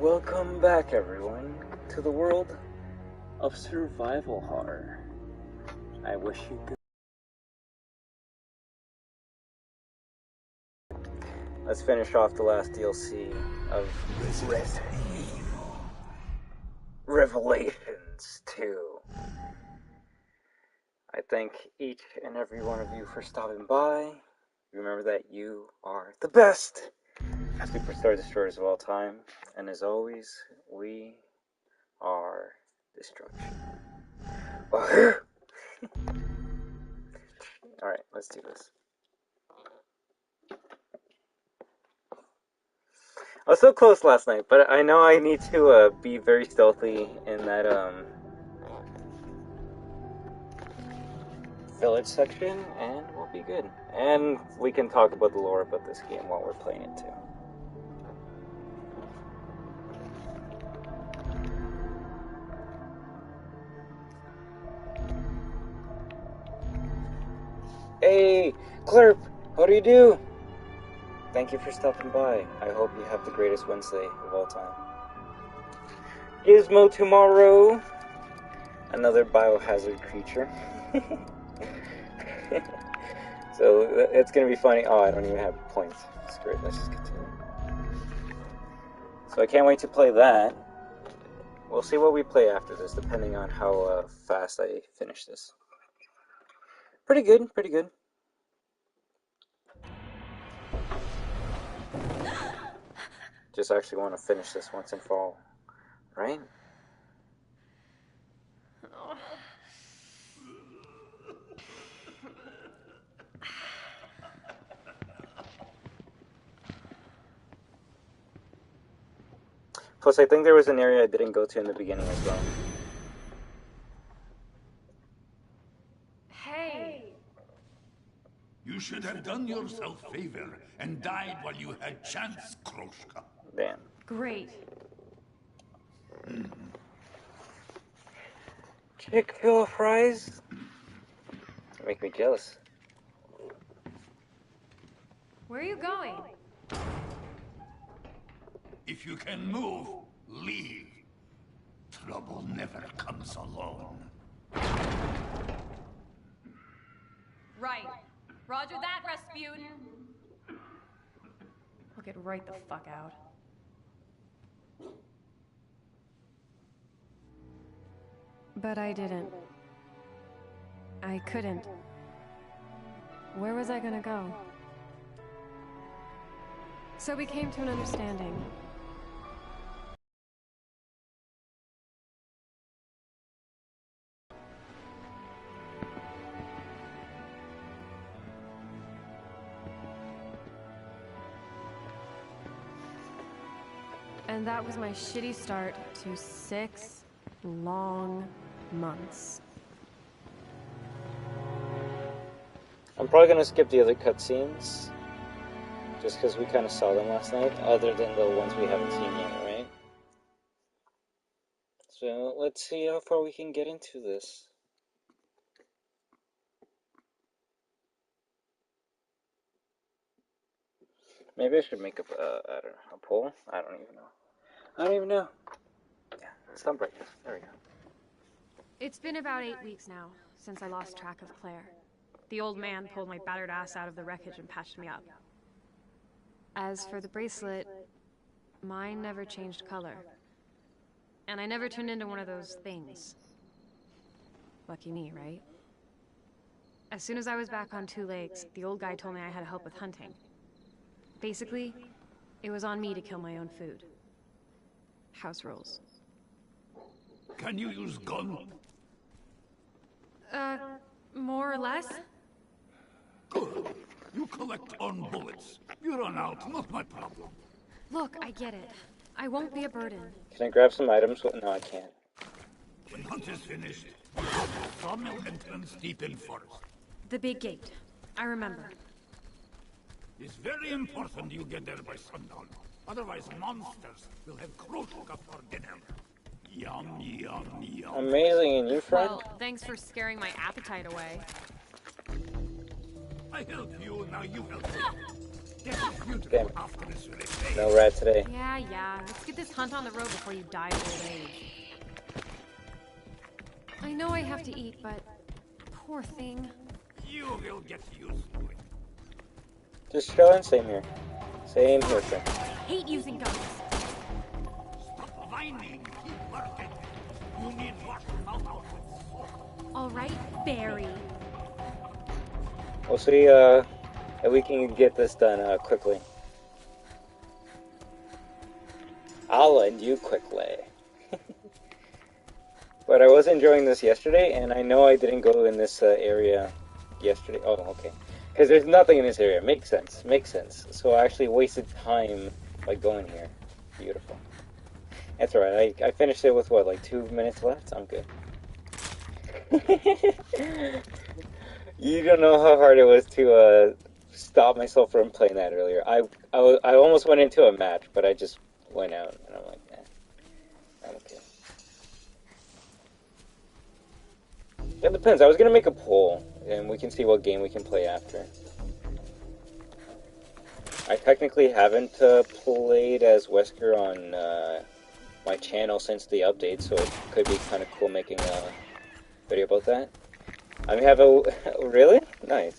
Welcome back, everyone, to the world of survival horror. I wish you good. Let's finish off the last DLC of Resident Evil. Revelations 2. I thank each and every one of you for stopping by. Remember that you are the best Superstar Destroyers of all time. And as always, we are destruction. Wahoo! Alright, let's do this. I was so close last night, but I know I need to be very stealthy in that village section, and we'll be good. And we can talk about the lore about this game while we're playing it too. Hey, Clerp, how do you do? Thank you for stopping by. I hope you have the greatest Wednesday of all time. Gizmo tomorrow. Another biohazard creature. So it's gonna be funny. Oh, I don't even have points. Screw it, let's just continue. So I can't wait to play that. We'll see what we play after this, depending on how fast I finish this. Pretty good, pretty good. Just actually want to finish this once and for all, right? Plus, I think there was an area I didn't go to in the beginning as well. Hey! You should have done yourself a favor and died while you had chance, Kroshka. Damn. Great. Chick-fil fries? Make me jealous. Where are you going? If you can move, leave. Trouble never comes alone. Right. Roger that, Rasputin. I'll get right the fuck out. But I didn't. I couldn't. Where was I gonna go? So we came to an understanding. And that was my shitty start to 6 long months. I'm probably gonna skip the other cutscenes, just because we kind of saw them last night, other than the ones we haven't seen yet, right? So let's see how far we can get into this. Maybe I should make up I don't know, a poll? I don't even know. I don't even know. Yeah, stop brightness. There we go. It's been about 8 weeks now since I lost track of Claire. The old man pulled my battered ass out of the wreckage and patched me up. As for the bracelet, mine never changed color. And I never turned into one of those things. Lucky me, right? As soon as I was back on 2 Lakes, the old guy told me I had to help with hunting. Basically, it was on me to kill my own food. House rules. Can you use gun? More or less? Good. You collect on bullets. You run out, not my problem. Look, I get it. I won't be a burden. Can I grab some items? No, I can't. When hunt is finished, sawmill entrance deep in forest. The big gate. I remember. It's very important you get there by sundown. Otherwise, monsters will have Kroshka for dinner. Yum, yum, yum. Amazing, and you, friend? Well, thanks for scaring my appetite away. I help you, now you help me. Damn it. No rat today. Yeah. Let's get this hunt on the road before you die of old age. I know I have to eat, but poor thing. You will get used to it. Just chillin', same here. Same here, friend. I hate using guns. Stop whining. Keep working. You need wash them out with soap. All right, Barry. We'll see if we can get this done quickly. I'll end you quickly. But I was enjoying this yesterday, and I know I didn't go in this area yesterday. Oh, okay. Because there's nothing in this area. Makes sense. Makes sense. So I actually wasted time by going here. Beautiful. That's alright. I finished it with, what, like 2 minutes left? I'm good. You don't know how hard it was to stop myself from playing that earlier. I almost went into a match, but I just went out, and I'm like, I'm okay. It depends. I was going to make a poll, and we can see what game we can play after. I technically haven't played as Wesker on my channel since the update, so it could be kind of cool making a video about that. I mean, have a... Really? Nice.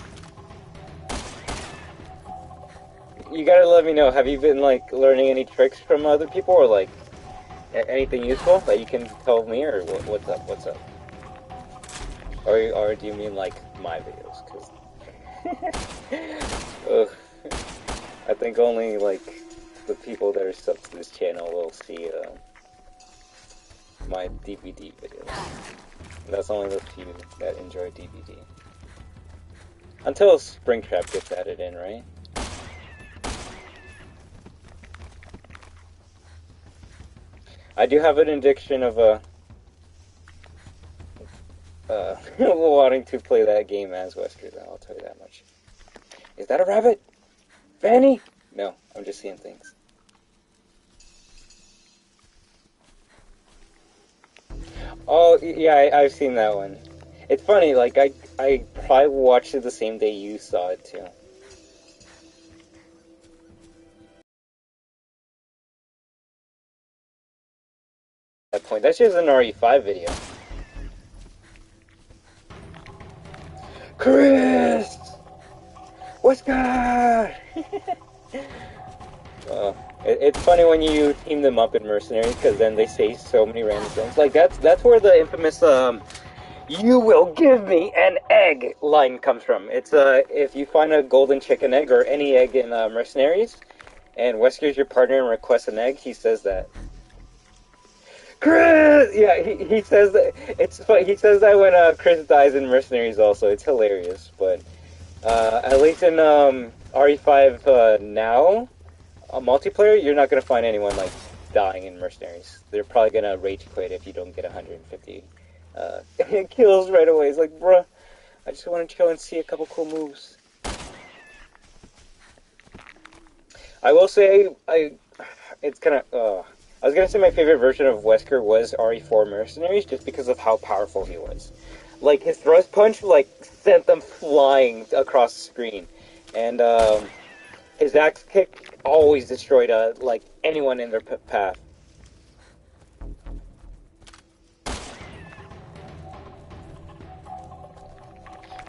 You gotta let me know, have you been, like, learning any tricks from other people, or, like, anything useful that you can tell me, or what's up, what's up? Or do you mean, like, my videos? Cause... I think only, like, the people that are subbed to this channel will see, my DVD videos. And that's only the few that enjoy DVD. Until Springtrap gets added in, right? I do have an addiction of, wanting to play that game as Wesker, though, I'll tell you that much. Is that a rabbit? Fanny? No, I'm just seeing things. Oh, yeah, I've seen that one. It's funny, like, I probably watched it the same day you saw it, too. That point, that's just an RE5 video. Chris! What's good? It's funny when you team them up in Mercenaries, because then they say so many random things. Like, that's where the infamous, you will give me an egg line comes from. It's, if you find a golden chicken egg, or any egg in, Mercenaries, and Wesker's your partner and requests an egg, he says that. Chris! Yeah, he says that, it's funny, he says that when, Chris dies in Mercenaries also, it's hilarious, but, at least in, RE5, now, multiplayer, you're not gonna find anyone, like, dying in Mercenaries. They're probably gonna rage quit if you don't get 150, kills right away. It's like, bruh, I just wanna chill and see a couple cool moves. I will say, it's kinda, I was gonna say my favorite version of Wesker was RE4 Mercenaries, just because of how powerful he was. Like, his thrust punch, like, sent them flying across the screen. And, his axe kick always destroyed, like, anyone in their path.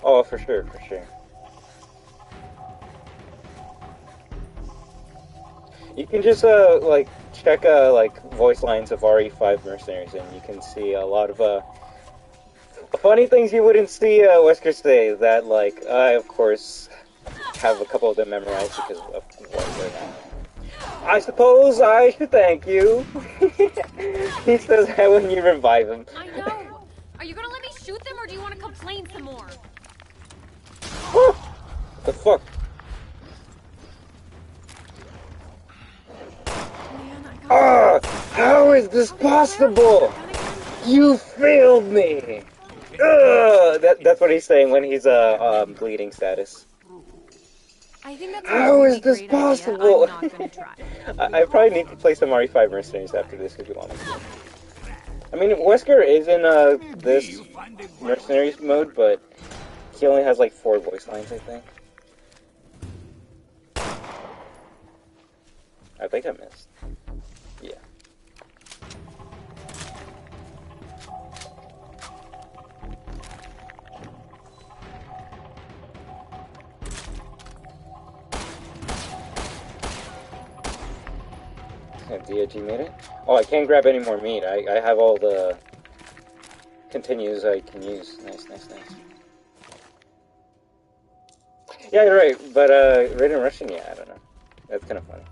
Oh, for sure, for sure. You can just, like, check, like, voice lines of RE5 Mercenaries, and you can see a lot of, funny things you wouldn't see, Wesker say, that, like, I, of course, have a couple of them memorized because of what they're not. I suppose I should thank you. He says that when you revive him. I know! Are you gonna let me shoot them, or do you want to complain some more? What the fuck? How is this possible? You failed me! That's what he's saying when he's, bleeding status. I think that's How is this possible? I'm not gonna try. I probably need to play some RE5 Mercenaries after this if you want to. I mean, Wesker is in, this Mercenaries mode, but he only has, like, 4 voice lines, I think. I think I missed. Yeah. Have DOG made it? Oh, I can't grab any more meat. I have all the continues I can use. Nice, nice, nice. Yeah, you're right, but Raiden Russian, yeah, I don't know. That's kind of funny.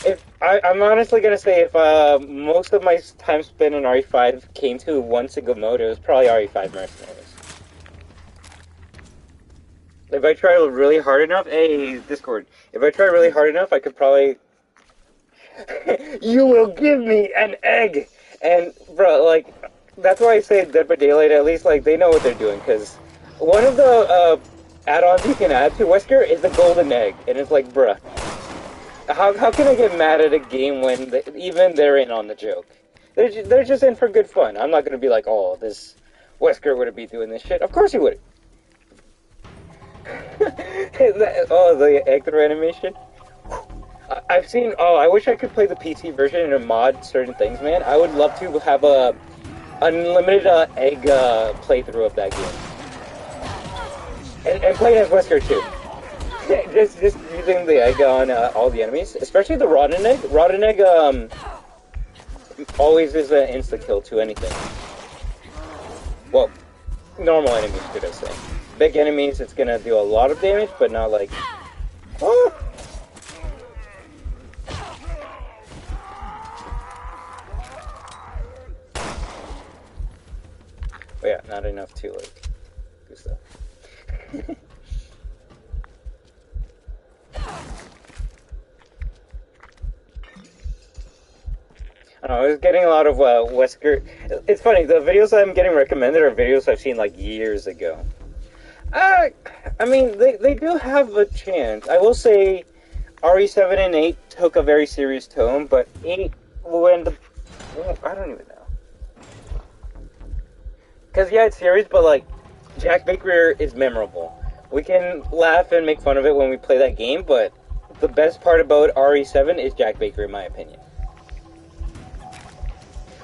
If I'm honestly gonna say if most of my time spent in RE5 came to one single mode, it was probably RE5 Mercenaries. If I try really hard enough, hey, Discord, if I try really hard enough, I could probably... You will give me an egg! And, bro, like, that's why I say Dead by Daylight, at least, like, they know what they're doing, because one of the add-ons you can add to Wesker is the golden egg, and it's like, bruh, how can I get mad at a game when even they're in on the joke? They're just in for good fun. I'm not going to be like, oh, this Wesker wouldn't be doing this shit. Of course he would. Oh, the egg throw animation. I've seen. Oh, I wish I could play the PC version and mod certain things, man. I would love to have a unlimited egg playthrough of that game, and play it as Wesker too. just using the egg on all the enemies, especially the rotten egg. Rotten egg always is an insta kill to anything. Well, normal enemies, should I say? Big enemies, it's gonna do a lot of damage, but not like. Oh! But yeah, not enough to like do stuff. I don't know, I was getting a lot of Wesker. It's funny, the videos I'm getting recommended are videos I've seen like years ago. I mean, they do have a chance. I will say RE7 and 8 took a very serious tone, but 8 when the... I don't even know. Because, yeah, it's serious, but, like, Jack Baker is memorable. We can laugh and make fun of it when we play that game, but the best part about RE7 is Jack Baker, in my opinion.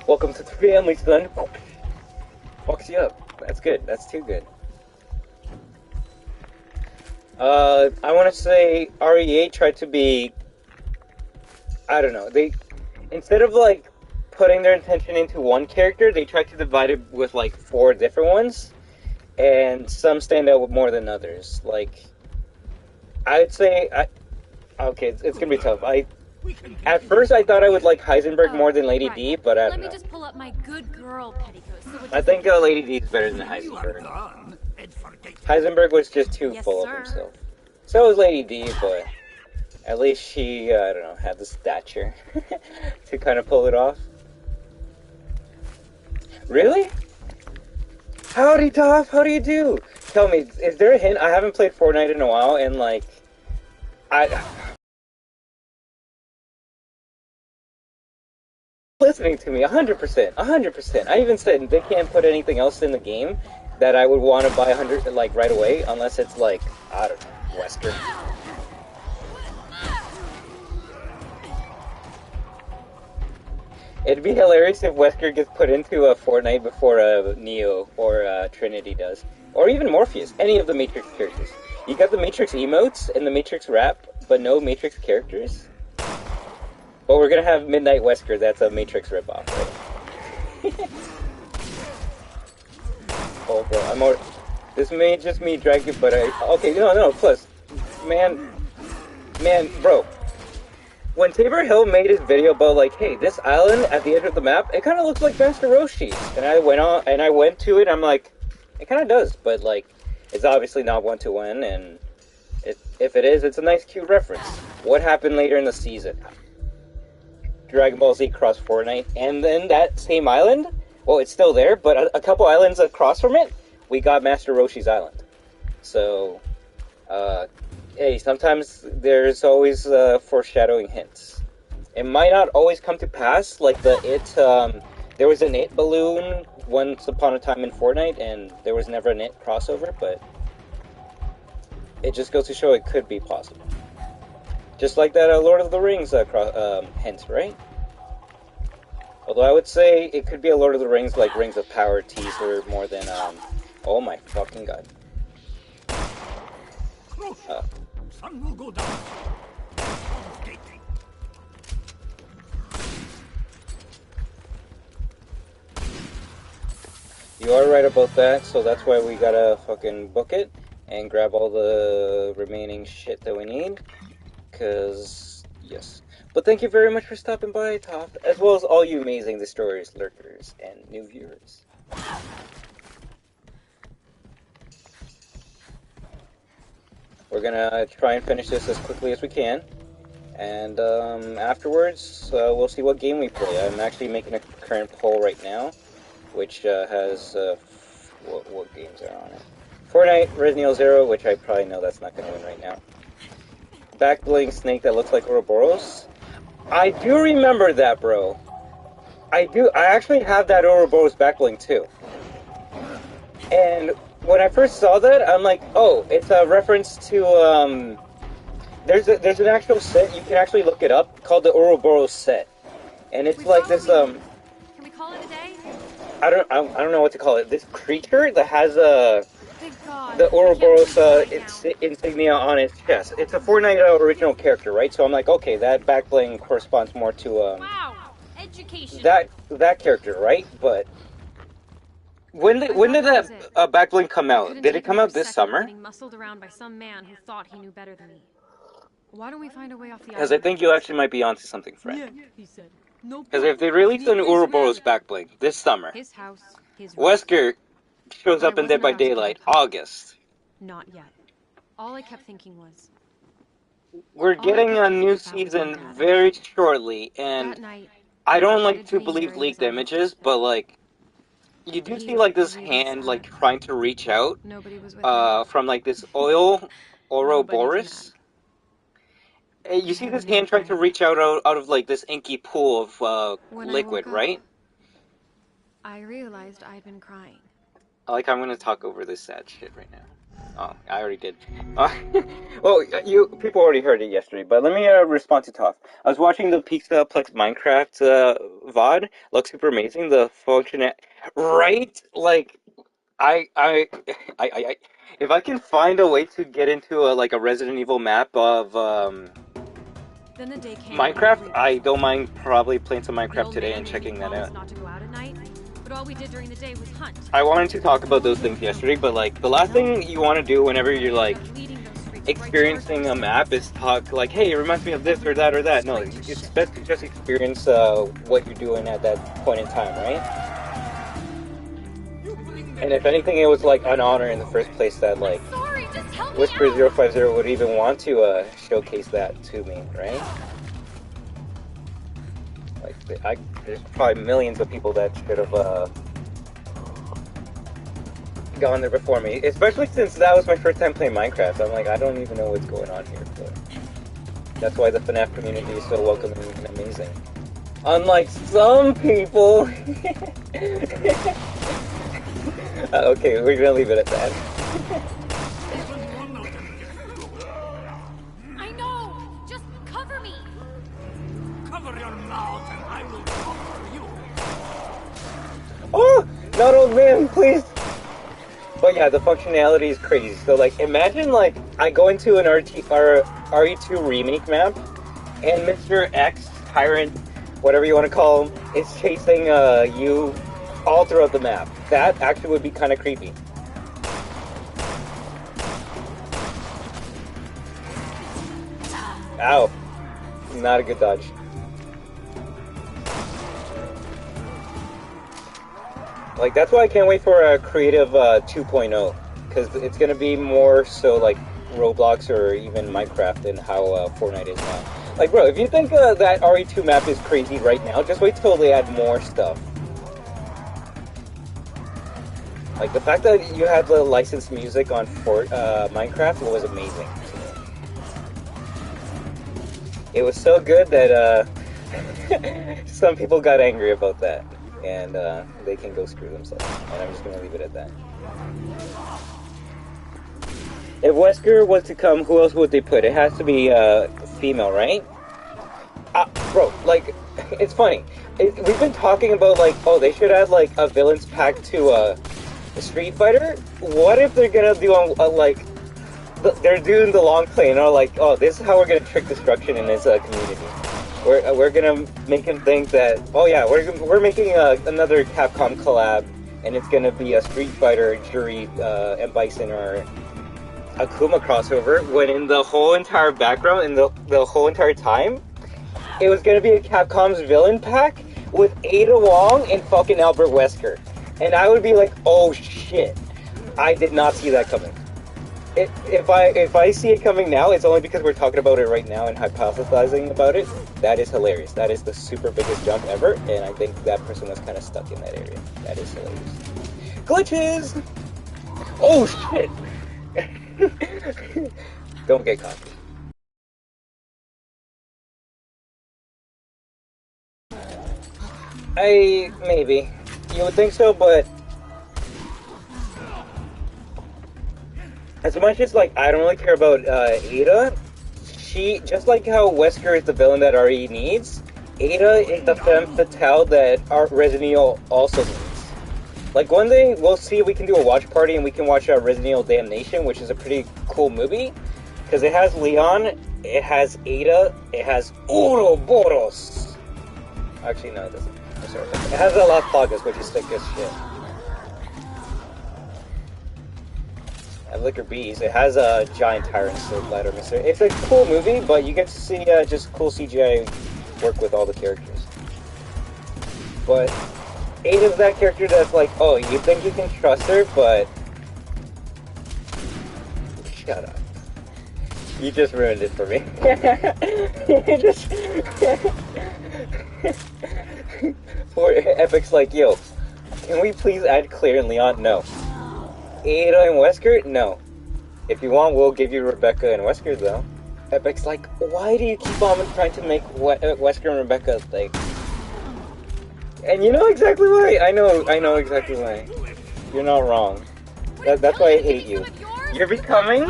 Welcome to the family, son. Fucks you up. That's good. That's too good. I want to say RE8 tried to be... I don't know. They... Instead of, like, putting their attention into one character, they tried to divide it with, like, 4 different ones. And some stand out more than others. Like, I would say... Okay, it's gonna be tough. At first, I thought I would like Heisenberg more than Lady D, but I don't know. Let me just pull up my good girl petticoats. I think Lady D is better than Heisenberg. Heisenberg was just too full of himself. So was Lady D, but at least she, I don't know, had the stature to kind of pull it off. Really? Howdy, Toph, how do you do? Tell me, is there a hint? I haven't played Fortnite in a while, and like, listening to me, 100%, 100%. I even said they can't put anything else in the game that I would want to buy 100 like right away, unless it's like, I don't know, Wesker. It'd be hilarious if Wesker gets put into a Fortnite before Neo or Trinity does, or even Morpheus, any of the Matrix characters. You got the Matrix emotes and the Matrix rap, but no Matrix characters. But we're gonna have Midnight Wesker. That's a Matrix ripoff, right? Oh, bro, I'm already... This may just me dragging, but okay, no, plus, man, bro. When Tabor Hill made his video about like, hey, this island at the edge of the map, it kind of looks like Master Roshi's, and I went to it. I'm like, it kind of does, but like, it's obviously not one-to-one, and if it is, it's a nice, cute reference. What happened later in the season? Dragon Ball Z crossed Fortnite, and then that same island, well, it's still there, but a couple islands across from it, we got Master Roshi's Island. So, hey, sometimes there's always foreshadowing hints. It might not always come to pass, like there was an It balloon once upon a time in Fortnite, and there was never an It crossover, but it just goes to show it could be possible. Just like that Lord of the Rings hint, right? Although I would say it could be a Lord of the Rings, like Rings of Power teaser more than, oh my fucking god. Sun will go down. You are right about that, so that's why we gotta fucking book it and grab all the remaining shit that we need. Cause, yes. But thank you very much for stopping by, Toph, as well as all you amazing Destroyers, Lurkers, and new viewers. We're gonna try and finish this as quickly as we can. And afterwards, we'll see what game we play. I'm actually making a current poll right now, which has, what games are on it? Fortnite, Resident Evil 0, which I probably know that's not going to win right now. Back-bling snake that looks like Ouroboros. I do remember that, bro. I actually have that Ouroboros back-bling too. And when I first saw that, I'm like, oh, it's a reference to, there's an actual set, you can actually look it up, called the Ouroboros set. And it's like this, Can we call it a day? I don't know what to call it. This creature that has God, the Ouroboros insignia on its chest. It's a Fortnite original character, right? So I'm like, okay, that backbling corresponds more to wow, education. that character, right? But when did that backbling come out? Did it come out this summer? Getting muscled around by some man who thought he knew better than me. Why don't we find a way off the island? Because I think you actually might be onto something, friend. Yeah, he said. Because if they released an Ouroboros backbling this summer, his house, his Wesker shows up in Dead by Daylight, August. Not yet. All I kept thinking was, we're getting a new season very shortly, and I don't like to believe leaked images, but like, you do see like this hand like trying to reach out from like this Ouroboros. You see this hand trying to reach out of like this inky pool of liquid, right? I realized I'd been crying. Like, I'm gonna talk over this sad shit right now. Oh, I already did. Well, people already heard it yesterday, but let me respond to Toph. I was watching the Pixelplex Minecraft VOD. Looks super amazing. The function, right? Like, I, if I can find a way to get into a Resident Evil map of Then the day came Minecraft, I don't mind probably playing some Minecraft today and checking that out. Not to go out at night, but all we did during the day was hunt. I wanted to talk about those things yesterday, but like the last thing you want to do whenever you're like experiencing a map is talk like, hey, it reminds me of this or that or that. No, it's best to just experience what you're doing at that point in time, right? And if anything, it was like an honor in the first place that like Whisper050 would even want to showcase that to me, right? Like, there's probably millions of people that should have gone there before me, especially since that was my first time playing Minecraft. I'm like, I don't even know what's going on here, but that's why the FNAF community is so welcoming and amazing. Unlike some people. Okay, we're gonna leave it at that. I know! Just cover me! Cover your mouth and I will cover you. Oh! Not old man, please! But yeah, the functionality is crazy. So like, imagine like, I go into an RE2 remake map, and Mr. X, Tyrant, whatever you want to call him, is chasing you all throughout the map. That actually would be kind of creepy. Ow. Not a good dodge. Like, that's why I can't wait for a Creative 2.0. Because it's going to be more so like Roblox or even Minecraft than how Fortnite is now. Like, bro, if you think that RE2 map is crazy right now, just wait till they add more stuff. Like, the fact that you had the licensed music on Minecraft was amazing. It was so good that some people got angry about that. And they can go screw themselves. And I'm just going to leave it at that. If Wesker was to come, who else would they put? It has to be female, right? Bro, like, it's funny. We've been talking about, like, oh, they should add, like, a villains pack to a Street Fighter. What if they're gonna do, like, they're doing the long play and are like, oh, this is how we're gonna trick Destruction in his community. We're gonna make him think that, oh yeah, we're making another Capcom collab, and it's gonna be a Street Fighter, Juri, and Bison, or Akuma crossover, when in the whole entire background, in the whole entire time, it was gonna be a Capcom's villain pack with Ada Wong and fucking Albert Wesker. And I would be like, oh shit, I did not see that coming. If I see it coming now, it's only because we're talking about it right now and hypothesizing about it. That is hilarious. That is the super biggest jump ever, and I think that person was kind of stuck in that area. That is hilarious. Glitches! Oh shit! Don't get caught. Maybe. You would think so, but as much as, like, I don't really care about Ada, she, just like how Wesker is the villain that RE needs, Ada is the femme fatale that Resident Evil also needs. Like, one day, we'll see if we can do a watch party and we can watch Resident Evil Damnation, which is a pretty cool movie, because it has Leon, it has Ada, it has Ouroboros. Actually, no, it doesn't. I'm sorry. It has Las Plagas, which is sick as shit. And Liquor Bees, it has a giant tyrant sword ladder mister. It's a cool movie, but you get to see just cool CGI work with all the characters. But Ada's that character that's like, oh, you think you can trust her, but shut up. You just ruined it for me. You just Poor Epic's like, yo, can we please add Claire and Leon? No. Ada and Wesker? No. If you want, we'll give you Rebecca and Wesker, though. Epic's like, why do you keep on trying to make Wesker and Rebecca, like... And you know exactly why. I know exactly why. You're not wrong. That's why I hate you. You're becoming...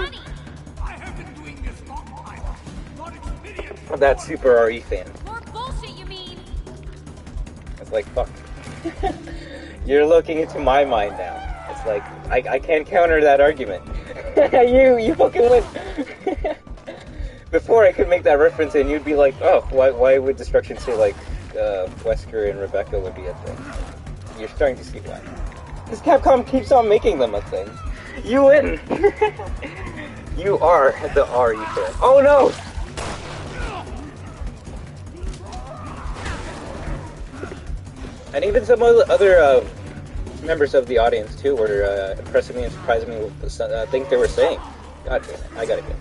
that Super RE fan. More bullshit, you mean? It's like, fuck. You're looking into my mind now. It's like, I can't counter that argument. you fucking win. Before I could make that reference and you'd be like, oh, why would Destruction say, like, Wesker and Rebecca would be a thing? You're starting to see why. Because Capcom keeps on making them a thing. You win! You are the RE fan. Oh no! And even some other members of the audience, too, were impressing me and surprising me with the things they were saying. God damn it, I gotta get it.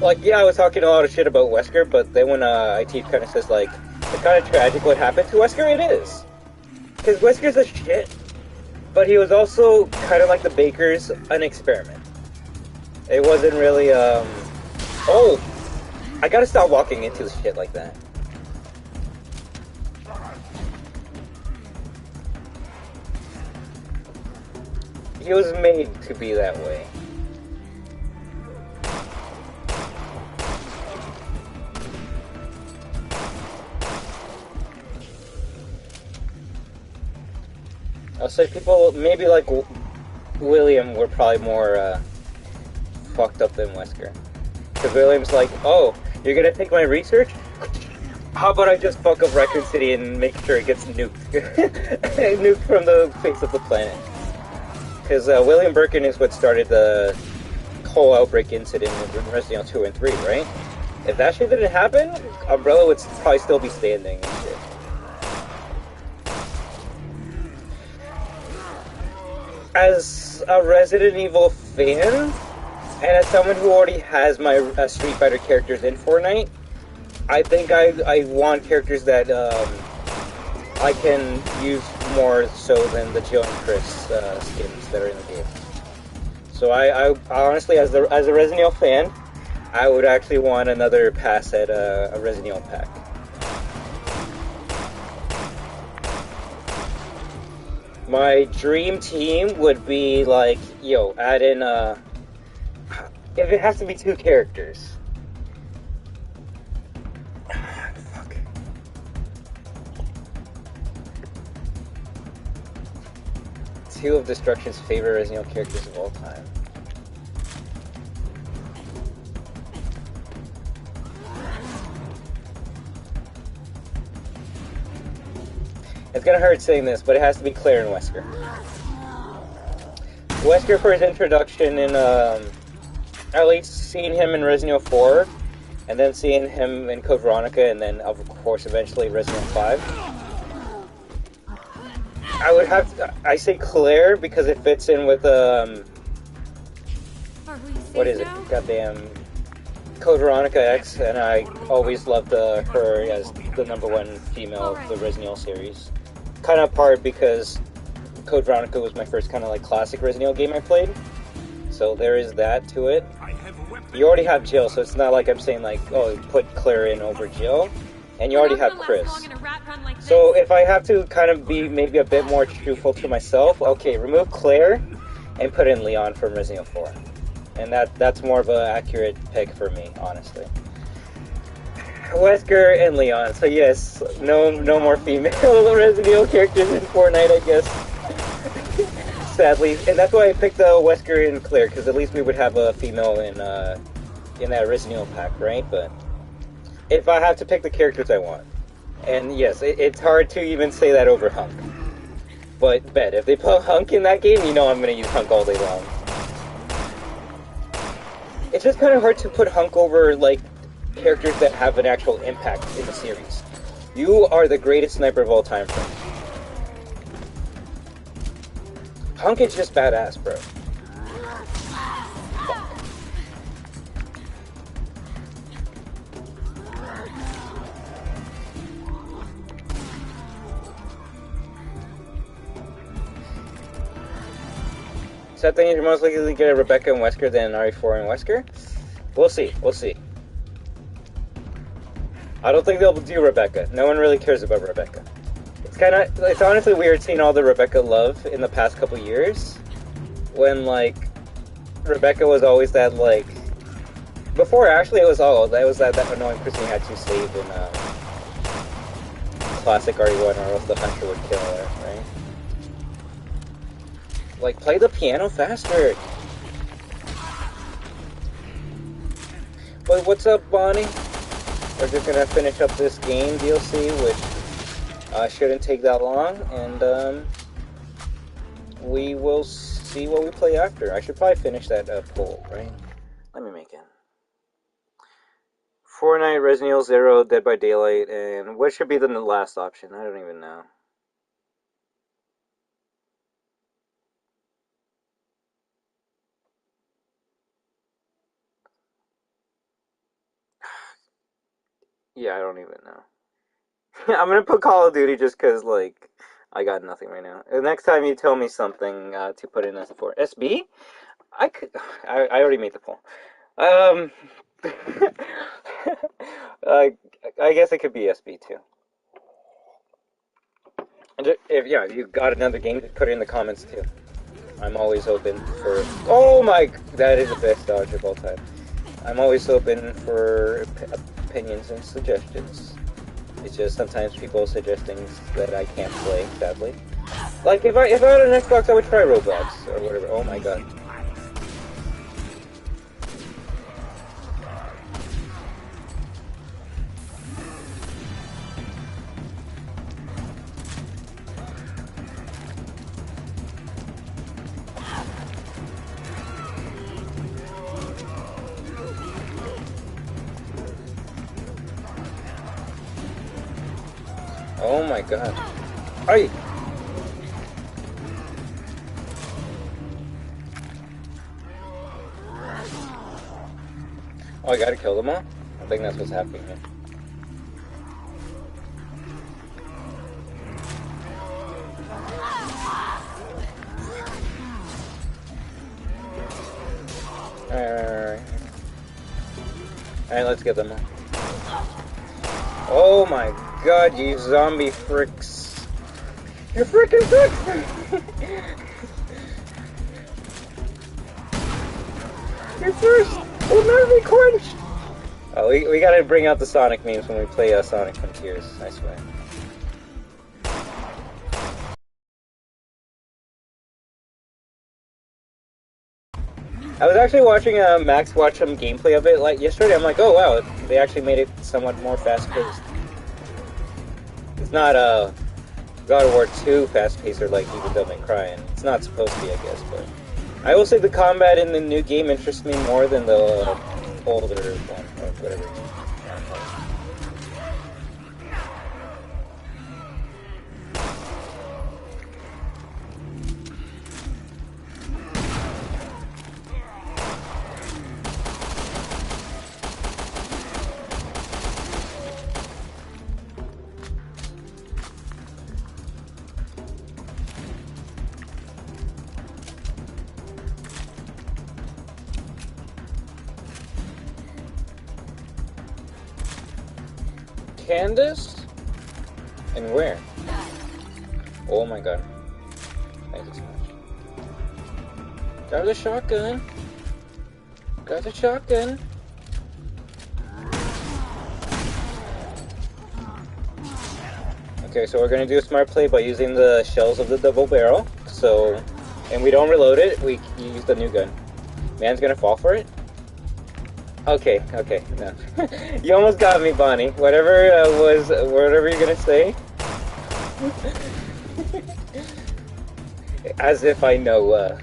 Like, yeah, I was talking a lot of shit about Wesker, but then when IT kind of says, like, it's kind of tragic what happened to Wesker, it is. Because Wesker's a shit, but he was also kind of like the Bakers, an experiment. It wasn't really, Oh! I gotta stop walking into shit like that. He was made to be that way. I'll say people, maybe like William, were probably more fucked up than Wesker. Because William's like, oh, you're gonna take my research? How about I just fuck up Raccoon City and make sure it gets nuked? Nuked from the face of the planet. Because William Birkin is what started the whole outbreak incident in Resident Evil 2 and 3, right? If that shit didn't happen, Umbrella would probably still be standing and shit. As a Resident Evil fan, and as someone who already has my Street Fighter characters in Fortnite, I think I want characters that I can use more so than the Jill and Chris skins that are in the game. So I honestly, as a Resident Evil fan, I would actually want another pass at a Resident Evil pack. My dream team would be like, yo, add in if it has to be 2 characters. Fuck. Two of Destruction's favorite Resident Evil characters of all time. It's gonna hurt saying this, but it has to be Claire and Wesker. Wesker for his introduction in, at least seeing him in Resident Evil 4, and then seeing him in Code Veronica, and then, of course, eventually Resident Evil 5. I would have to, I say Claire because it fits in with, what is it? Goddamn, Code Veronica X, and I always loved her as the #1 female of the Resident Evil series. Kind of part because Code Veronica was my first kind of like classic Resident Evil game I played, so there is that to it. You already have Jill, so it's not like I'm saying like, oh, put Claire in over Jill, and you already have Chris. So if I have to kind of be maybe a bit more truthful to myself, okay, remove Claire and put in Leon from Resident Evil 4, and that's more of an accurate pick for me, honestly. Wesker and Leon. So yes, no more female Resident Evil characters in Fortnite, I guess. Sadly, and that's why I picked Wesker and Claire, because at least we would have a female in that Resident Evil pack, right? But if I have to pick the characters I want, and yes, it's hard to even say that over Hunk. But bet if they put Hunk in that game, you know I'm gonna use Hunk all day long. It's just kind of hard to put Hunk over like characters that have an actual impact in the series. You are the greatest sniper of all time, friend. Hunk is just badass, bro. So I think you're most likely to get a Rebecca and Wesker than RE4 and Wesker? We'll see, we'll see. I don't think they'll do Rebecca. No one really cares about Rebecca. It's honestly weird seeing all the Rebecca love in the past couple years, when, like, Rebecca was always that, like, before Ashley it was, oh, that was that annoying person you had to save in, classic RE1 or else the hunter would kill her, right? Like, play the piano faster! But what's up, Bonnie? We're just gonna finish up this game DLC, which shouldn't take that long, and we will see what we play after. I should probably finish that poll, right? Let me make it. Fortnite, Resident Evil 0, Dead by Daylight, and what should be the last option? I don't even know. Yeah, I don't even know. I'm gonna put Call of Duty just because, like, I got nothing right now. The next time you tell me something to put in as for SB, I already made the poll. I guess it could be SB too. And if you got another game, put it in the comments too. I'm always open for. Oh my! That is the best dodge of all time. I'm always open for opinions and suggestions. It's just sometimes people suggest things that I can't play, sadly. Like if I had an Xbox, I would try Roblox or whatever. Oh my god. Oh my god. Aye! Oh, I gotta kill them all? I think that's what's happening here. Alright, let's get them all. Oh my god, you zombie fricks. You're freaking sick! You're first! We'll never be quenched! Oh, we gotta bring out the Sonic memes when we play Sonic Frontiers, I swear. I was actually watching Max watch some gameplay of it like yesterday. I'm like, oh wow, they actually made it somewhat more fast-paced. It's not God of War 2 fast-paced or like Evil Devil May Cry, and it's not supposed to be, I guess, but I will say the combat in the new game interests me more than the older one, or whatever. Candace? And where? Oh my god. Thank you so much. Got the shotgun. Got the shotgun. Okay, so we're gonna do a smart play by using the shells of the double barrel. So, and we don't reload it, we use the new gun. Man's gonna fall for it? Okay, no. You almost got me, Bonnie. Whatever whatever you're gonna say. As if I know,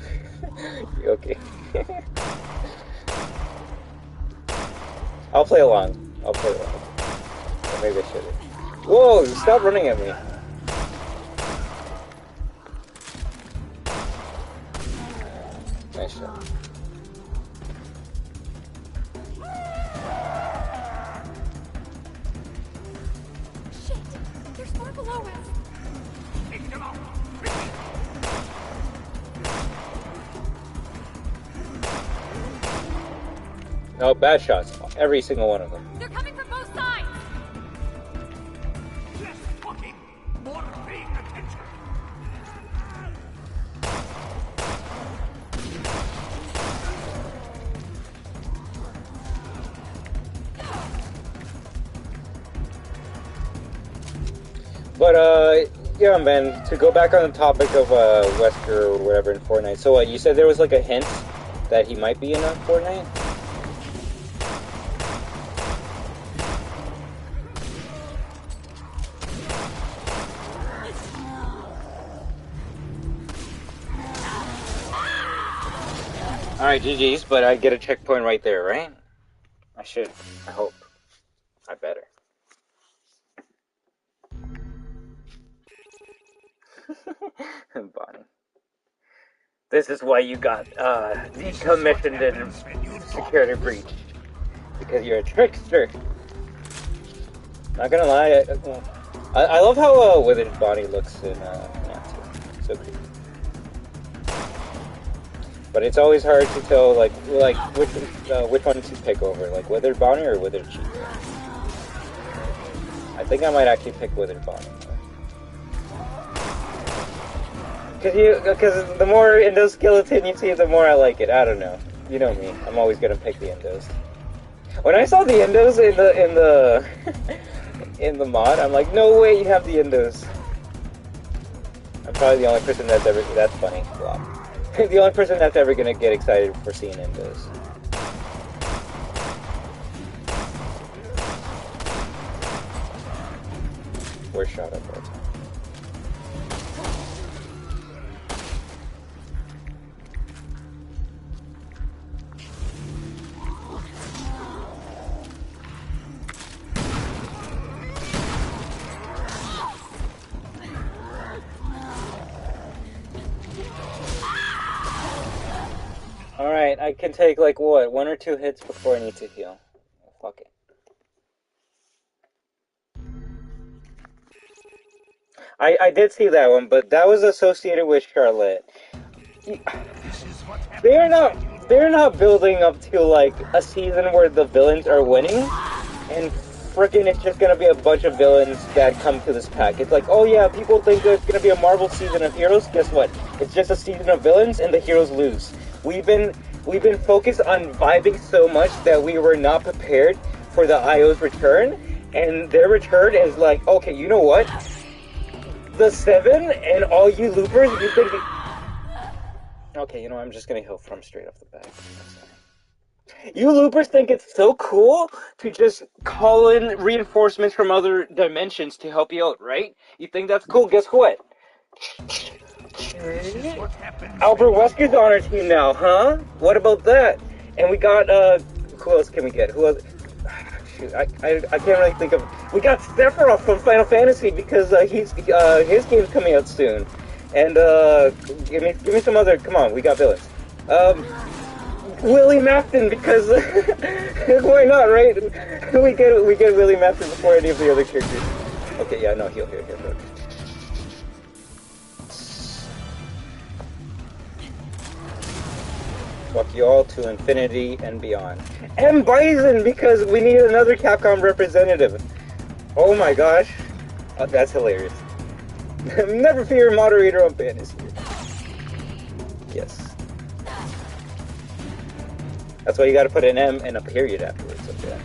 okay. I'll play along. Or maybe I shouldn't. Whoa, stop running at me. Nice shot. No, bad shots. Every single one of them. They're coming from both sides! Less talking, more paying attention. But, yeah, man, to go back on the topic of, Wesker or whatever in Fortnite. So, you said there was, like, a hint that he might be in Fortnite? Alright, GG's, but I get a checkpoint right there, right? I should. I hope. I better. Bonnie. This is why you got, decommissioned in security breach. Because you're a trickster. Not gonna lie, I love how, Withered Bonnie looks in, Rev2. So creepy. But it's always hard to tell, like which one to pick over, like Withered Bonnie or Withered Chica. I think I might actually pick Withered Bonnie. Because the more endoskeleton you see, the more I like it. I don't know. You know me. I'm always gonna pick the endos. When I saw the endos in the mod, I'm like, no way you have the endos. I'm probably the only person that's ever. That's funny. Wow. The only person that's ever gonna get excited for seeing endos. Worst shot of all time. Alright, I can take like what, 1 or 2 hits before I need to heal. Fuck it. I did see that one, but that was associated with Charlotte. They're not building up to like a season where the villains are winning and freaking it's just gonna be a bunch of villains that come to this pack. It's like, oh yeah, people think there's gonna be a Marvel season of heroes. Guess what? It's just a season of villains, and the heroes lose. We've been focused on vibing so much that we were not prepared for the IO's return, and their return is like, okay, you know what? The 7 and all you loopers, you think... Okay, you know, I'm just gonna heal from straight off the bat. You loopers think it's so cool to just call in reinforcements from other dimensions to help you out, right? You think that's cool? Guess what? Albert Wesker's on our team now, huh? What about that? And we got, who else can we get? Who else? Shoot, I can't really think of... We got Sephiroth from Final Fantasy because his game's coming out soon. And, give me some other... Come on, we got villains. Willie Mafton, because why not, right? We get Willie Mafton before any of the other characters. Okay, yeah, no, heal. Fuck you all to infinity and beyond. And Bison, because we need another Capcom representative. Oh my gosh. Oh, that's hilarious. Never fear, moderator on ban is here. Yes. That's why you gotta put an M and a period afterwards. Okay.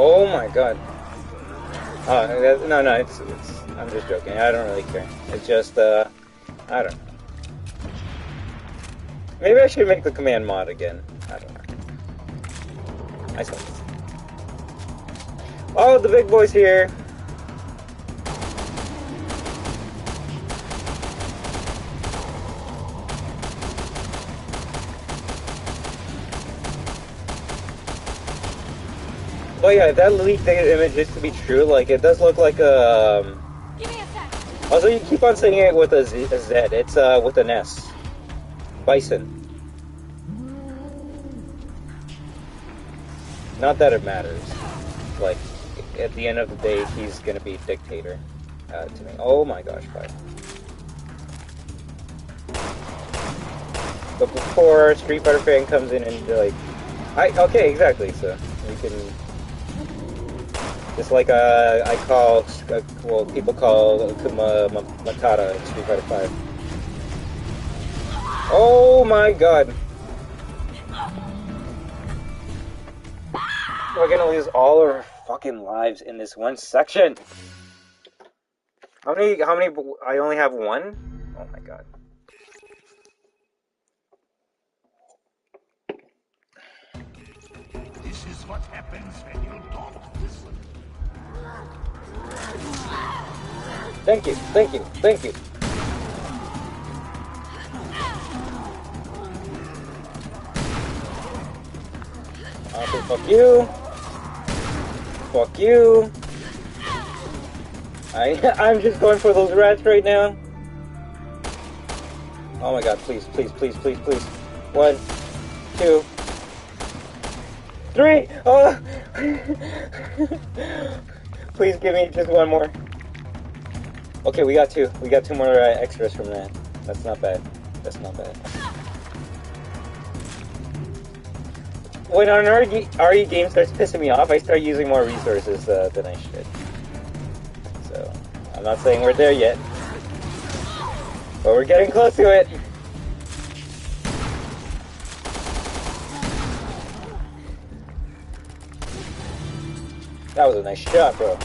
Oh my god. No, it's I'm just joking. I don't really care. It's just, I don't know. Maybe I should make the command mod again. I don't know. I suppose. Oh, the big boy's here. Oh yeah, if that leaked image is to be true, like, it does look like a... Give me a sec. Also, you keep on saying it with a Z. It's, with an S. Bison. Not that it matters. Like, at the end of the day, he's gonna be dictator, to me. Oh my gosh, bye. But before Street Fighter fan comes in and, like... okay, exactly, so we can... Just like I call, well, people call Kuma Matata in Street Fighter 5. Oh my god! We're gonna lose all our fucking lives in this one section. How many? I only have one? Oh my god. This is what happens when you don't listen. Thank you. Okay, fuck you. Fuck you. I'm just going for those rats right now. Oh my god, please. 1, 2, 3. Oh. Please give me just one more. Okay, we got 2. We got 2 more extras from that. That's not bad. When an RE game starts pissing me off, I start using more resources than I should. So, I'm not saying we're there yet. But we're getting close to it. That was a nice shot, bro.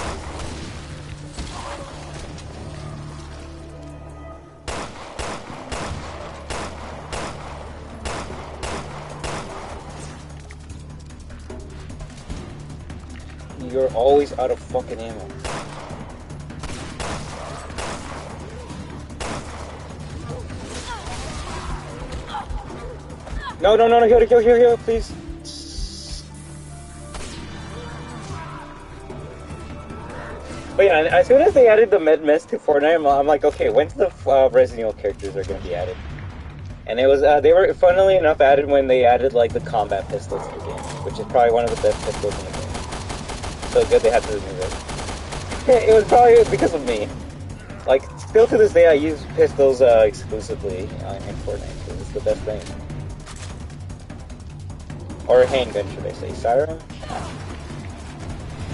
You're always out of fucking ammo. No, no, no, no, heal, please. But yeah, as soon as they added the med-mist to Fortnite, I'm like, okay, when's the Resident Evil characters are going to be added? And it was, they were, funnily enough, added when they added, like, the combat pistols to the game, which is probably one of the best pistols in the game. So good they had to remove it. It was probably because of me. Like, still to this day, I use pistols exclusively in Fortnite, because it's the best thing. Or a handgun, should I say. Siren?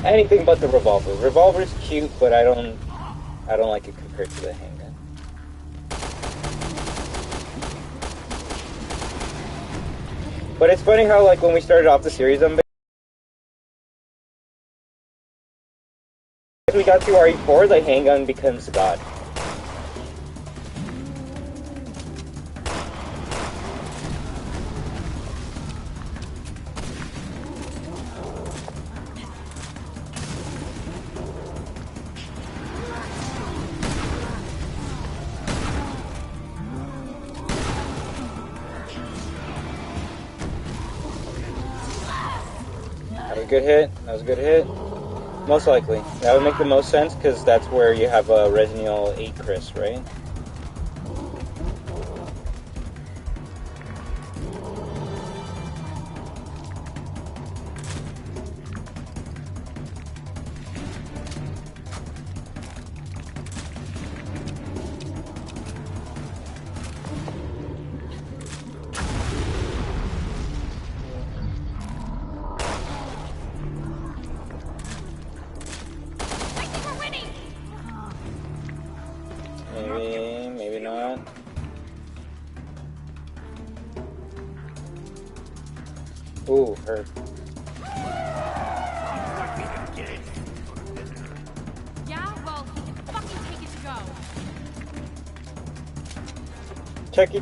Anything but the revolver. Revolver's cute, but I don't like it compared to the handgun. But it's funny how, like, when we started off the series, as we got to RE4, the handgun becomes God. Good hit. That was a good hit. Most likely. That would make the most sense because that's where you have a Resident Evil 8 Chris, right? Maybe not. Ooh, hurt. Yeah, well, he can fucking take it to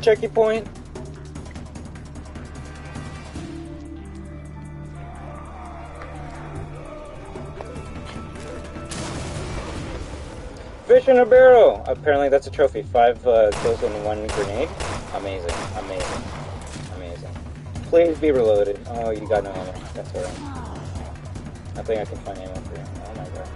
go. Checky point. Fish in a barrel! Apparently that's a trophy. 5 kills in 1 grenade. Amazing. Please be reloaded. Oh, you got no ammo. That's alright. I think I can find ammo for you. Oh my god.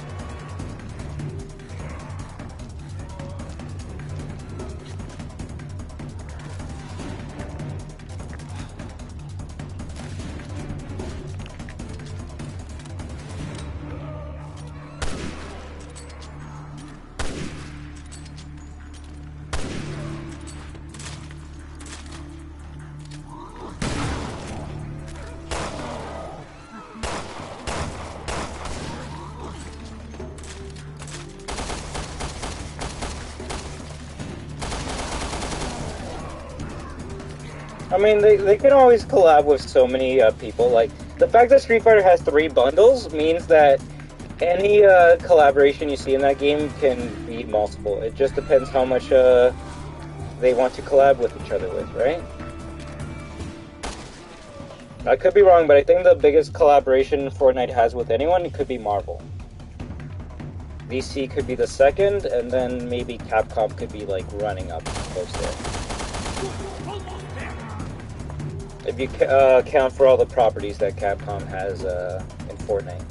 I mean, they can always collab with so many people. Like, the fact that Street Fighter has 3 bundles means that any collaboration you see in that game can be multiple. It just depends how much they want to collab with each other with, right? I could be wrong, but I think the biggest collaboration Fortnite has with anyone could be Marvel. DC could be the second, and then maybe Capcom could be, like, running up close there. If you count for all the properties that Capcom has in Fortnite.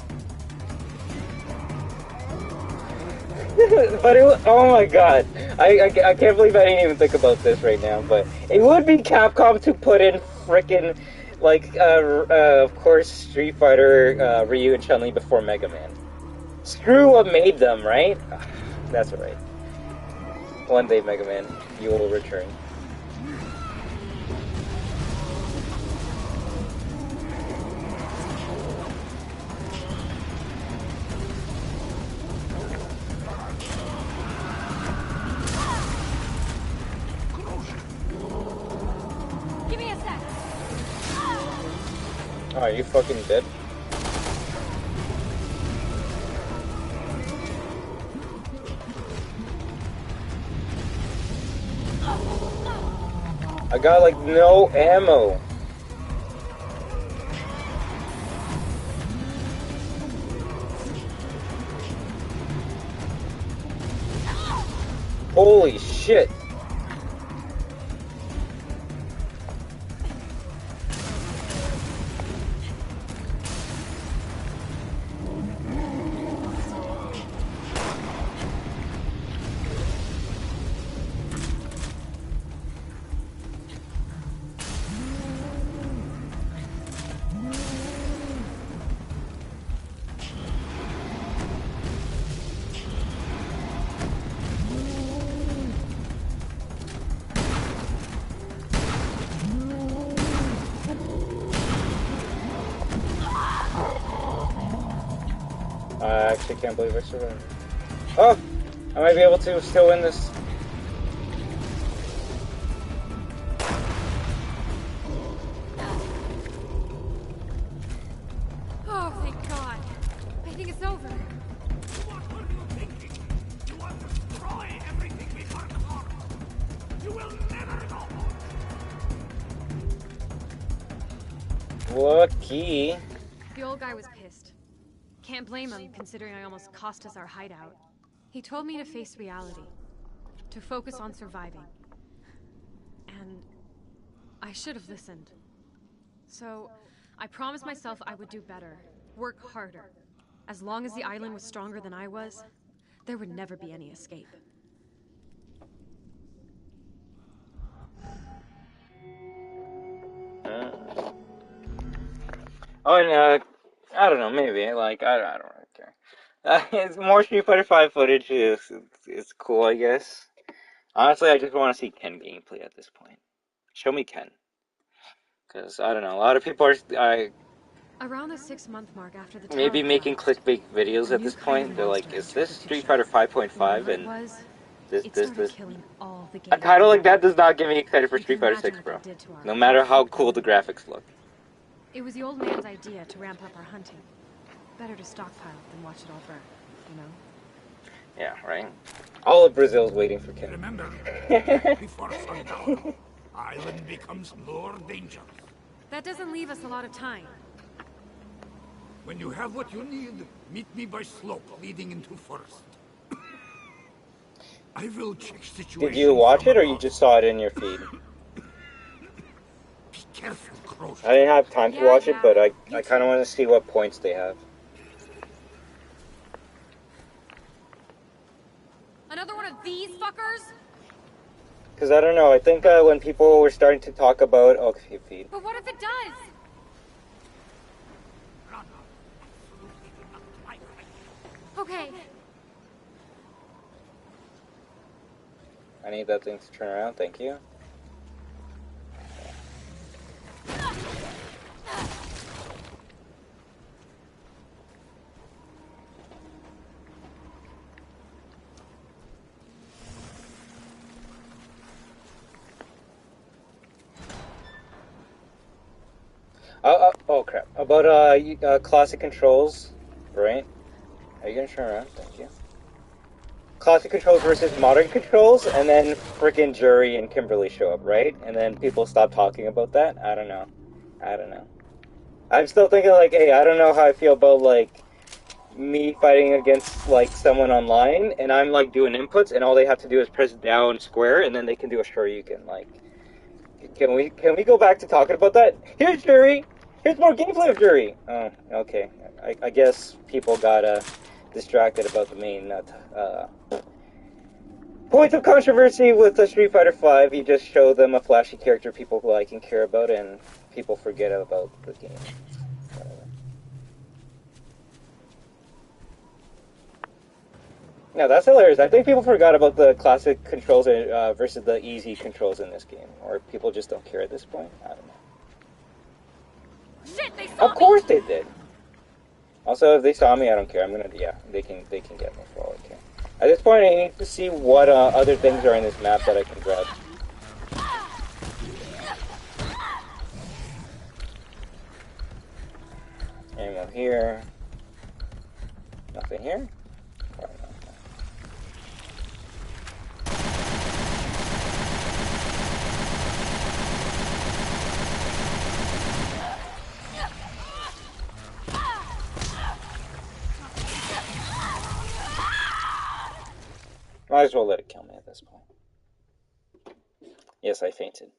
But oh my god, I can't believe I didn't even think about this right now, but it would be Capcom to put in frickin', like, of course, Street Fighter, Ryu and Chun-Li before Mega Man. Screw what made them, right? That's alright. One day, Mega Man, you will return. Oh, are you fucking dead? I got like no ammo. Holy shit. actually can't believe I survived. Oh! I might be able to still win this. Oh, thank God. I think it's over. What were you thinking? You want to destroy everything we work for. You will never know. Lucky. The old guy was pissed. Can't blame him, considering I almost cost us our hideout. He told me to face reality. To focus on surviving. And I should have listened. So, I promised myself I would do better. Work harder. As long as the island was stronger than I was, there would never be any escape. Oh, and I don't know, maybe like I don't really care. It's more Street Fighter 5 footage is cool, I guess. Honestly, I just want to see Ken gameplay at this point. Show me Ken, because I don't know. A lot of people are Around the 6-month mark after the tower maybe making collapsed, clickbait videos a at new this kind of point. They're like, monster "Is entered this the Street picture. Fighter 5.5?" Whatever it And was, this it this started this killing all the a game. title like that does not get me excited for You can Street Fighter imagine 6, what bro. that did to our No matter how health. cool the graphics look. It was the old man's idea to ramp up our hunting. Better to stockpile than watch it all burn, you know? Yeah, right. All of Brazil's waiting for Ken. Remember, before sundown, island becomes more dangerous. That doesn't leave us a lot of time. When you have what you need, meet me by slope leading into forest. I will check situation. Did you watch from it, or you above. just saw it in your feed? Be careful, Crow. I didn't have time to Yeah, watch it, yeah. but I You kind of want to see what points they have. Another one of these fuckers? Because I don't know, I think when people were starting to talk about... Oh, feed. But what if it does? Okay. I need that thing to turn around, thank you. Oh crap. About classic controls, right? Are you gonna turn around? Thank you. Classic controls versus modern controls, and then frickin' Jury and Kimberly show up, right? And then people stop talking about that? I don't know. I'm still thinking like, hey, I don't know how I feel about like me fighting against like someone online, and I'm like doing inputs, and all they have to do is press down square, and then they can do a Shoryuken. Like, can we go back to talking about that? Here's Jury. Here's more gameplay of Jury. Oh, okay. I guess people got distracted about the main points of controversy with Street Fighter V. You just show them a flashy character people like and care about, and people forget about the game. No, that's hilarious. I think people forgot about the classic controls versus the easy controls in this game, or people just don't care at this point. I don't know. Shit, they saw Of course they did. Also, if they saw me, I don't care. I'm gonna, yeah, they can get me for all I care. At this point, I need to see what other things are in this map that I can grab. Ammo here. Nothing here. Probably not. Might as well let it kill me at this point. Yes, I fainted.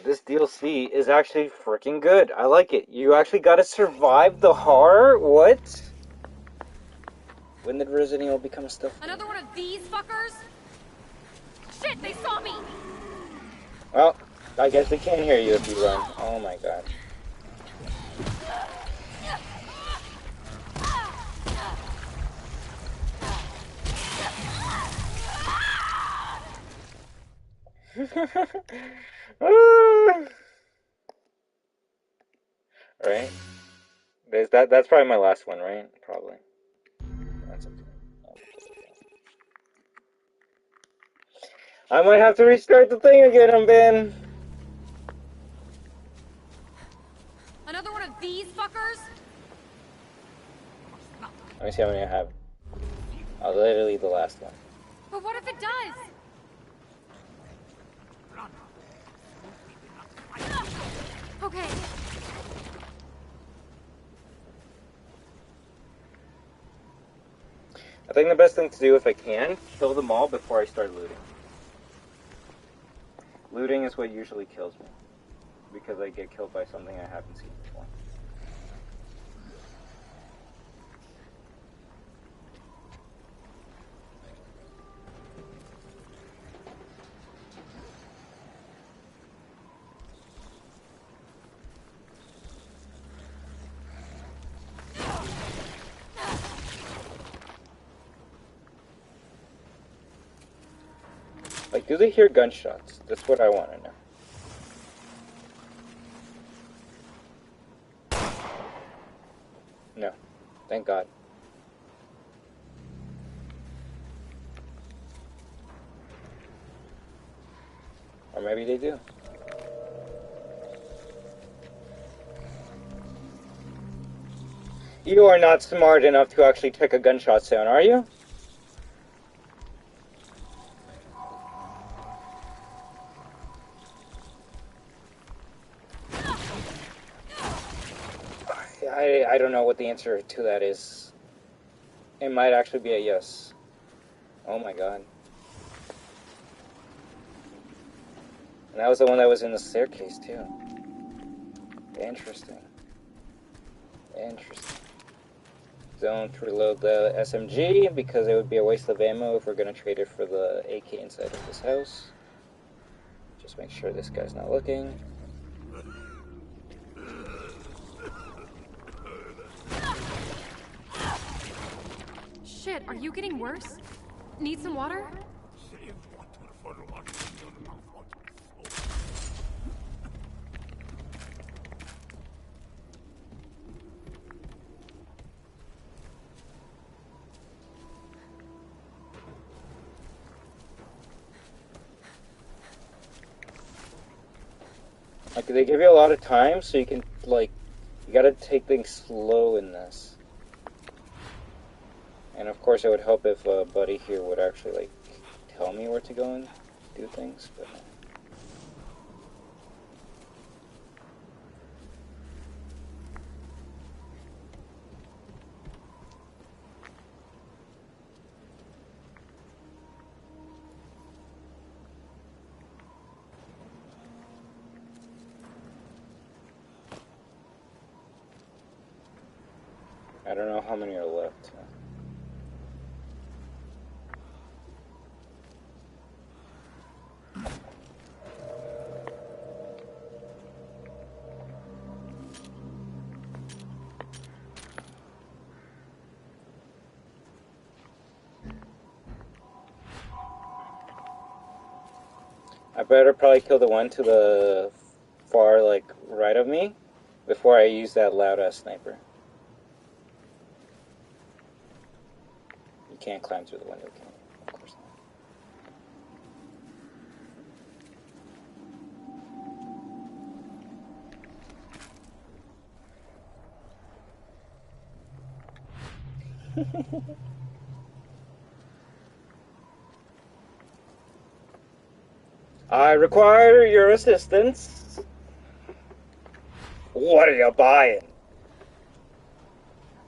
This DLC is actually freaking good. I like it. You actually gotta survive the horror? What? When did Resident Evil become a stuff? Another one of these fuckers? Shit, they saw me! Well, I guess they can't hear you if you run. Oh my god. Right? That's probably my last one, right? Probably. That's okay. I might have to restart the thing again, I'm Ben. Another one of these fuckers? Let me see how many I have. Oh, literally the last one. But what if it does? Okay. I think the best thing to do, if I can, kill them all before I start looting. Looting is what usually kills me, because I get killed by something I haven't seen before. Like, do they hear gunshots? That's what I want to know. No. Thank God. Or maybe they do. You are not smart enough to actually take a gunshot sound, are you? I don't know what the answer to that is. It might actually be a yes. Oh my God. And that was the one that was in the staircase too. Interesting. Interesting. Don't reload the SMG because it would be a waste of ammo if we're going to trade it for the AK inside of this house. Just make sure this guy's not looking. Shit, are you getting worse? Need some water? Save water for what your mouth water. Like, they give you a lot of time, so you can, like, you gotta take things slow in this. And of course, it would help if a buddy here would actually, like, tell me where to go and do things, but... I don't know how many are left. I better probably kill the one to the far, like, right of me before I use that loud-ass sniper. You can't climb through the window, can you? Of course not. I require your assistance. What are you buying?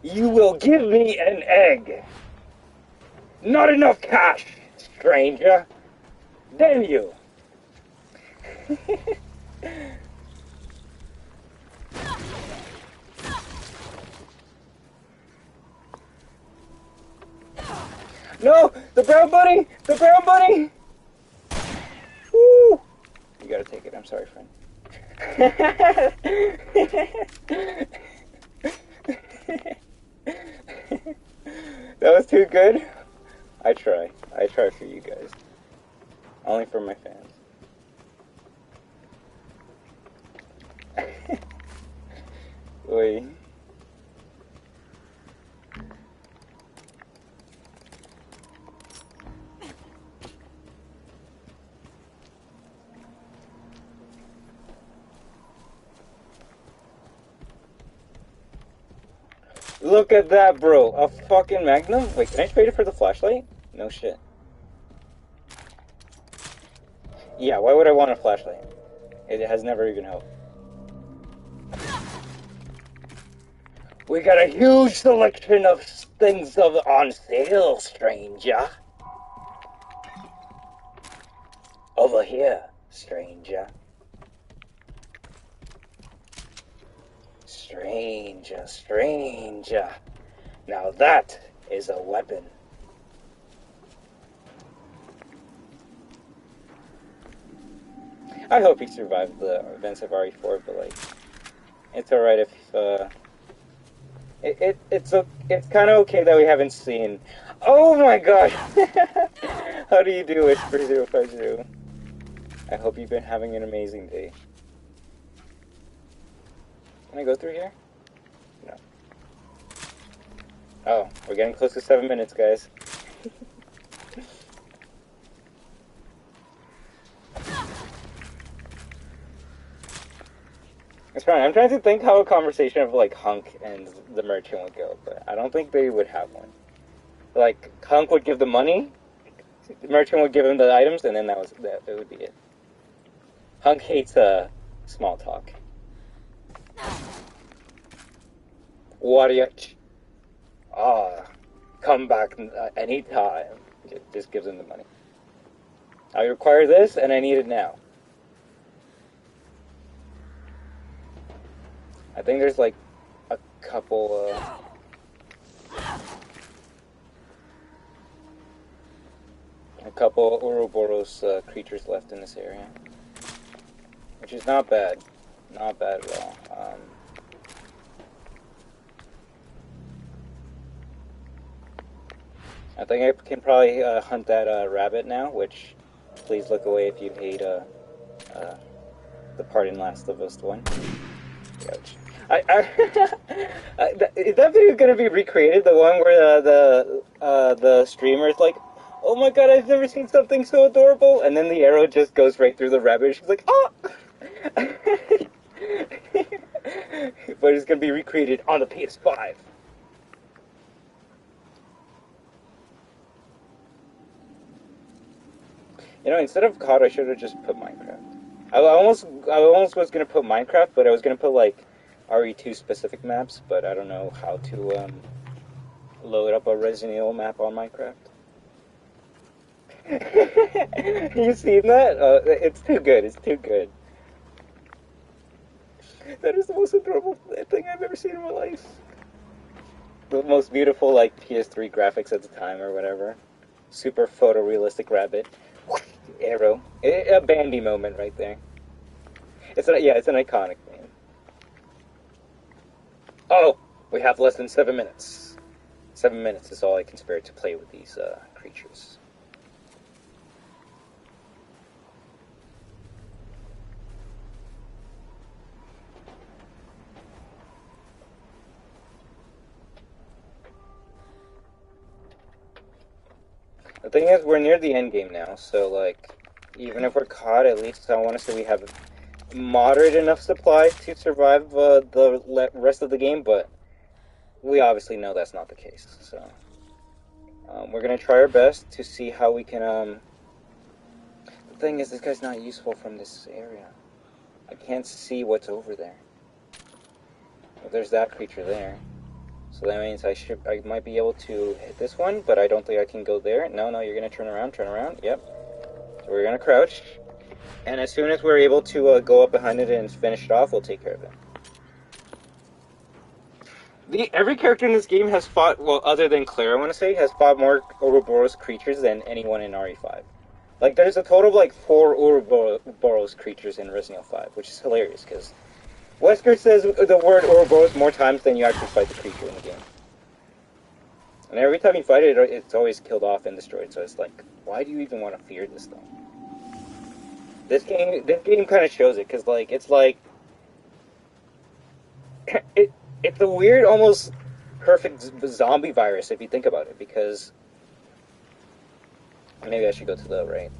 You will give me an egg. Not enough cash, stranger. Damn you. No, the brown bunny! The brown bunny! Woo! You gotta take it. I'm sorry, friend. That was too good. I try. I try for you guys. Only for my fans. Oi. Look at that, bro. A fucking Magnum? Wait, can I trade it for the flashlight? No shit. Yeah, why would I want a flashlight? It has never even helped. We got a huge selection of things on sale, stranger. Over here, stranger. Stranger, stranger. Now that is a weapon. I hope he survived the events of RE4, but like, it's alright if it's kind of okay that we haven't seen. Oh my god! How do you do, Whisper050? I hope you've been having an amazing day. Can I go through here? No. Oh, we're getting close to 7 minutes, guys. It's fine. I'm trying to think how a conversation of like Hunk and the merchant would go, but I don't think they would have one. Like Hunk would give the money, the merchant would give him the items, and then that would be it. Hunk hates small talk. Warrior, come back anytime. Just gives him the money. I require this, and I need it now. I think there's like a couple Ouroboros creatures left in this area, which is not bad, not bad at all. I think I can probably hunt that rabbit now, which please look away if you hate the part in Last of Us 1. Ouch. Is that video gonna be recreated? The one where the streamer is like, "Oh my god, I've never seen something so adorable," and then the arrow just goes right through the rabbit. She's like, "Oh!" But it's gonna be recreated on the PS5. You know, instead of COD, I should have just put Minecraft. I almost was gonna put Minecraft, but I was gonna put like RE2 specific maps, but I don't know how to load up a Resident Evil map on Minecraft. You seen that? It's too good. It's too good. That is the most adorable thing I've ever seen in my life. The most beautiful, like, PS3 graphics at the time or whatever. Super photorealistic rabbit. Arrow. A Bandy moment right there. It's an iconic name. Oh, we have less than 7 minutes. 7 minutes is all I can spare to play with these creatures. The thing is, we're near the end game now, so like, even if we're caught, at least I want to say we have moderate enough supply to survive the rest of the game, but we obviously know that's not the case, so we're gonna try our best to see how we can the thing is, this guy's not useful from this area. I can't see what's over there. Well, there's that creature there, so that means I might be able to hit this one, but I don't think I can go there. No, you're gonna turn around, yep. So we're gonna crouch, and as soon as we're able to go up behind it and finish it off, we'll take care of it. Every character in this game has fought, well, other than Claire, I want to say, has fought more Ouroboros creatures than anyone in RE5. Like, there's a total of, like, 4 Ouroboros creatures in Resident Evil 5, which is hilarious, because Wesker says the word Ouroboros more times than you actually fight the creature in the game. And every time you fight it, it's always killed off and destroyed, so it's like, why do you even want to fear this thing? This game kind of shows it, because, like, it's like... It's a weird, almost perfect zombie virus if you think about it, because maybe I should go to the right.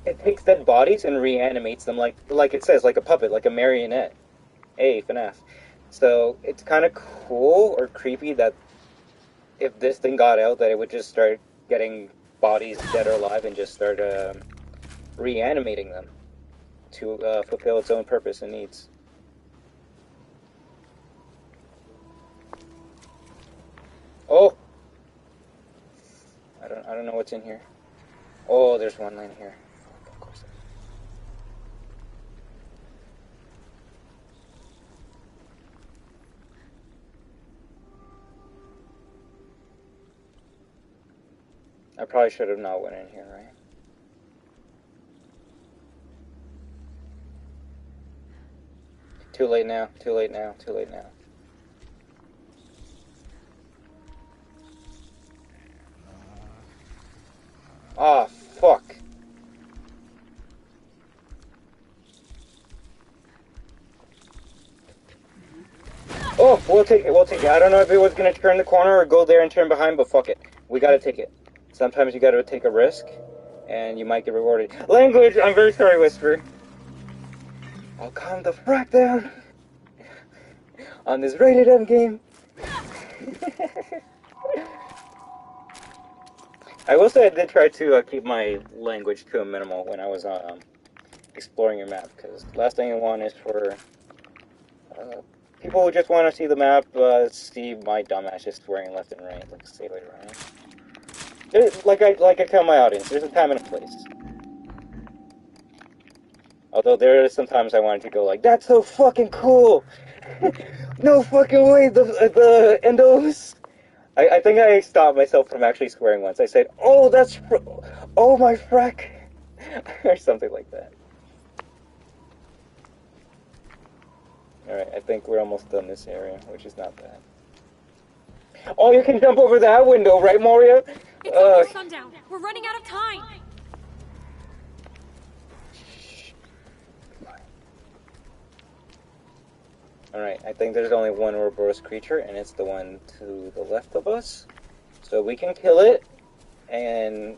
It takes dead bodies and reanimates them like it says, like a puppet, like a marionette. Hey, FNAF. So it's kind of cool or creepy that if this thing got out, that it would just start getting bodies, dead or alive, and just start reanimating them to fulfill its own purpose and needs. Oh, I don't know what's in here. Oh, there's one line here. Of course. I probably should have not went in here, right? Too late now, too late now, too late now. Ah, fuck. Oh, we'll take it, we'll take it. I don't know if it was gonna turn the corner or go there and turn behind, but fuck it. We gotta take it. Sometimes you gotta take a risk, and you might get rewarded. Language! I'm very sorry, Whisper. I'll calm the frack down on this rated M game. I will say I did try to keep my language to a minimal when I was exploring your map, because last thing I want is for people who just want to see the map see my dumbass just swearing left and right, like say later on. Like I tell my audience, there's a time and a place. Although there are sometimes I wanted to go like, that's so fucking cool! No fucking way, the endos! I think I stopped myself from actually swearing once. I said, oh, oh my frack! Or something like that. Alright, I think we're almost done this area, which is not bad. Oh, you can jump over that window, right, Moria? It's almost sundown. We're running out of time. Alright, I think there's only one Ouroboros creature, and it's the one to the left of us. So we can kill it and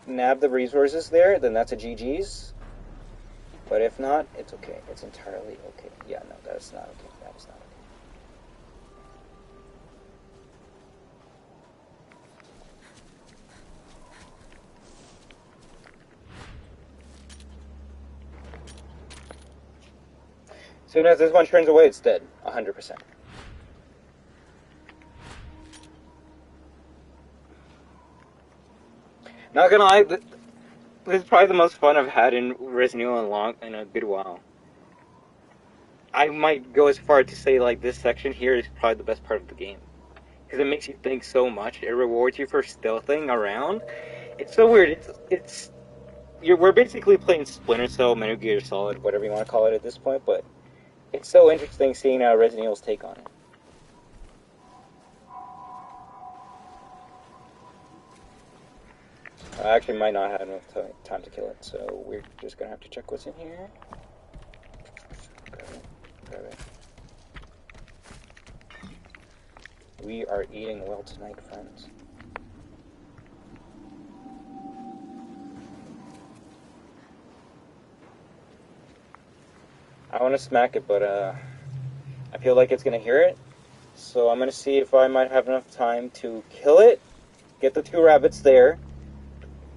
nab the resources there, then that's a GG's. But if not, it's okay. It's entirely okay. Yeah, no, that's not okay. That is not okay. Soon as this one turns away, it's dead. 100%. Not gonna lie, this is probably the most fun I've had in Resident Evil in a good while. I might go as far to say, like, this section here is probably the best part of the game. Because it makes you think so much. It rewards you for stealthing around. It's so weird. We're basically playing Splinter Cell, Metal Gear Solid, whatever you want to call it at this point, but it's so interesting seeing Resident Evil's take on it. I actually might not have enough time to kill it, so we're just gonna have to check what's in here. Grab it. We are eating well tonight, friends. I want to smack it, but I feel like it's gonna hear it, so I'm gonna see if I might have enough time to kill it, get the 2 rabbits there,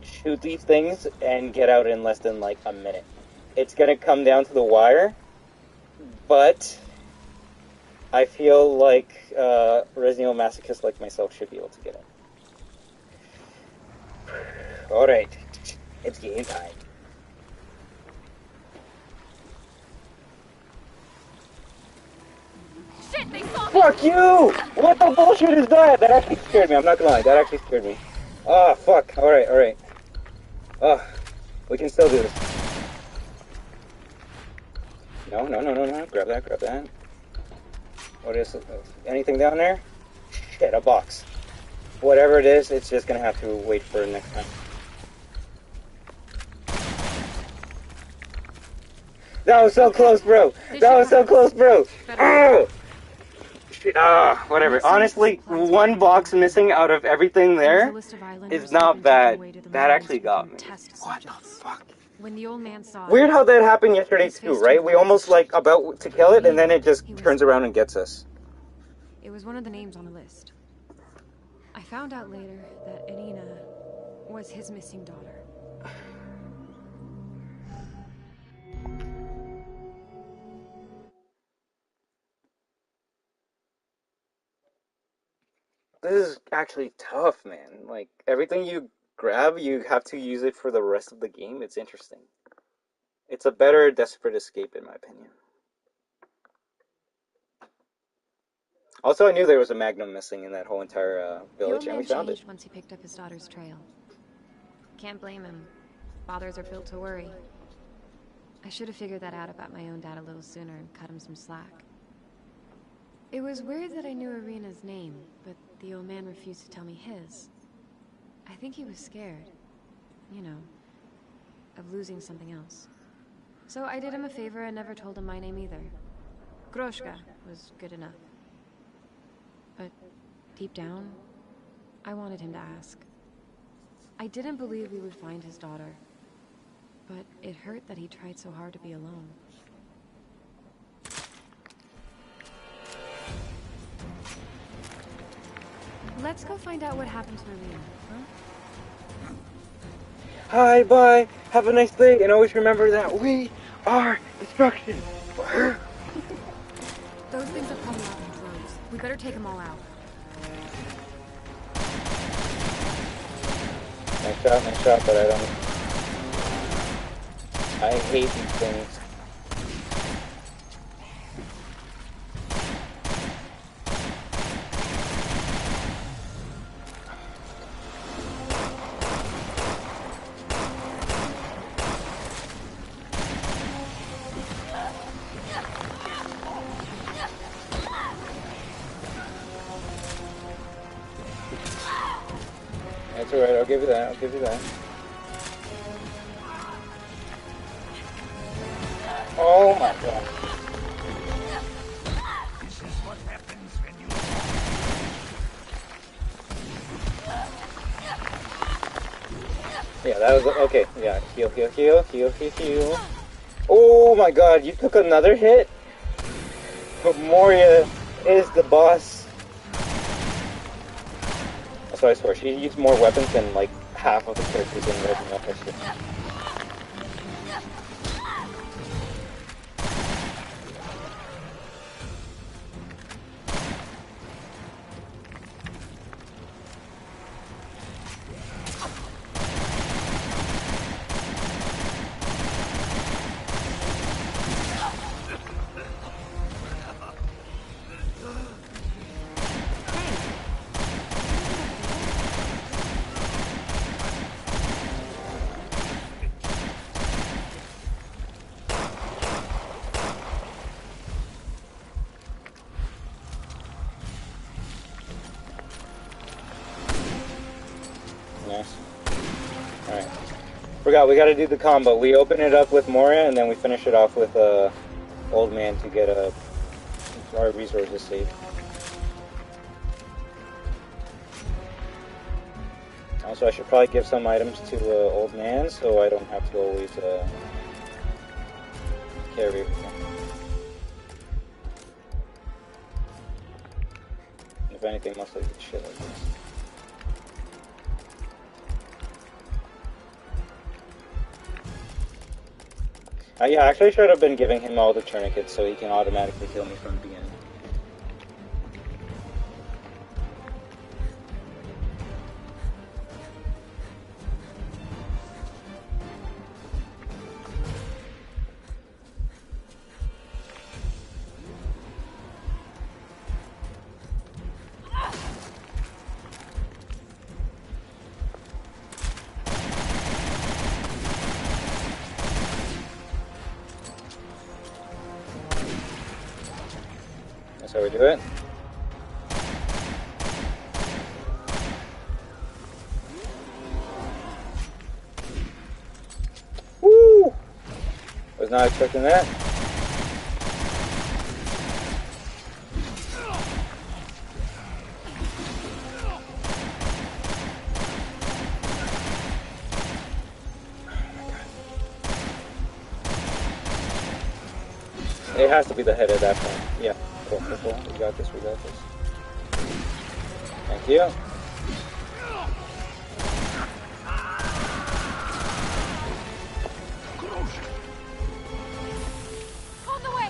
shoot these things, and get out in less than like a minute. It's gonna come down to the wire, but I feel like Resident Evil masochist like myself should be able to get it. Alright, it's game time. Shit, they saw me! Fuck you! What the bullshit is that? That actually scared me, I'm not gonna lie, that actually scared me. Ah, fuck, alright, alright. We can still do this. No, grab that. What is it? Anything down there? Shit, a box. Whatever it is, it's just gonna have to wait for next time. That was so close, bro! That was so close, bro! Oh! Whatever. Honestly, one box missing out of everything there is not bad. That actually got me. What the fuck? When the old man saw Weird it, how that happened yesterday too, right? We almost like about to kill it, and then it just turns around and gets us. it was one of the names on the list. I found out later that Anina was his missing daughter. This is actually tough, man. Like, everything you grab, you have to use it for the rest of the game. It's interesting. It's a better Desperate Escape, in my opinion. Also, I knew there was a Magnum missing in that whole entire village, and we found it. Once he picked up his daughter's trail. Can't blame him. Fathers are built to worry. I should have figured that out about my own dad a little sooner and cut him some slack. It was weird that I knew Irina's name, but the old man refused to tell me his. I think he was scared, you know, of losing something else. So I did him a favor and never told him my name either. Groshka was good enough. But deep down, I wanted him to ask. I didn't believe we would find his daughter, but it hurt that he tried so hard to be alone. Let's go find out what happened to Irina, huh? Hi, bye, have a nice day, and always remember that we are destruction. Those things are coming out in droves. We better take them all out. Nice shot, but I hate these things. That's alright, I'll give you that, Oh my god. This is what happens when you... Yeah, that was, okay, yeah, heal. Oh my god, you took another hit? But Moria is the boss. So I swear, she used more weapons than like half of the characters in Rev2 history. Nice. Alright. Forgot, we gotta do the combo. We open it up with Moria, and then we finish it off with Old Man to get our resources saved. Also, I should probably give some items to Old Man, so I don't have to always carry everything. If anything, mostly shit like this. Yeah, actually I should have been giving him all the tourniquets so he can automatically kill me from the beginning. That's how we do it. Woo! Was not expecting that. It has to be the head at that point. Yeah. Cool, cool, cool. We got this, we got this. Thank you. On the way.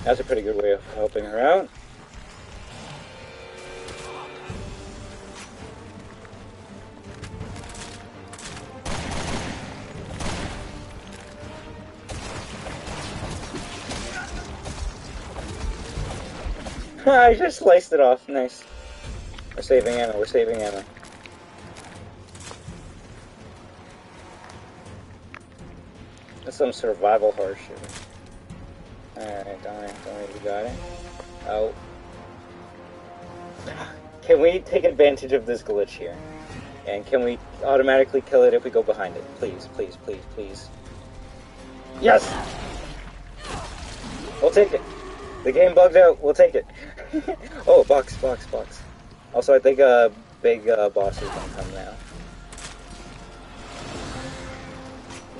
That's a pretty good way of helping her out. I just sliced it off. Nice. We're saving ammo. We're saving ammo. That's some survival horror shit. Alright, don't worry, we got it. Oh. Can we take advantage of this glitch here? And can we automatically kill it if we go behind it? Please, please, please, please. Yes! We'll take it. The game bugged out. We'll take it. Oh, box. Also, I think big bosses can come now.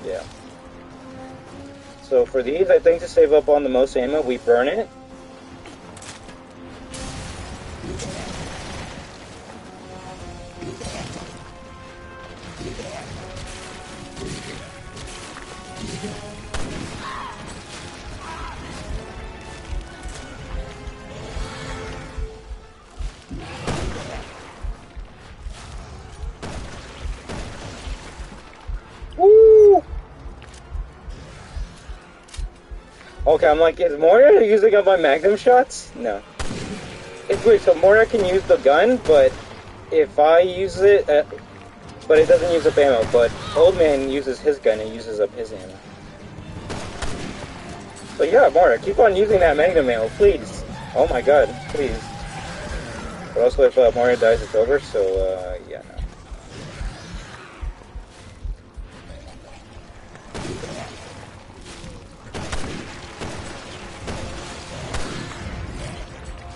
Yeah. So for these, I think to save up on the most ammo, we burn it. Woo! Okay, I'm like, is Moira using up my magnum shots? No. It's weird, so Moira can use the gun, but if I use it, but it doesn't use up ammo, but Old Man uses his gun and uses up his ammo. So yeah, Moira, keep on using that magnum ammo, please. Oh my god, please. But also if Moira dies, it's over, so yeah, no.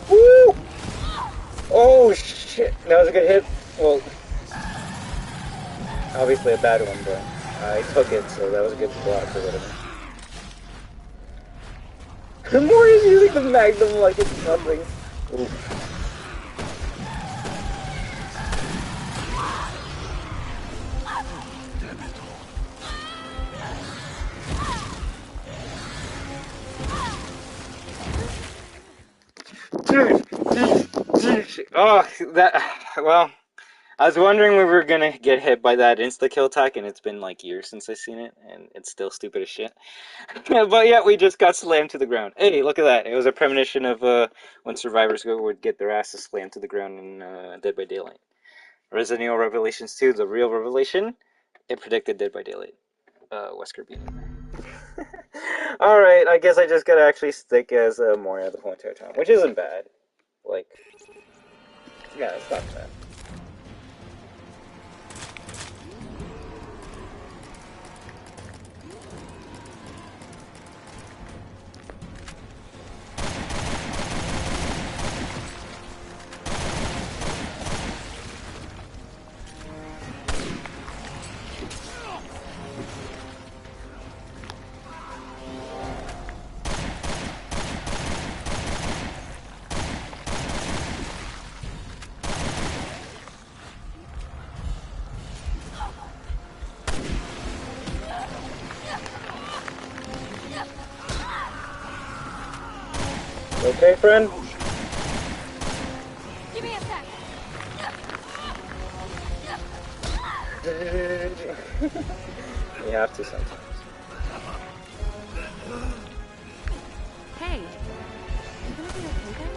Woo! Oh shit, that was a good hit. Well, obviously a bad one, but I took it, so that was a good block or whatever. Moria's using the magnum like it's nothing. Ooh. Oh, well, I was wondering we were gonna get hit by that insta-kill attack, and it's been like years since I've seen it, and it's still stupid as shit. But yeah, we just got slammed to the ground. Hey, look at that. It was a premonition of when survivors would get their asses slammed to the ground in Dead by Daylight. Resident Evil Revelations 2, the real revelation, it predicted Dead by Daylight. Wesker beat it. Alright, I guess I just gotta actually stick as Moria the whole entire time, which isn't bad. Like, yeah, it's not bad. Okay, friend? Give me a sec. You have to sometimes. Hey, you gonna be okay then?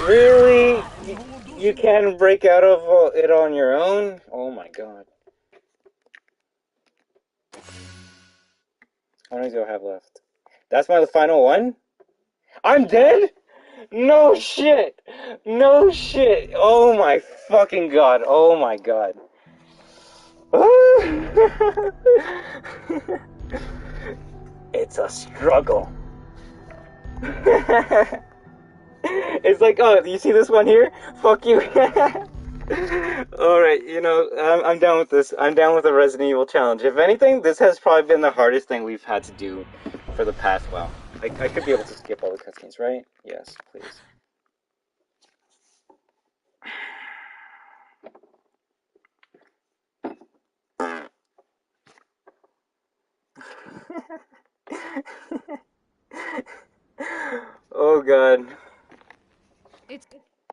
Really? You can break out of it on your own? Oh my god. How many do I have left? That's my final one? I'm dead? No shit! No shit! Oh my fucking god. Oh my god. It's a struggle. It's like, oh, you see this one here? Fuck you. Alright, you know, I'm down with this. I'm down with the Resident Evil challenge. If anything, this has probably been the hardest thing we've had to do for the past while. I could be able to skip all the cutscenes, right? Yes, please. Oh god.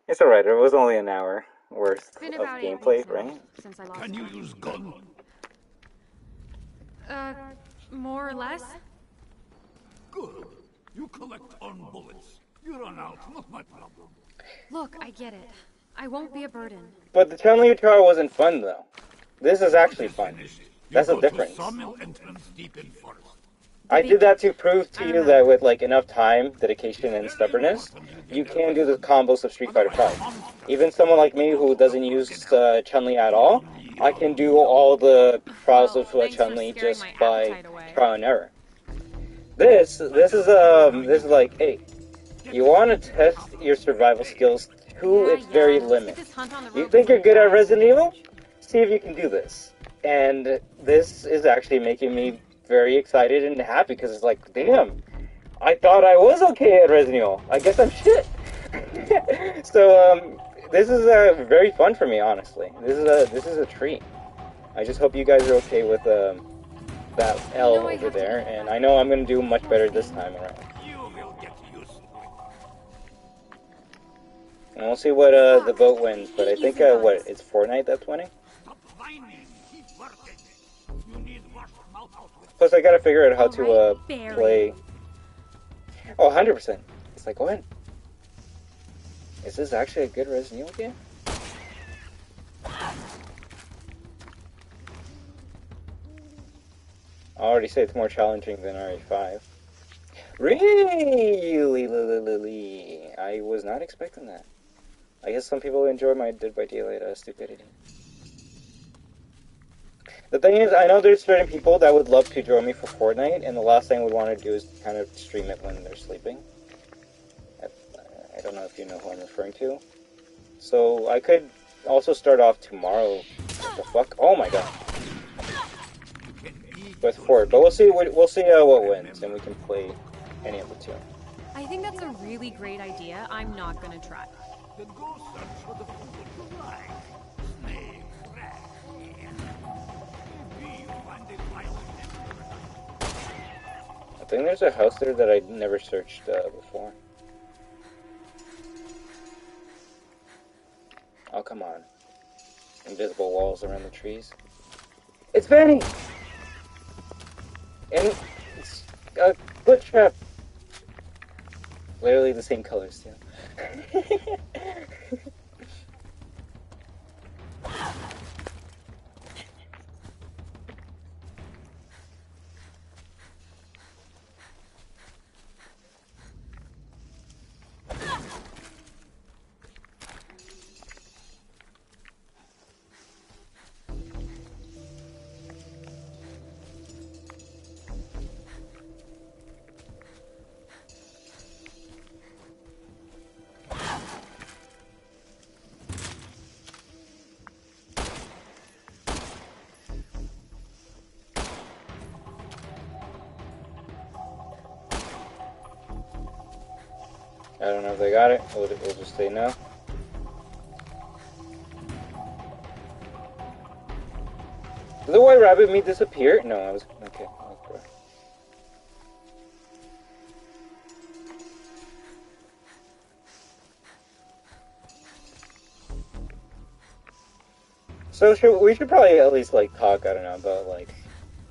It's alright, it was only an hour worth of gameplay, right? Since I lost Can you use gun? more or less? Good. You collect on bullets. You run out, not my problem. Look, I get it. I won't be a burden. But the Chun-Li trial wasn't fun, though. This is actually fun. That's the difference. Sawmill entrance deep in forest. I did that to prove to you that with like enough time, dedication, and stubbornness, you can do the combos of Street Fighter V. Even someone like me who doesn't use Chun-Li at all, I can do all the trials of Chun-Li just by trial and error. This is like, hey, you want to test your survival skills to its very limit. You think you're good at Resident Evil? See if you can do this. And this is actually making me very excited and happy because it's like, damn, I thought I was okay at Resident Evil. I guess I'm shit. So this is very fun for me, honestly. This is a treat. I just hope you guys are okay with that L over there, and I know I'm gonna do much better this time around. And we'll see what the vote wins, but I think what, it's Fortnite that's winning. Plus, I gotta figure out how to play. Oh, 100%. It's like, what? Is this actually a good Resident Evil game? I already say it's more challenging than RE5. Really? I was not expecting that. I guess some people enjoy my Dead by Daylight stupidity. The thing is, I know there's certain people that would love to join me for Fortnite, and the last thing I would want to do is kind of stream it when they're sleeping. I don't know if you know who I'm referring to. So I could also start off tomorrow. What the fuck? Oh my god. With Fort, but we'll see what wins, and we can play any of the two. I think that's a really great idea. I'm not gonna try. Then go search for the food you like. Snake, rat, maybe you'll find a violent emperor. I think there's a house there that I never searched before. Oh, come on. Invisible walls around the trees. It's Benny! And it's a glitch trap. Literally the same colors, too. I don't know if they got it. We'll just say no. Did the white rabbit meat disappear? No, I was... Okay. So we should probably at least, like, talk, I don't know, about, like,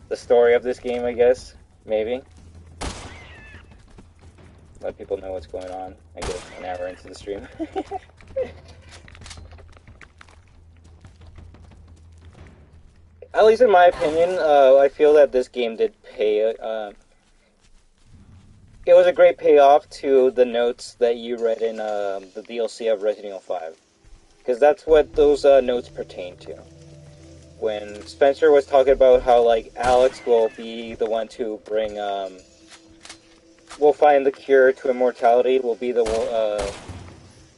the story of this game, I guess. Maybe. Let people know what's going on. I get an hour into the stream. At least in my opinion, I feel that this game did pay it was a great payoff to the notes that you read in the DLC of Resident Evil 5. Because that's what those notes pertain to. When Spencer was talking about how, like, Alex will be the one to bring, will find the cure to immortality, will be the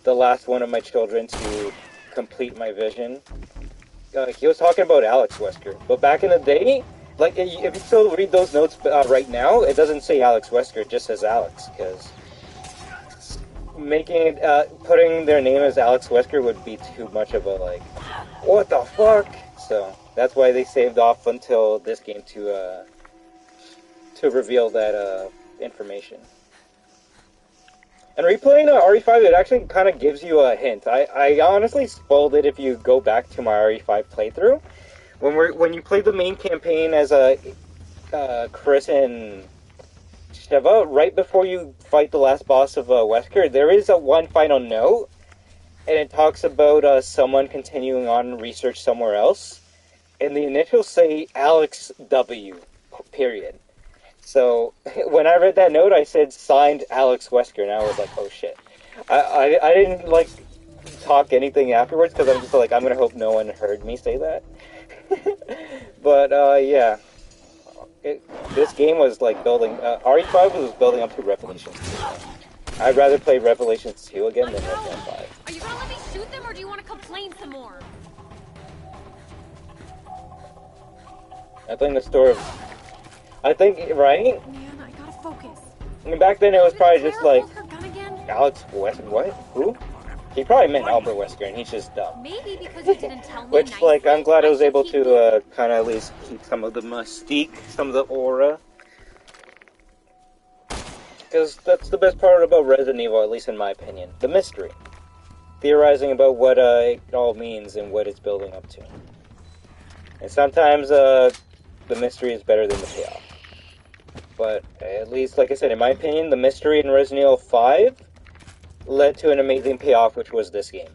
last one of my children to complete my vision. He was talking about Alex Wesker. But back in the day, like, if you still read those notes right now, it doesn't say Alex Wesker, it just says Alex, because making it, putting their name as Alex Wesker would be too much of a, like, what the fuck? So, that's why they saved off until this game to reveal that, information. And replaying RE5, it actually kind of gives you a hint. I honestly spoiled it if you go back to my RE5 playthrough. When you play the main campaign as Chris and Sheva, right before you fight the last boss of Wesker, there is one final note, and it talks about someone continuing on research somewhere else, and the initials say Alex W. period. So when I read that note, I said signed Alex Wesker, and I was like, oh shit. I didn't like talk anything afterwards because I'm just like, I'm gonna hope no one heard me say that. But yeah, this game was like building. RE5 was building up to Revelations 2. I'd rather play Revelations 2 again than Resident Evil 5. Are you gonna let me shoot them, or do you want to complain some more? I think the story of... I think, right? Man, I gotta focus. I mean, back then it was probably just like... Her gun again? Alex Wesker? What? Who? He probably meant Albert Wesker, and he's just dumb. Maybe because you didn't tell me. Which, like, I'm glad I was able to kind of at least keep some of the mystique, some of the aura. Because that's the best part about Resident Evil, at least in my opinion. The mystery. Theorizing about what it all means and what it's building up to. And sometimes the mystery is better than the payoff. But at least, like I said, in my opinion, the mystery in Resident Evil 5 led to an amazing payoff, which was this game.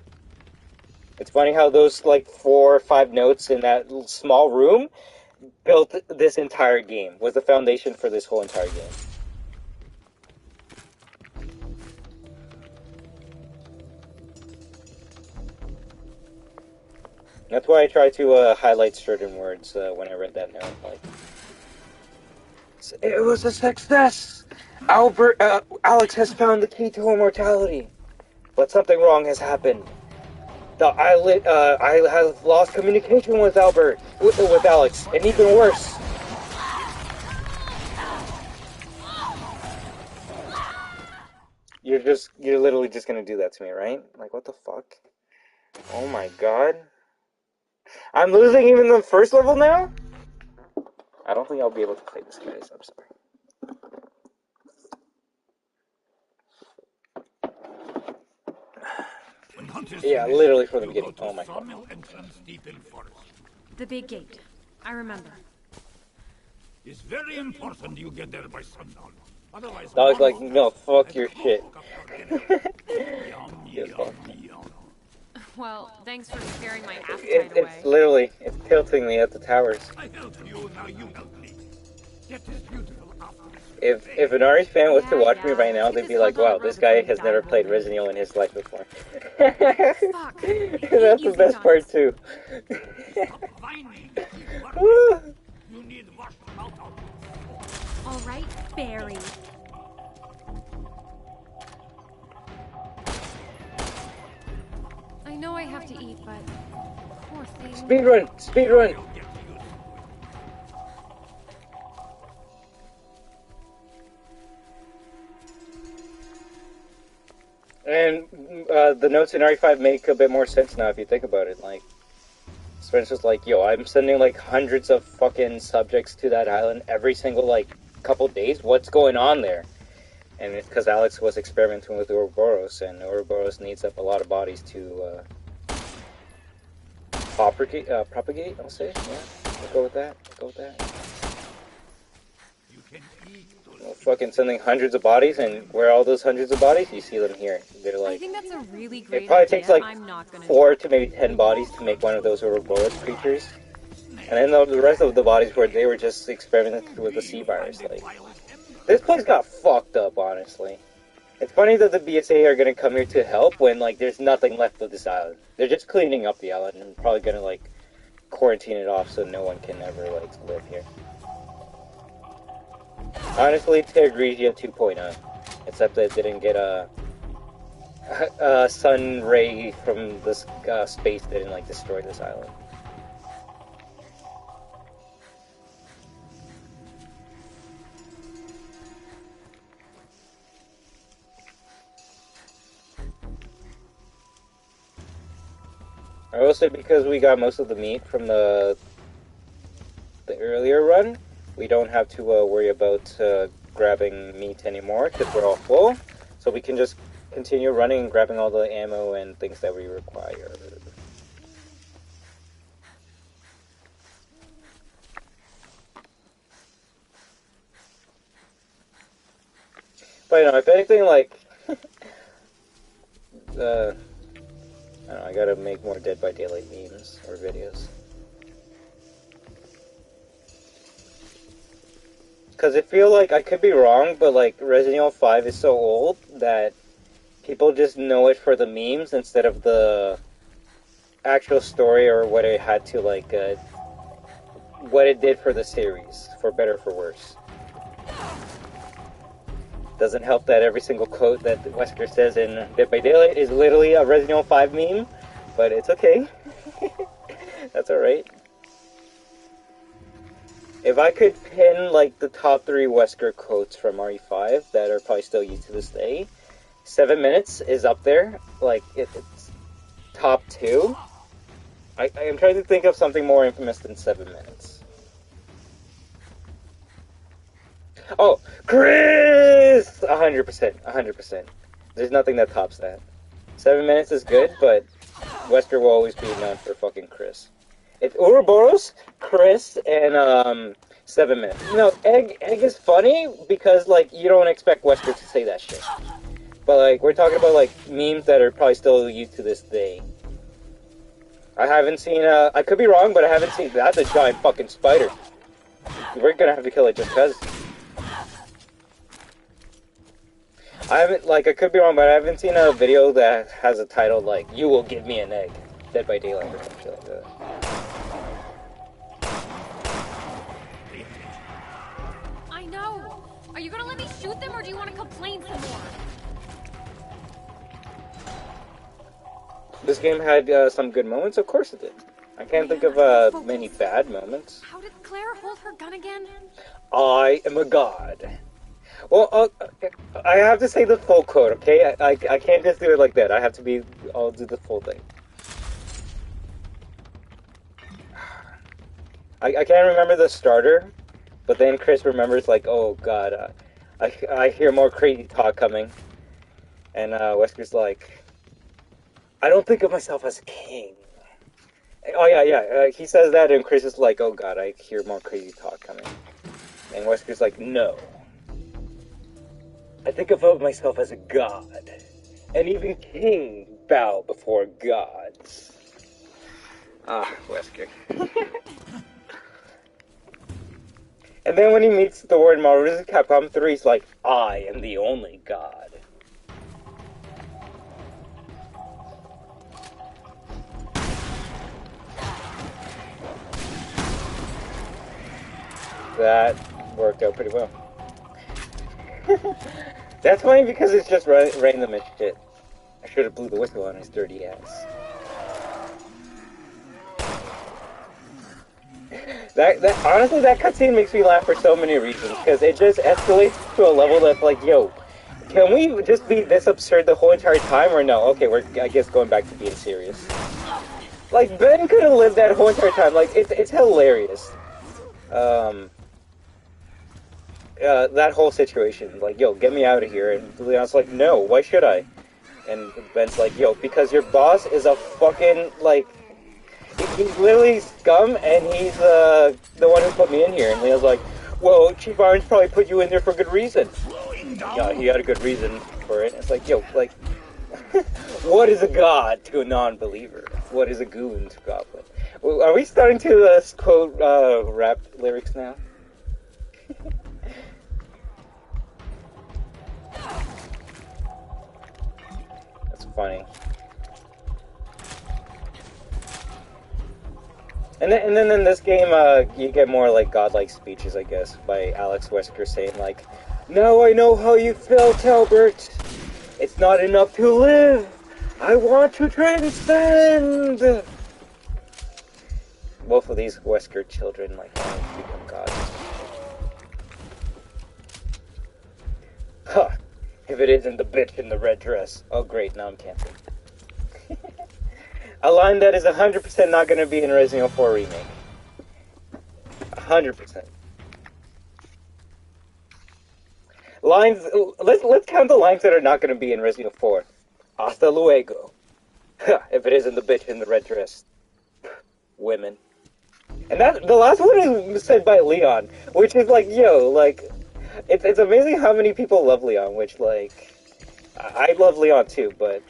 It's funny how those, like, 4 or 5 notes in that small room built this entire game, was the foundation for this whole entire game. That's why I try to highlight certain words when I read that note. Like, it was a success! Alex has found the key to immortality. But something wrong has happened. I have lost communication with with Alex, and even worse. You're literally just gonna do that to me, right? Like, what the fuck? Oh my god. I'm losing even the first level now? I don't think I'll be able to play this, guys. I'm sorry. Yeah, literally from the beginning. Oh my god. The big gate. I remember. It's very important you get there by sundown. Otherwise, I was like, no, fuck your shit. Well, thanks for scaring my appetite away. It's literally, it's tilting me at the towers. I helped you, now you help me. Get this beautiful after. If an RE fan was to watch me right now, they'd be like, wow, this guy has never played Resident Evil in his life before. Fuck. That's the best part, too. You need wash out. Alright, Barry. I know I have to eat, but... Poor thing. Speedrun! Speedrun! And the notes in RE5 make a bit more sense now if you think about it. Like, Spencer's like, yo, I'm sending like hundreds of fucking subjects to that island every single like couple days. What's going on there? And it's because Alex was experimenting with Ouroboros, and Ouroboros needs up a lot of bodies to propagate. I'll say, yeah. We'll go with that. We'll go with that. Well, fucking sending hundreds of bodies, and where are all those hundreds of bodies? You see them here. They're like. I think that's a really great it probably idea. takes like 4 to maybe 10 bodies to make one of those Ouroboros creatures, and then the rest of the bodies they were just experimenting with the sea virus. Like, This place got fucked up, honestly. It's funny that the BSA are gonna come here to help when, like, there's nothing left of this island. They're just cleaning up the island and probably gonna, like, quarantine it off so no one can ever, like, live here. Honestly, Tergresia 2.0. Except that it didn't get a sun ray from this space didn't, like, destroy this island. I will say because we got most of the meat from the earlier run, we don't have to worry about grabbing meat anymore because we're all full. So we can just continue running and grabbing all the ammo and things that we require. But you know, if anything, like, I don't know, I gotta make more Dead by Daylight memes or videos. Because I feel like, I could be wrong, but like, Resident Evil 5 is so old that people just know it for the memes instead of the actual story or what it had to, like, what it did for the series, for better or for worse. Doesn't help that every single quote that Wesker says in Dead by Daylight is literally a Resident Evil 5 meme, but it's okay. That's alright. If I could pin, like, the top 3 Wesker quotes from RE5 that are probably still used to this day, 7 minutes is up there. Like, it's top 2. I am trying to think of something more infamous than 7 minutes. Oh, Chris! 100%, 100%. There's nothing that tops that. 7 minutes is good, but Wesker will always be known for fucking Chris. It's Ouroboros, Chris, and 7 minutes. You know, Egg is funny because, like, you don't expect Wesker to say that shit. But, like, we're talking about, like, memes that are probably still used to this day. I haven't seen, I could be wrong, but I haven't seen, that's a giant fucking spider. We're gonna have to kill it just because. I haven't, like, I could be wrong, but I haven't seen a video that has a title like, "You will give me an egg," Dead by Daylight or something like that. I know! Are you gonna let me shoot them or do you want to complain some more? This game had some good moments, of course it did. I can't think of many bad moments. How did Claire hold her gun again? I am a god. Well, I have to say the full quote, okay? I can't just do it like that. I'll do the full thing. I can't remember the starter, but then Chris remembers, like, oh god, I hear more crazy talk coming. And Wesker's like, I don't think of myself as a king. Oh yeah, he says that and Chris is like, oh god, I hear more crazy talk coming. And Wesker's like, no. I think of myself as a god, and even kings bow before gods. Ah, Wesker. And then when he meets Thor in Marvel vs. Capcom 3, he's like, I am the only god. That worked out pretty well. That's funny because it's just random as shit. I should have blew the whistle on his dirty ass. Honestly, that cutscene makes me laugh for so many reasons, because it just escalates to a level that's like, yo, can we just be this absurd the whole entire time, or no? Okay, we're, I guess, going back to being serious. Like, Ben could have lived that whole entire time, like, it's hilarious. That whole situation, like, yo, get me out of here, and Leon's like, no, why should I? And Ben's like, yo, because your boss is a fucking, like, he's literally scum, and he's the one who put me in here. And Leon's like, well, Chief Irons probably put you in there for a good reason. Yeah, he had a good reason for it. It's like, yo, like, what is a god to a non-believer? What is a goon to Goblin? Are we starting to quote rap lyrics now? funny. And then in this game, you get more like godlike speeches, I guess, by Alex Wesker saying like, "Now I know how you felt, Albert. It's not enough to live. I want to transcend." Both of these Wesker children like want to become gods. Huh. If it isn't the bitch in the red dress. Oh great, now I'm camping. A line that is 100% not going to be in Resident Evil 4 Remake. 100%. Lines, let's count the lines that are not going to be in Resident Evil 4. Hasta luego. If it isn't the bitch in the red dress. Women. And that, the last one is said by Leon, which is like, yo, like, it's amazing how many people love Leon, which, like, I love Leon too, but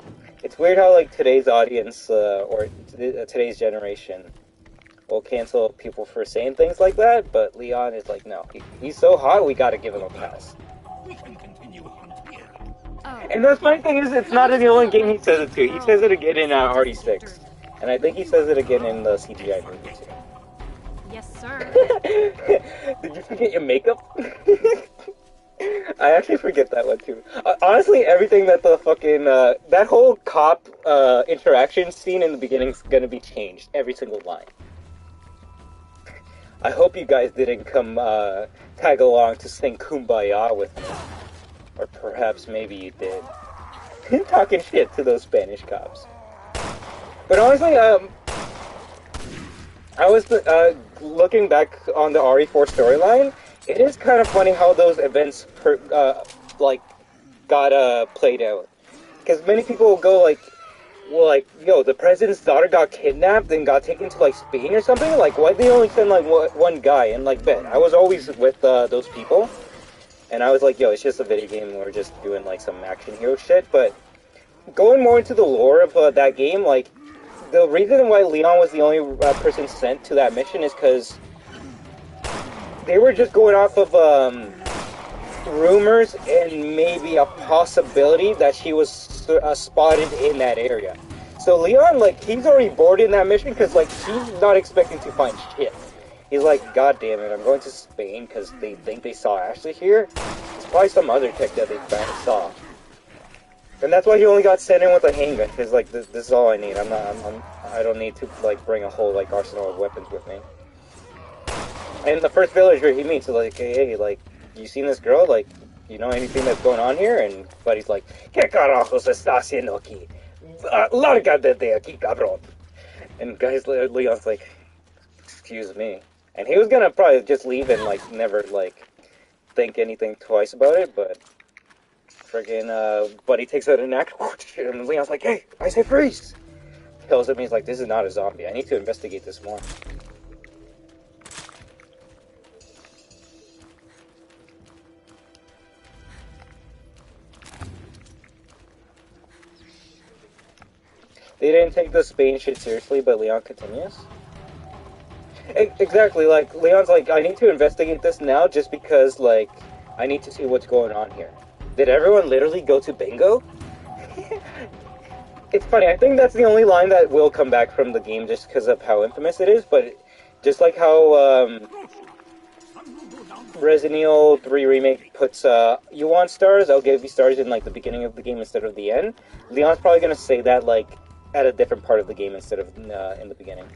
it's weird how, like, today's audience, or today's generation will cancel people for saying things like that, but Leon is like, no, he's so hot, we gotta give him a pass. We can continue on here. And the funny thing is, it's not in the only game he says it to. He says it again in RD6. And I think he says it again in the CGI movie too. Yes, sir. Did you forget your makeup? I actually forget that one too. Honestly, everything that the fucking, that whole cop interaction scene in the beginning is gonna be changed. Every single line. I hope you guys didn't come tag along to sing Kumbaya with me. Or perhaps maybe you did. Talking shit to those Spanish cops. But honestly, I was looking back on the RE4 storyline. It is kind of funny how those events got played out. Because many people will go like, well, like, yo, the president's daughter got kidnapped and got taken to, like, Spain or something? Like, why'd they only send, like, one guy? And, like, Ben, I was always with those people. And I was like, yo, it's just a video game. We're just doing, like, some action hero shit. But going more into the lore of that game, like, the reason why Leon was the only person sent to that mission is because they were just going off of rumors and maybe a possibility that she was spotted in that area. So Leon, like, he's already bored in that mission because, like, he's not expecting to find shit. He's like, God damn it, I'm going to Spain because they think they saw Ashley here. It's probably some other tech that they saw. And that's why he only got sent in with a handgun, because, like, this is all I need. I don't need to, like, bring a whole, like, arsenal of weapons with me. And the first villager he meets is like, hey, like, you seen this girl? Like, you know anything that's going on here? And Buddy's like, ¿Qué carajos está haciendo aquí? Lárgate de aquí, cabrón. And Leon's like, excuse me. And he was gonna probably just leave and, like, never, like, think anything twice about it, but friggin' Buddy takes out an axe, and Leon's like, hey, I say freeze! Tells him, he's like, this is not a zombie, I need to investigate this more. They didn't take the Spain shit seriously, but Leon continues. Exactly, like, Leon's like, I need to investigate this now just because, like, I need to see what's going on here. Did everyone literally go to bingo? It's funny, I think that's the only line that will come back from the game just because of how infamous it is, but just like how, Resident Evil 3 Remake puts, you want stars? I'll give you stars in, like, the beginning of the game instead of the end. Leon's probably gonna say that, like, at a different part of the game instead of in the beginning.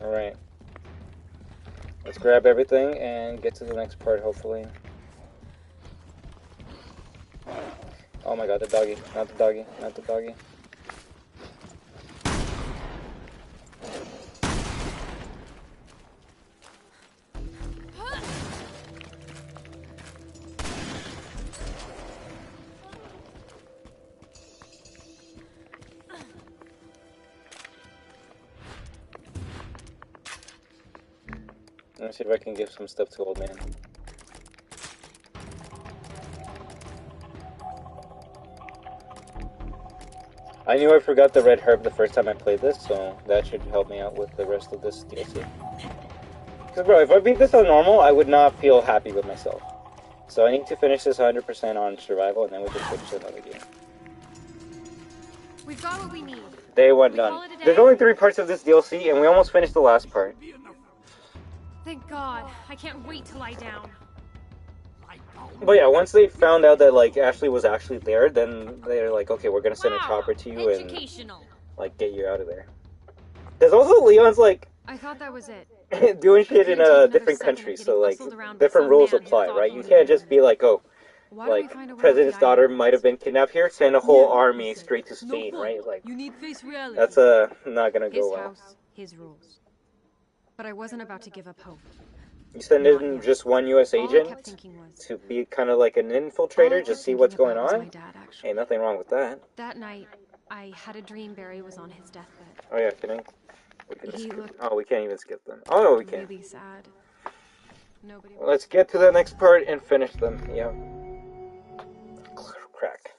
Alright. Let's grab everything and get to the next part, hopefully. Oh my god, the doggy. Not the doggy. Not the doggy. Let me see if I can give some stuff to old man. I knew I forgot the red herb the first time I played this, so that should help me out with the rest of this DLC. Because, bro, if I beat this on normal, I would not feel happy with myself. So I need to finish this 100% on survival, and then we can switch to another game. We've got what we need. Day 1 done. There's only 3 parts of this DLC, and we almost finished the last part. Thank God. I can't wait to lie down. But yeah, once they found out that, like, Ashley was actually there, then they're like, okay, we're gonna send a chopper to you and, like, get you out of there. There's also Leon's, like, I thought that was it. doing shit in a different country, so, like, different rules apply, right? You can't just be like, oh, like, President's daughter might have been kidnapped here, send a whole army straight to Spain, right? Like, that's, not gonna go well. His house, his rules. But I wasn't about to give up hope. You send in just one U.S. agent to be kind of like an infiltrator, just see what's going on? Ain't nothing wrong with that. That night, I had a dream Barry was on his deathbed. Oh yeah, we can't even skip them. Oh no, we can. Really sad. Nobody. Let's get to the next part and finish them. Yeah. Crack.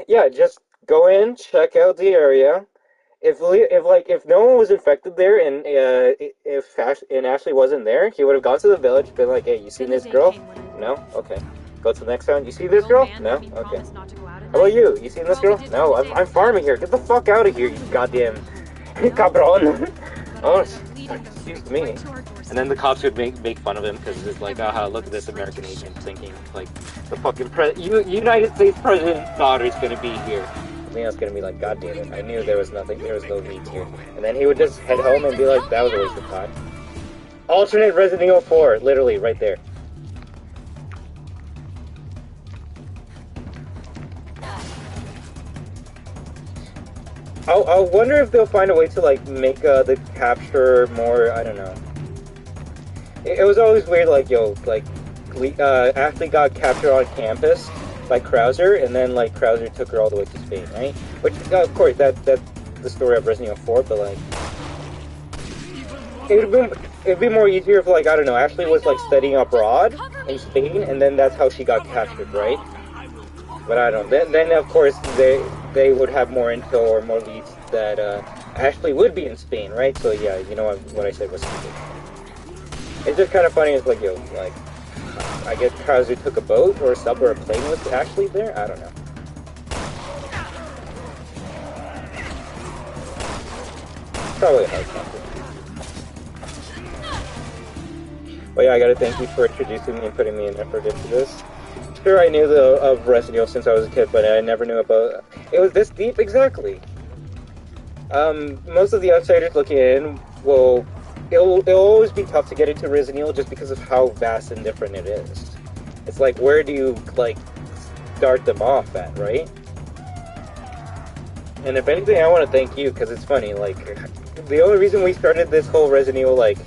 Yeah, just go in, check out the area. If no one was infected there, and if Ashley wasn't there, he would have gone to the village, been like, "Hey, you seen this girl? No? Okay. Go to the next town. You see this girl? No? Okay. How about you? You seen this girl? No. I'm farming here. Get the fuck out of here, you goddamn cabron." Oh, excuse me. And then the cops would make fun of him because it's like, aha, look at this American agent thinking like the fucking United States president's daughter is gonna be here. Leon's gonna be like, God damn it, I knew there was no need here. And then he would just head home and be like, that was a waste of time. Alternate Resident Evil 4, literally, right there. I wonder if they'll find a way to, like, make the capture more, I don't know. It was always weird, like, yo, like, Ashley got captured on campus by Krauser, and then, like, Krauser took her all the way to Spain, right? Which, of course, that's the story of Resident Evil 4, but, like, it'd be more easier if, like, I don't know, Ashley was, like, studying abroad in Spain, and then that's how she got captured, right? But I don't know. Then of course, they would have more intel or more leads that Ashley would be in Spain, right? So, yeah, you know what I said was stupid. It's just kind of funny, it's like, yo, like, I guess Krauser took a boat or a sub or a plane with Ashley there? I don't know. Probably a helicopter. But yeah, I gotta thank you for introducing me and putting me in effort into this. Sure, I knew of Resident Evil since I was a kid, but I never knew about it was this deep exactly. Most of the outsiders looking in it'll always be tough to get into Resident Evil just because of how vast and different it is. It's like, where do you, like, start them off at, right? And if anything, I want to thank you, because it's funny, like, the only reason we started this whole Resident Evil, like,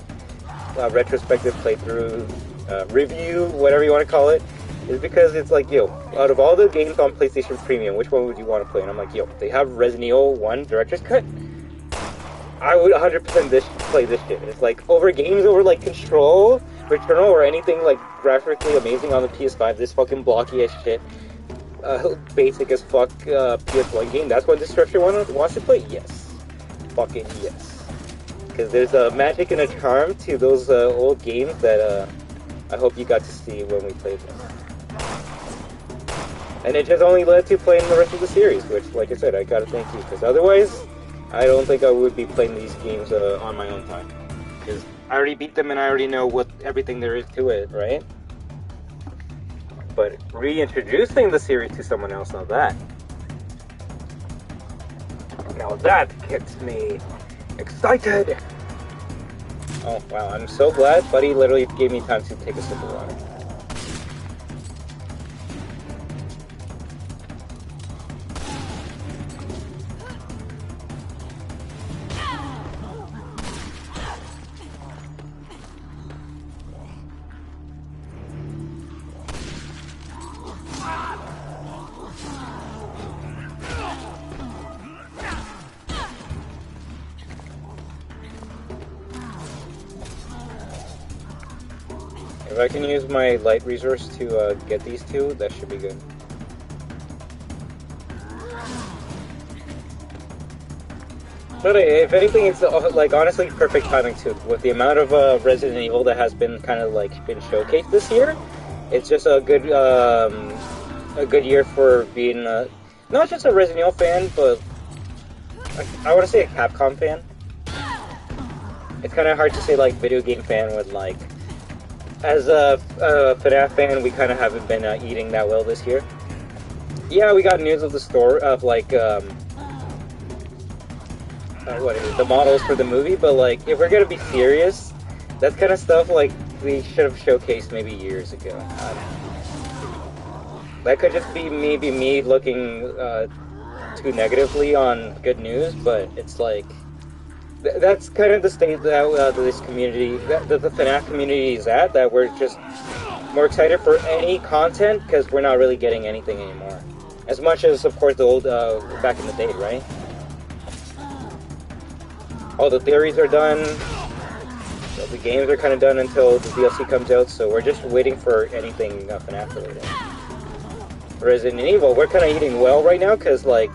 retrospective playthrough, review, whatever you want to call it, is because it's like, yo, out of all the games on PlayStation Premium, which one would you want to play? And I'm like, yo, they have Resident Evil 1 Director's Cut. I would 100% play this shit. It's like, over games over, like, Control, Returnal, or anything, like, graphically amazing on the PS5, this fucking blocky as shit, basic as fuck PS1 game, that's what Destruction wants to play? Yes. Fucking yes. Because there's a magic and a charm to those old games that I hope you got to see when we played them. And it just only led to playing the rest of the series, which, like I said, I gotta thank you, because otherwise, I don't think I would be playing these games on my own time. Because I already beat them and I already know everything there is to it, right? But reintroducing the series to someone else, now that gets me excited! Oh wow, I'm so glad Buddy literally gave me time to take a sip of water. If I can use my light resource to get these two, that should be good. But if anything, it's like honestly perfect timing too. With the amount of Resident Evil that has been kind of like been showcased this year, it's just a good year for being not just a Resident Evil fan, but I want to say a Capcom fan. It's kind of hard to say like video game fan with like, as a FNAF fan, we kind of haven't been eating that well this year. Yeah, we got news of the store of like what is it, the models for the movie, but like if we're gonna be serious, that kind of stuff like we should have showcased maybe years ago. That could just be maybe me looking too negatively on good news, but it's like that's kind of the state that this community, that the FNAF community is at. That we're just more excited for any content because we're not really getting anything anymore, as much as of course the old back in the day, right? All the theories are done. The games are kind of done until the DLC comes out, so we're just waiting for anything FNAF related. Resident Evil, we're kind of eating well right now because like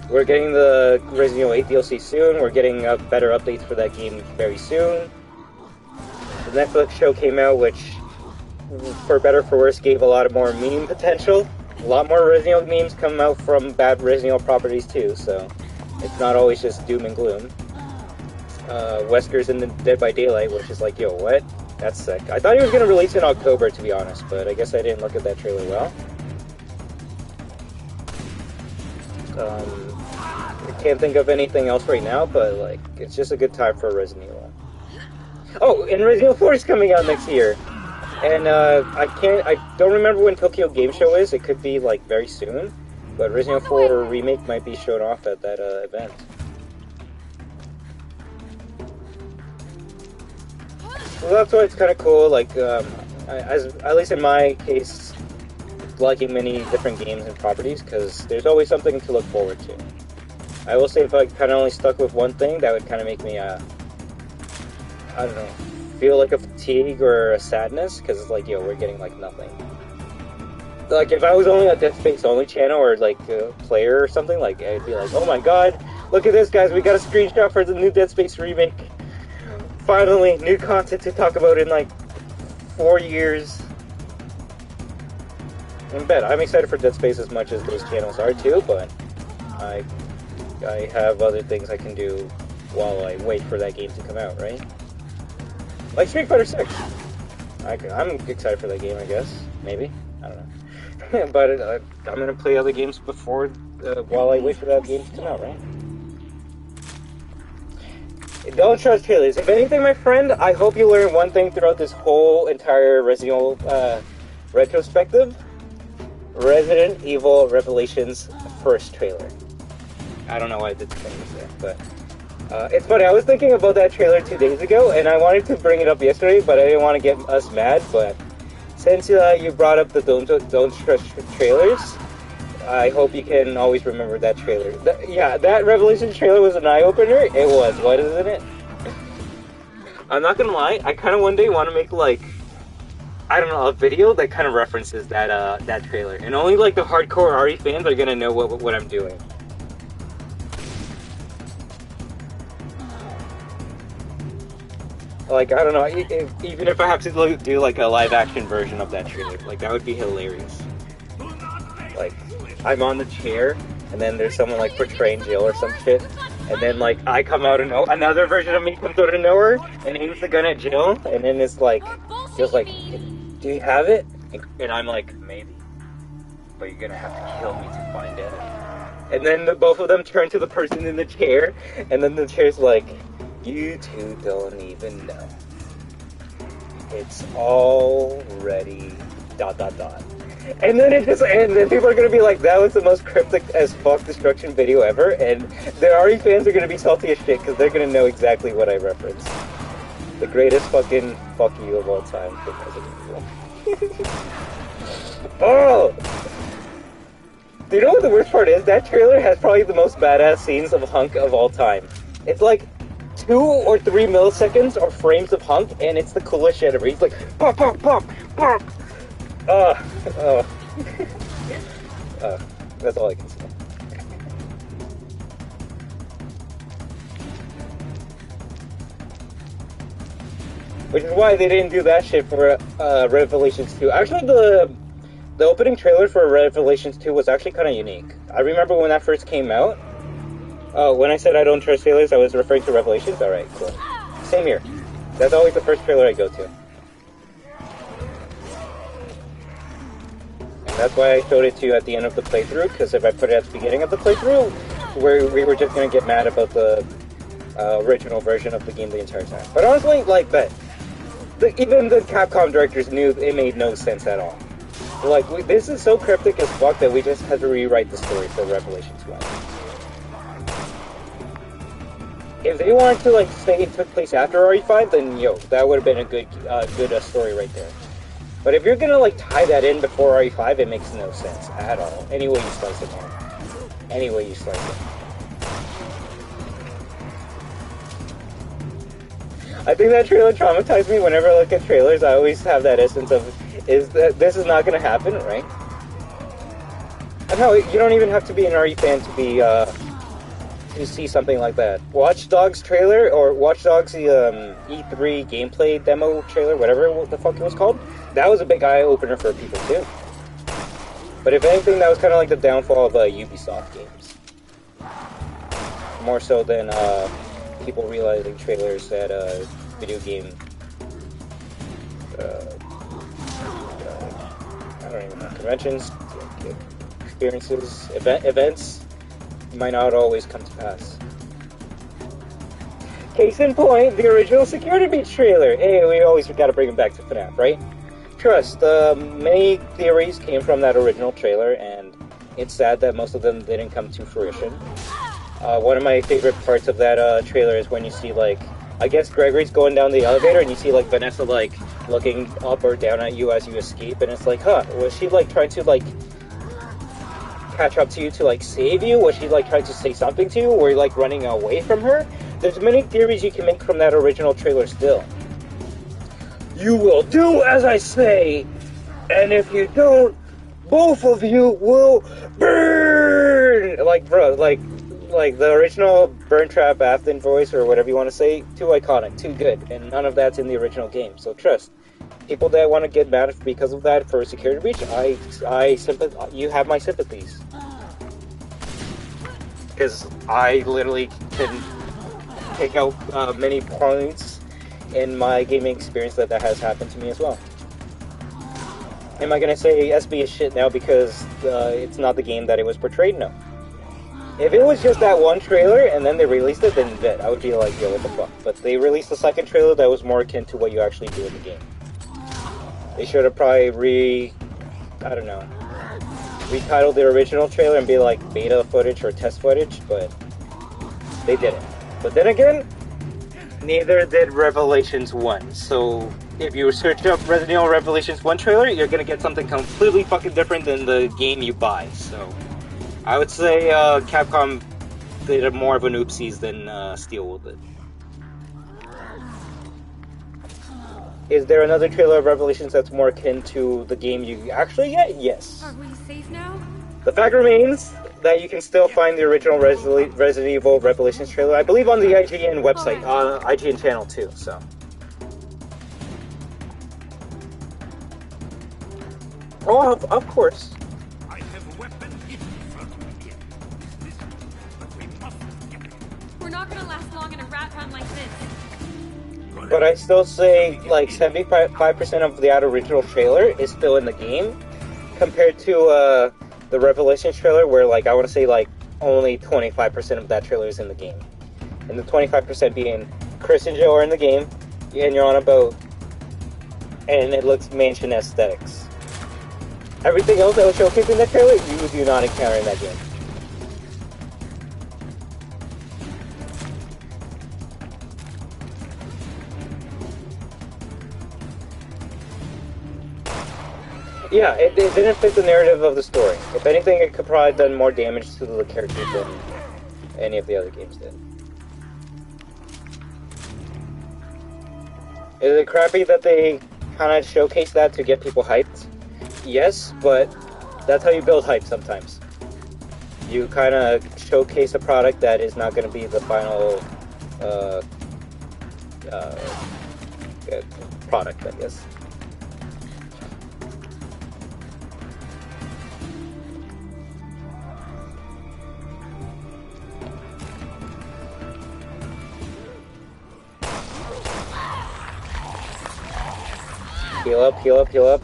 we're getting the Resident Evil 8 DLC soon. We're getting better updates for that game very soon. The Netflix show came out, which, for better or for worse, gave a lot of more meme potential. A lot more Resident Evil memes come out from bad Resident Evil properties too, so it's not always just doom and gloom. Wesker's in the Dead by Daylight, which is like, yo, what? That's sick. I thought he was going to release in October, to be honest, but I guess I didn't look at that trailer well. I can't think of anything else right now, but like, it's just a good time for Resident Evil. Oh, and Resident Evil 4 is coming out next year! And I don't remember when Tokyo Game Show is. It could be like very soon, but Resident Evil 4 Remake might be shown off at that event. Well, that's why it's kind of cool, like, at least in my case, liking many different games and properties, because there's always something to look forward to. I will say if I kind of only stuck with one thing, that would kind of make me, I don't know, feel like a fatigue or a sadness, because it's like, yo, we're getting, like, nothing. Like, if I was only a Dead Space only channel, or, like, a player or something, like, I'd be like, oh my god, look at this, guys, we got a screenshot for the new Dead Space remake. Finally, new content to talk about in like 4 years. I bet I'm excited for Dead Space as much as those channels are too, but I have other things I can do while I wait for that game to come out, right? Like Street Fighter 6. I'm excited for that game, I guess. Maybe. I don't know. But I'm gonna play other games before, while I wait for that game to come out, right? Don't trust trailers. If anything, my friend, I hope you learn one thing throughout this whole entire Resident Evil retrospective. Resident Evil Revelations first trailer. I don't know why I did the thing there, but it's funny. I was thinking about that trailer 2 days ago, and I wanted to bring it up yesterday, but I didn't want to get us mad. But since you brought up the don't trust trailers, I hope you can always remember that trailer. Yeah, that Revelations trailer was an eye-opener. It was. What isn't it? I'm not gonna lie. I kind of one day want to make like, I don't know, a video that kind of references that that trailer, and only like the hardcore RE fans are gonna know what I'm doing. Like, I don't know. Even if I have to do like a live-action version of that trailer, like that would be hilarious. Like, I'm on the chair, and then there's someone like portraying Jill or some shit, and then like I come out and another version of me comes out of nowhere and aims the gun at Jill, and then it's like, Jill's like, do you have it? And I'm like, maybe, but you're gonna have to kill me to find out. And then both of them turn to the person in the chair, and then the chair's like, you two don't even know. It's already ... And then and then people are gonna be like, that was the most cryptic as fuck destruction video ever, and the RE fans are gonna be salty as shit because they're gonna know exactly what I referenced. The greatest fucking fuck you of all time for Resident Evil. Oh! Do you know what the worst part is? That trailer has probably the most badass scenes of Hunk of all time. It's like 2 or 3 milliseconds or frames of Hunk, and it's the coolest shit ever. He's like, pop, pop, pop, pop! That's all I can say. Which is why they didn't do that shit for Revelations 2. Actually, the opening trailer for Revelations 2 was actually kind of unique. I remember when that first came out. Oh, when I said I don't trust trailers, I was referring to Revelations? Alright, cool. Same here. That's always the first trailer I go to. And that's why I showed it to you at the end of the playthrough, because if I put it at the beginning of the playthrough, we were just going to get mad about the original version of the game the entire time. But honestly, like, even the Capcom directors knew it made no sense at all. Like, this is so cryptic as fuck that we just had to rewrite the story for Revelations 1. If they wanted to, like, say it took place after RE5, then, yo, that would have been a good story right there. But if you're gonna, like, tie that in before RE5, it makes no sense at all. Any way you slice it, man. Any way you slice it. I think that trailer traumatized me. Whenever I look at trailers, I always have that essence of, is that this is not gonna happen, right? And no, you don't even have to be an RE fan to be, to see something like that. Watch Dogs trailer, or Watch Dogs the E3 gameplay demo trailer, whatever the fuck it was called, that was a big eye-opener for people too. But if anything, that was kind of like the downfall of Ubisoft games. More so than people realizing trailers at video game I don't even know, conventions, experiences, events might not always come to pass. Case in point, the original Security Breach trailer. Hey, we always gotta bring them back to FNAF, right? Trust, many theories came from that original trailer, and it's sad that most of them didn't come to fruition. One of my favorite parts of that trailer is when you see, like, I guess Gregory's going down the elevator, and you see, like, Vanessa, like, looking up or down at you as you escape, and it's like, huh, was she, like, trying to, like, catch up to you to, like, save you? Was she, like, trying to say something to you? Or, like, running away from her? There's many theories you can make from that original trailer still. You will do as I say, and if you don't, both of you will burn! Like, bro, like the original Burn Trap Afton voice, or whatever you want to say, too iconic, too good, and none of that's in the original game. So trust, people that want to get mad because of that for Security Breach, you have my sympathies. Because I literally can take out many points in my gaming experience that has happened to me as well. Am I going to say SB is shit now because it's not the game that it was portrayed? No. If it was just that one trailer and then they released it, then I would be like, yo, what the fuck? But they released a second trailer that was more akin to what you actually do in the game. They should have probably retitled the original trailer and be like beta footage or test footage, but they didn't. But then again, neither did Revelations 1, so if you search up Resident Evil Revelations 1 trailer, you're gonna get something completely fucking different than the game you buy, so I would say Capcom did more of an oopsies than Steelwool did. Is there another trailer of Revelations that's more akin to the game you actually get? Yes. Are we safe now? The fact remains that you can still find the original Resident Evil Revelations trailer, I believe, on the IGN website, IGN channel too, so. Oh, of course. I have a weapon hidden from you. But we must get it. We're not gonna last long in a rat run like this. But I still say, like, 75% of that original trailer is still in the game, compared to, the Revelations trailer, where, like, I want to say, like, only 25% of that trailer is in the game. And the 25% being Chris and Joe are in the game, and you're on a boat, and it looks mansion aesthetics. Everything else that was showcased in that trailer, you do not encounter in that game. Yeah, it didn't fit the narrative of the story. If anything, it could probably have done more damage to the characters than any of the other games did. Is it crappy that they kind of showcase that to get people hyped? Yes, but that's how you build hype sometimes. You kind of showcase a product that is not going to be the final product, I guess. Heal up, heal up, heal up.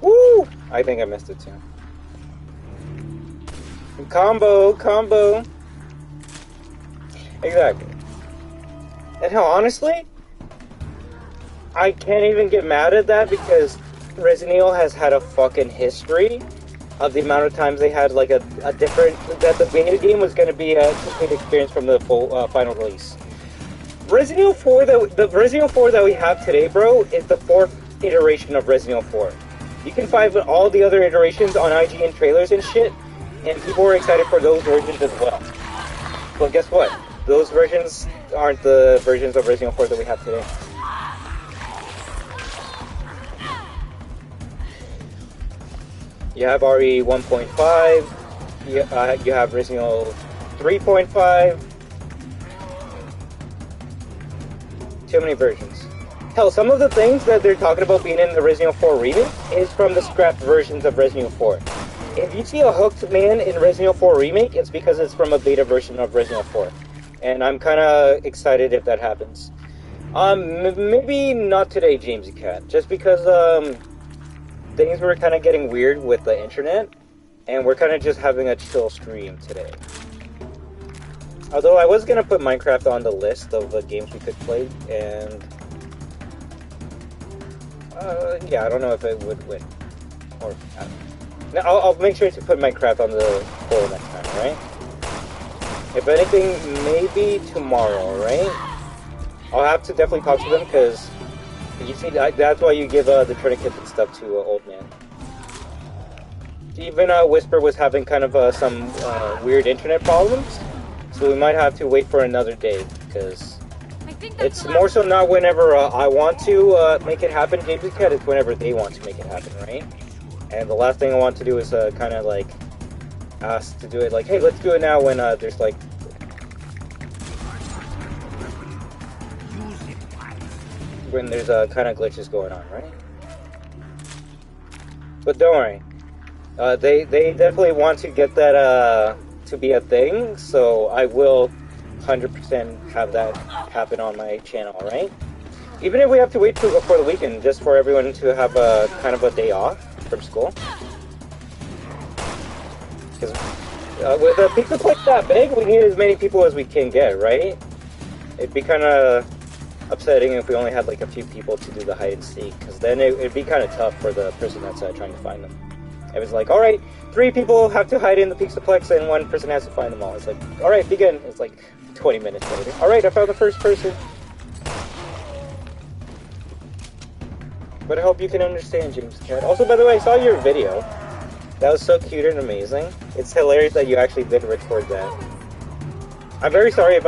Woo! I think I missed it too. Combo, combo. Exactly. And hell, honestly, I can't even get mad at that because Resident Evil has had a fucking history of the amount of times they had like a different, that the beta game was going to be a complete experience from the full final release. Resident Evil 4, the Resident Evil 4 that we have today, bro, is the 4th iteration of Resident Evil 4. You can find all the other iterations on IGN trailers and shit, and people are excited for those versions as well. But guess what? Those versions aren't the versions of Resident Evil 4 that we have today. You have RE 1.5, you have Resident Evil 3.5. Too many versions. Hell, some of the things that they're talking about being in the Resident Evil 4 remake is from the scrapped versions of Resident Evil 4. If you see a hooked man in Resident Evil 4 remake, it's because it's from a beta version of Resident Evil 4. And I'm kind of excited if that happens. Maybe not today, Jamesy Cat. Just because, things were kind of getting weird with the internet. And we're kind of just having a chill stream today. Although I was going to put Minecraft on the list of games we could play, and... yeah, I don't know if it would win. Or, I don't know. Now, I'll make sure to put Minecraft on the poll next time, right? If anything, maybe tomorrow, right? I'll have to definitely talk to them, because you see, that's why you give the tourniquets and stuff to Old Man. Even Whisper was having kind of some weird internet problems, so we might have to wait for another day, because it's more so not whenever I want to make it happen, James Cat, it's whenever they want to make it happen, right? And the last thing I want to do is kind of like ask to do it like, hey, let's do it now when there's like... when there's kind of glitches going on, right? But don't worry. They definitely want to get that to be a thing, so I will 100% have that happen on my channel, right? Even if we have to wait for the weekend, just for everyone to have a kind of a day off from school. Because with a Pixelplex that big, we need as many people as we can get, right? It'd be kind of upsetting if we only had like a few people to do the hide and seek, because then it'd be kind of tough for the person that's trying to find them. It was like, alright, 3 people have to hide in the Pixelplex and 1 person has to find them all. It's like, alright, begin. It's like 20 minutes later. Alright, I found the first person. But I hope you can understand, James Cat. Also, by the way, I saw your video. That was so cute and amazing. It's hilarious that you actually did record that. I'm very sorry if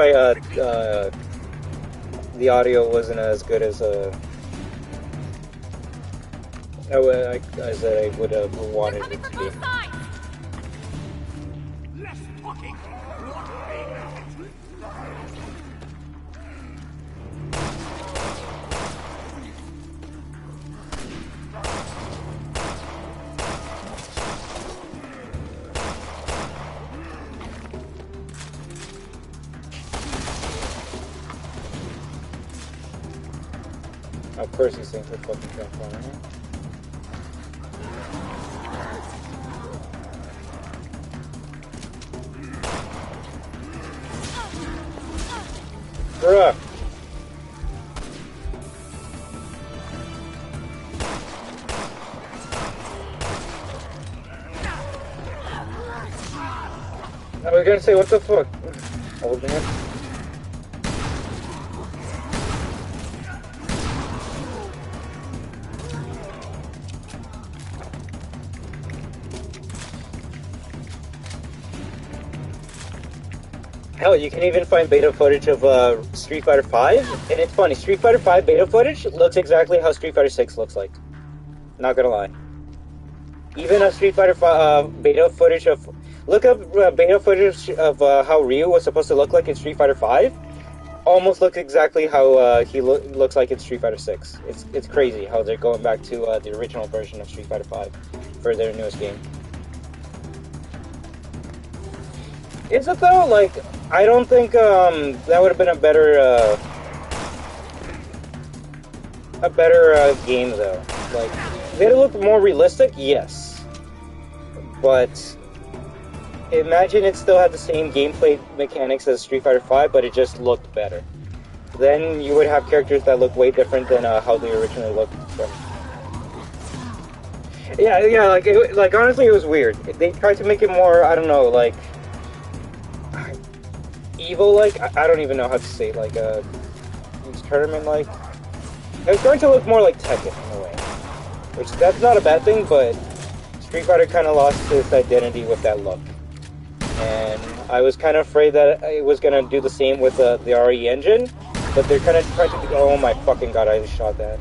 the audio wasn't as good as I would have wanted it to be. Less talking, more paying attention. Of course these things are fucking transforming, right? Bruh! I was gonna say, what the fuck? Old man. Hell, you can even find beta footage of Street Fighter 5, and it's funny, Street Fighter 5 beta footage looks exactly how Street Fighter 6 looks like. Not gonna lie. Even a Street Fighter 5 beta footage of... Look up beta footage of how Ryu was supposed to look like in Street Fighter 5. Almost looks exactly how he looks like in Street Fighter 6. It's crazy how they're going back to the original version of Street Fighter 5 for their newest game. Is it though? Like, I don't think that would have been a better game though. Like, did it look more realistic? Yes, but imagine it still had the same gameplay mechanics as Street Fighter 5, but it just looked better. Then you would have characters that look way different than how they originally looked. So. Yeah, like honestly, it was weird. They tried to make it more, I don't know, like evil, like I don't even know how to say it, like tournament, like it was going to look more like Tekken in a way, which that's not a bad thing, but Street Fighter kind of lost its identity with that look, and I was kind of afraid that it was gonna do the same with the RE engine, but they're kind of trying to do, oh my fucking god, I just shot that.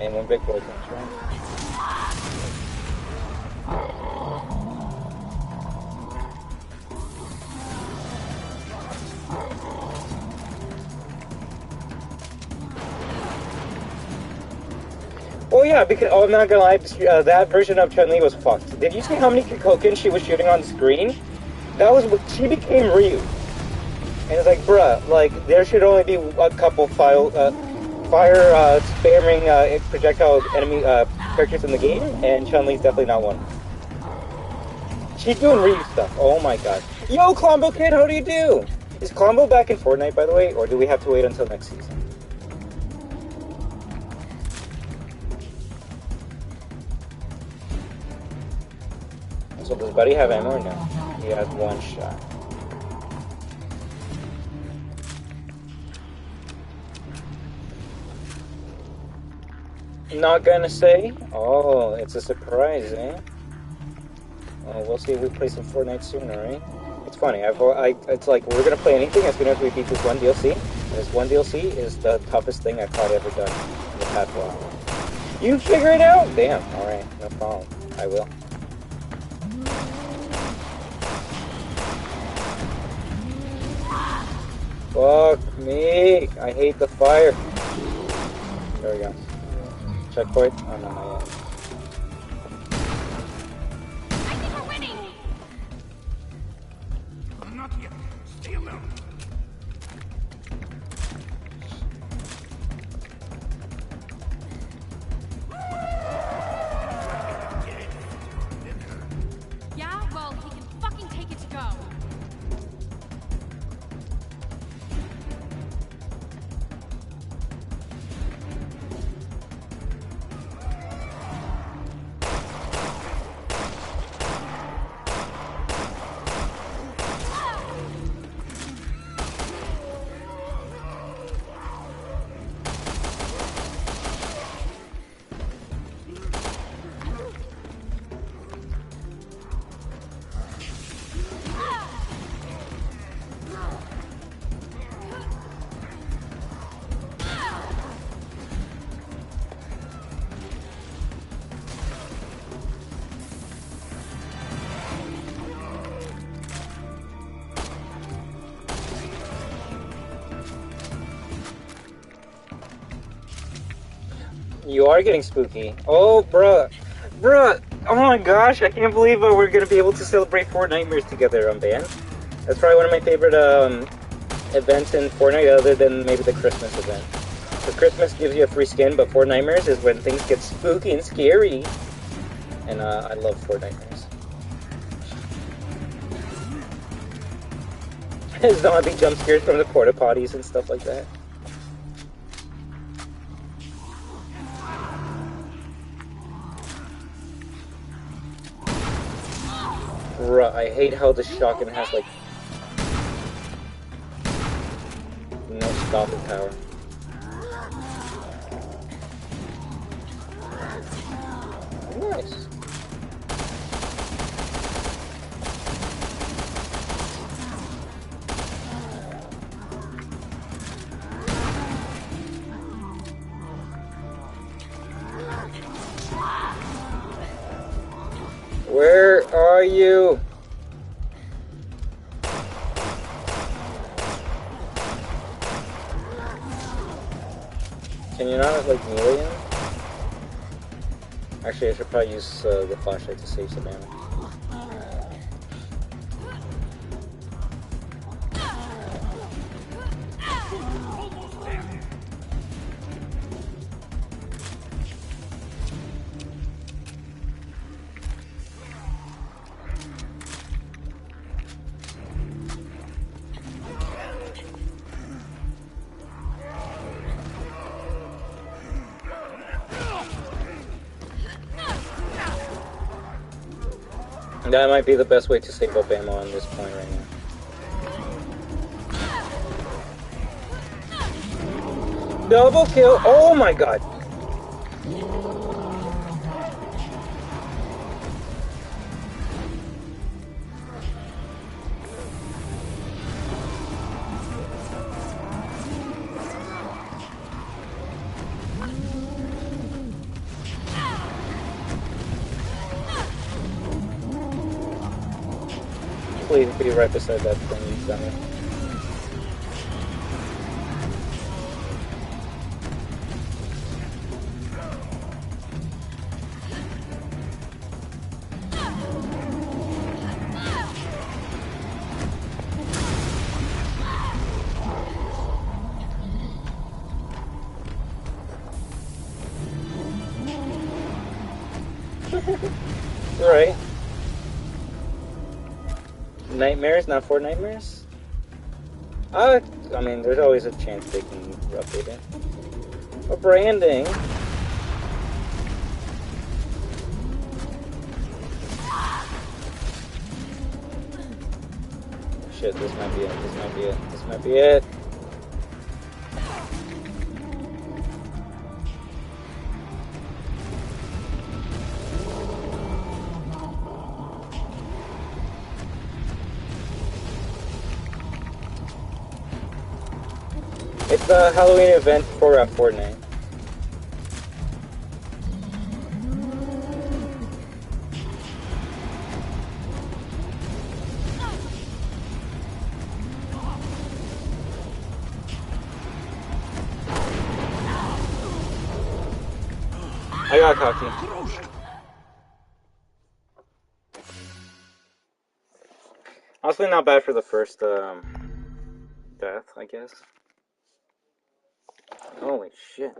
And one big boy comes, right? Oh yeah, because I'm not gonna lie, that version of Chun-Li was fucked. Did you see how many Kikoken she was shooting on the screen? That was what she became Ryu. And it's like, bruh, like there should only be a couple fire spamming projectile enemy characters in the game, and Chun-Li's definitely not one. She's doing Ryu stuff. Oh my god. Yo, Klombo Kid, how do you do? Is Klombo back in Fortnite, by the way, or do we have to wait until next season? So does Buddy have ammo or no? He has one shot. Not gonna say. Oh, it's a surprise, eh? Oh, we'll see if we play some Fortnite soon, alright? It's funny, it's like, we're gonna play anything as soon as we beat this one DLC. And this one DLC is the toughest thing I've probably ever done in the past while. You figure it out? Damn, alright, no problem. I will. Fuck me! I hate the fire. There we go. Checkpoint? Oh no, not yet. I think we're winning! Not yet. Stay alert. Yeah, well, he can fucking take it to go. You are getting spooky. Oh, bruh. Bruh. Oh my gosh, I can't believe we're gonna be able to celebrate Four Nightmares together on Band. That's probably one of my favorite events in Fortnite, other than maybe the Christmas event. So Christmas gives you a free skin, but Four Nightmares is when things get spooky and scary. And I love Four Nightmares. Zombie jump scares from the porta potties and stuff like that. Bruh, I hate how the shotgun has like no stopping power. Nice. Where are you? Can you not, like, melee him? Actually, I should probably use the flashlight to save some ammo. That might be the best way to save up ammo on this point right now. Double kill! Oh my god! Please be right beside that thing you've done it. Right. Nightmares, not for nightmares? I mean, there's always a chance they can update it. But branding. Shit, this might be it. This might be it. This might be it. It's the Halloween event for Fortnite. I got cocky. Honestly, not bad for the first death, I guess. Holy shit.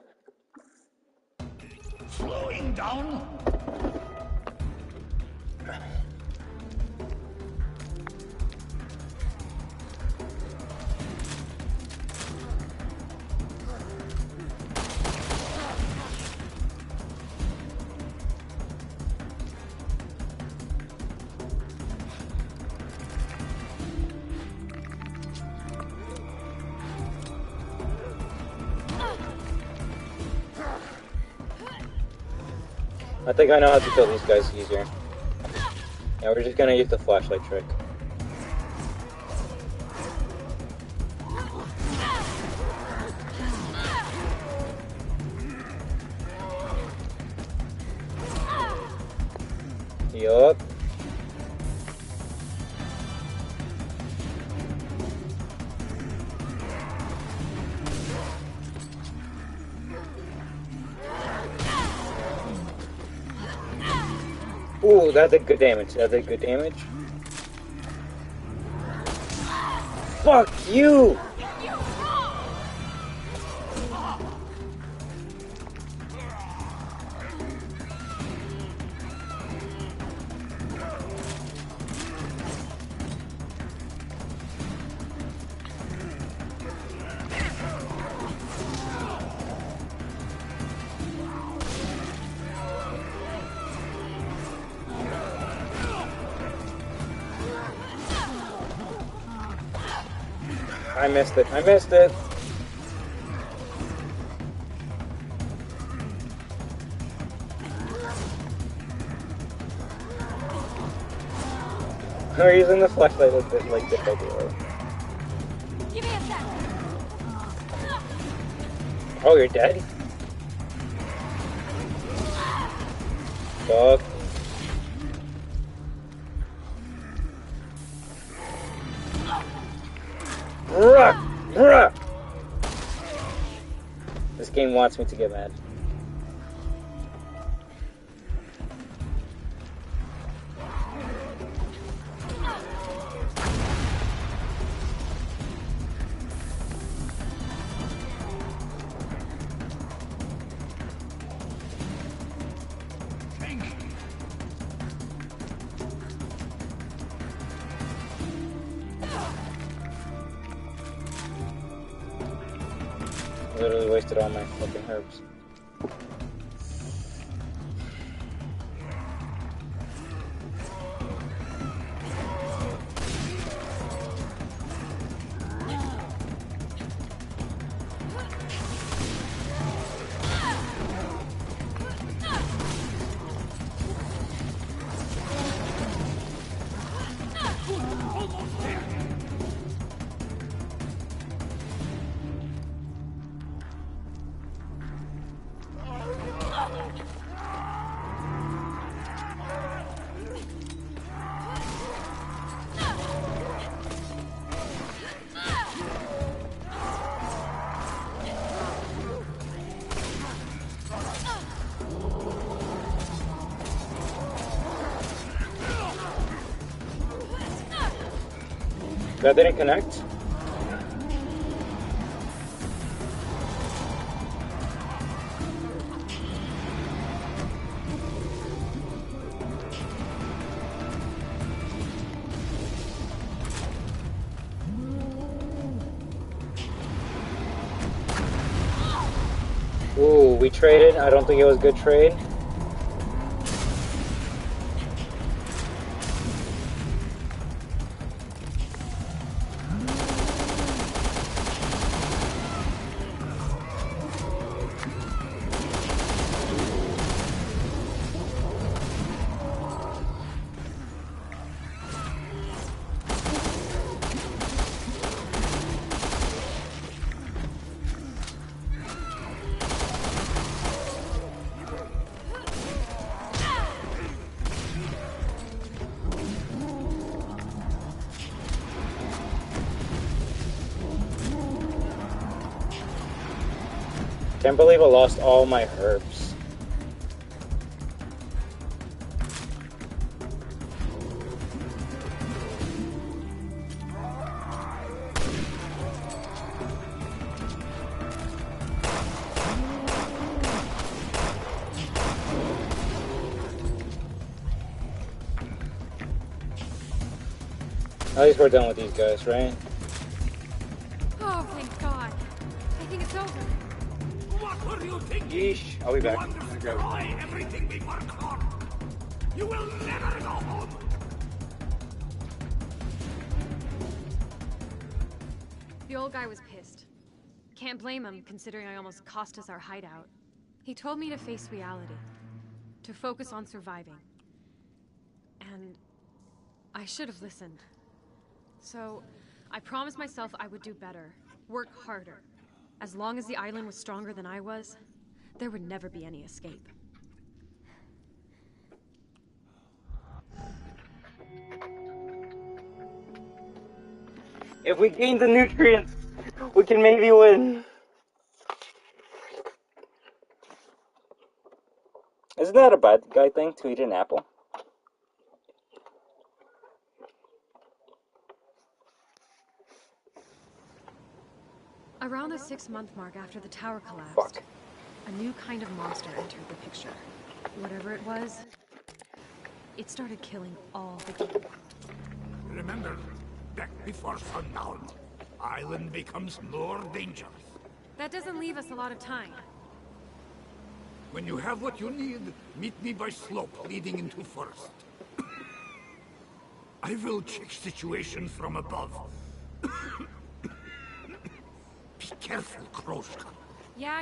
Slowing down? I think I know how to kill these guys easier. Yeah, we're just gonna use the flashlight trick. Yup. Ooh, that did good damage. That did good damage. Fuck you! I missed it. I missed it. We're using the flashlight a bit like difficulty. Give me a sec. Oh, you're dead? fuck? Bruh! Bruh! This game wants me to get mad. Literally wasted all my fucking herbs. That didn't connect? Ooh, we traded. I don't think it was a good trade. Can't believe I lost all my herbs. At least we're done with these guys, right? Oh, thank God. I think it's over. What were you thinking? Yeesh, I'll be back. You want to destroy everything we worked on. You will never go home. The old guy was pissed. Can't blame him, considering I almost cost us our hideout. He told me to face reality. To focus on surviving. And I should have listened. So, I promised myself I would do better. Work harder. As long as the island was stronger than I was, there would never be any escape. If we gain the nutrients, we can maybe win. Isn't that a bad guy thing to eat an apple? Around the 6-month mark after the tower collapsed, Fuck. a new kind of monster entered the picture. Whatever it was, it started killing all the game. Remember, back before sundown, island becomes more dangerous. That doesn't leave us a lot of time. When you have what you need, meet me by slope leading into forest. I will check situations from above. Be careful, Kroshka. Yeah,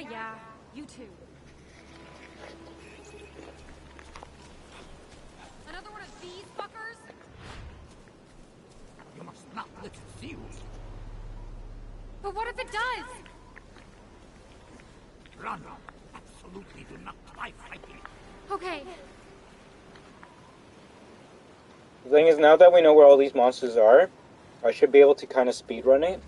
you too. Another one of these fuckers? You must not let it see you. But what if it does? Run. Absolutely do not try fighting. Okay. The thing is, now that we know where all these monsters are, I should be able to kind of speedrun it.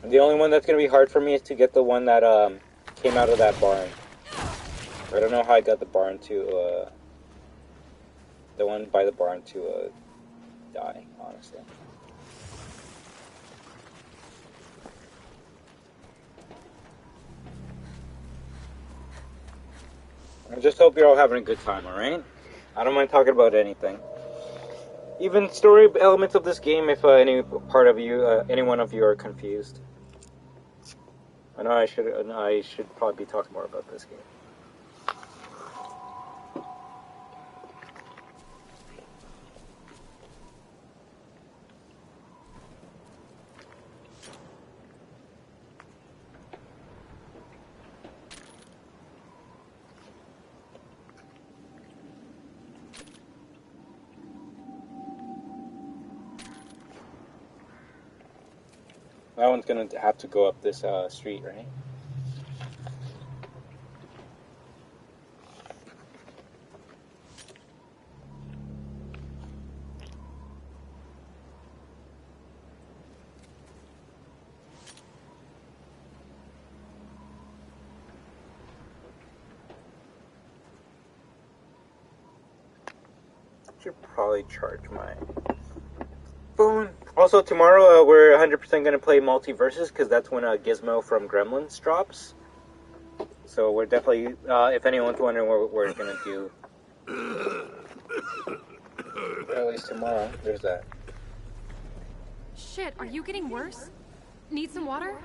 The only one that's going to be hard for me is to get the one that came out of that barn. I don't know how I got the barn to, the one by the barn to die, honestly. I just hope you're all having a good time, alright? I don't mind talking about anything. Even story elements of this game if any part of you, any one of you are confused. I know I should probably be talking more about this game. That one's gonna have to go up this street, right? Should probably charge my phone. Also, tomorrow we're 100% going to play Multiverses because that's when Gizmo from Gremlins drops. So we're definitely, if anyone's wondering what we're going to do, or at least tomorrow, there's that. Shit, are you getting worse? Need some water?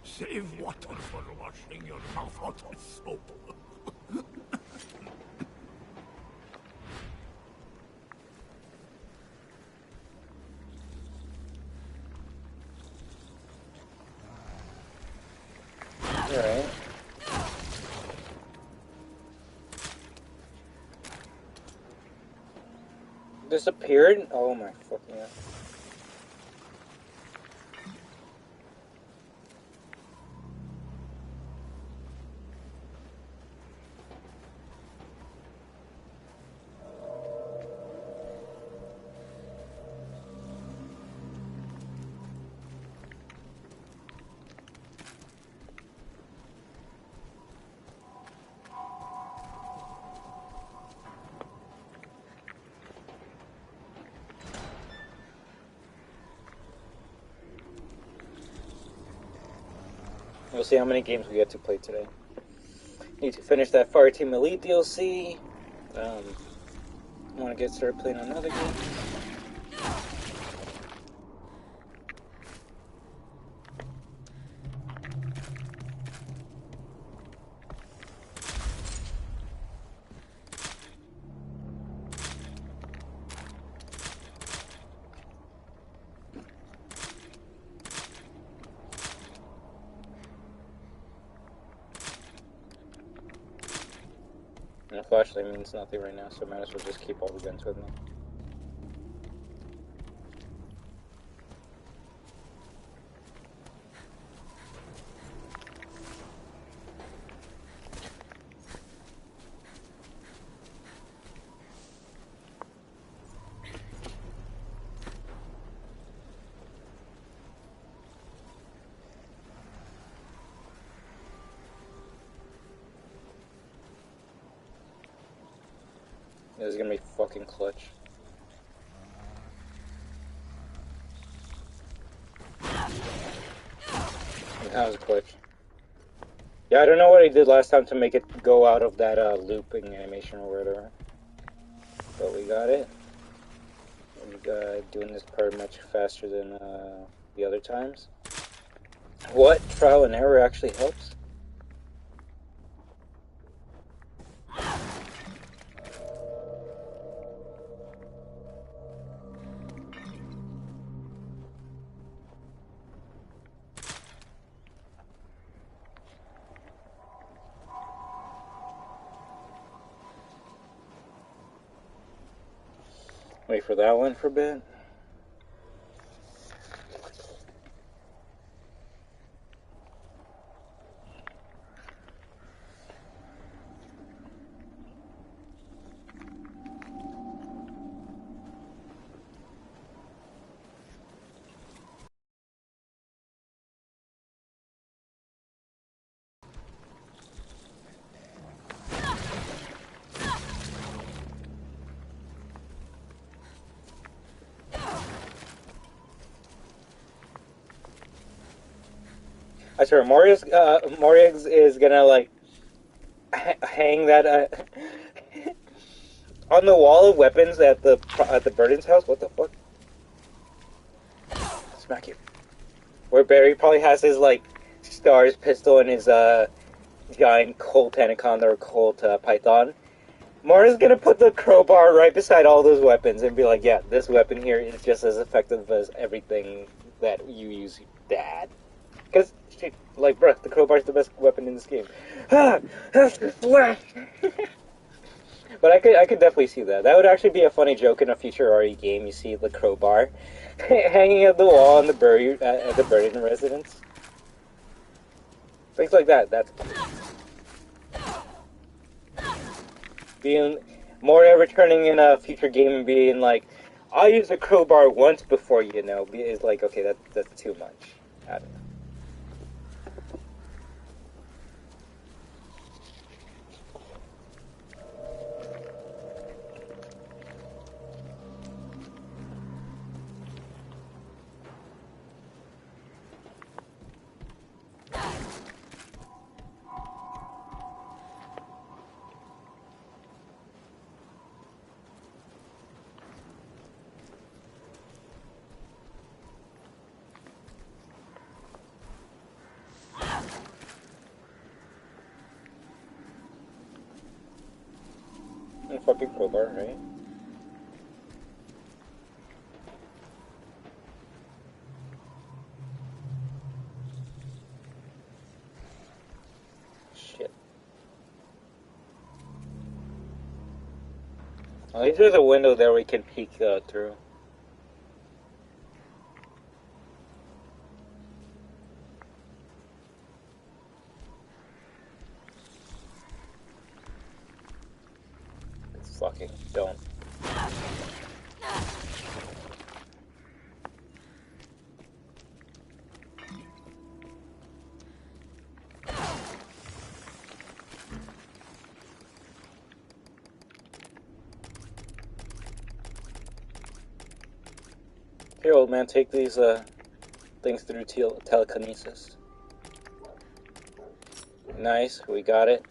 Save water for washing your mouth out with soap. Alright. Disappeared? Oh my fucking god. We'll see how many games we get to play today. Need to finish that Fireteam Elite DLC. Want to get started playing another game. And a flashlight means nothing right now, so I might as well just keep all the guns with me. This is gonna be fucking clutch. That was clutch. Yeah, I don't know what I did last time to make it go out of that looping animation or whatever. But we got it. We're doing this part much faster than the other times. What? Trial and error actually helps? Wait for that one for a bit. I swear, Moriox is gonna like hang that on the wall of weapons at the Burden's house. What the fuck? Smack you. Where Barry probably has his like Stars pistol and his giant Colt Anaconda or Colt Python. Mara's gonna put the crowbar right beside all those weapons and be like, yeah, this weapon here is just as effective as everything that you use, Dad. Because, like, bruh, the crowbar's the best weapon in this game. Ah, that's the flash! But I could definitely see that. That would actually be a funny joke in a future RE game. You see the crowbar hanging at the wall in the Burden residence. Things like that. That's being Moria returning in a future game and being like, I'll use a crowbar once before, you know, is like, okay, that's too much. I don't know. Fucking crowbar, right? Shit. At least there's a window there we can peek through. Fucking don't. Here, old man, take these things through telekinesis. Nice, we got it.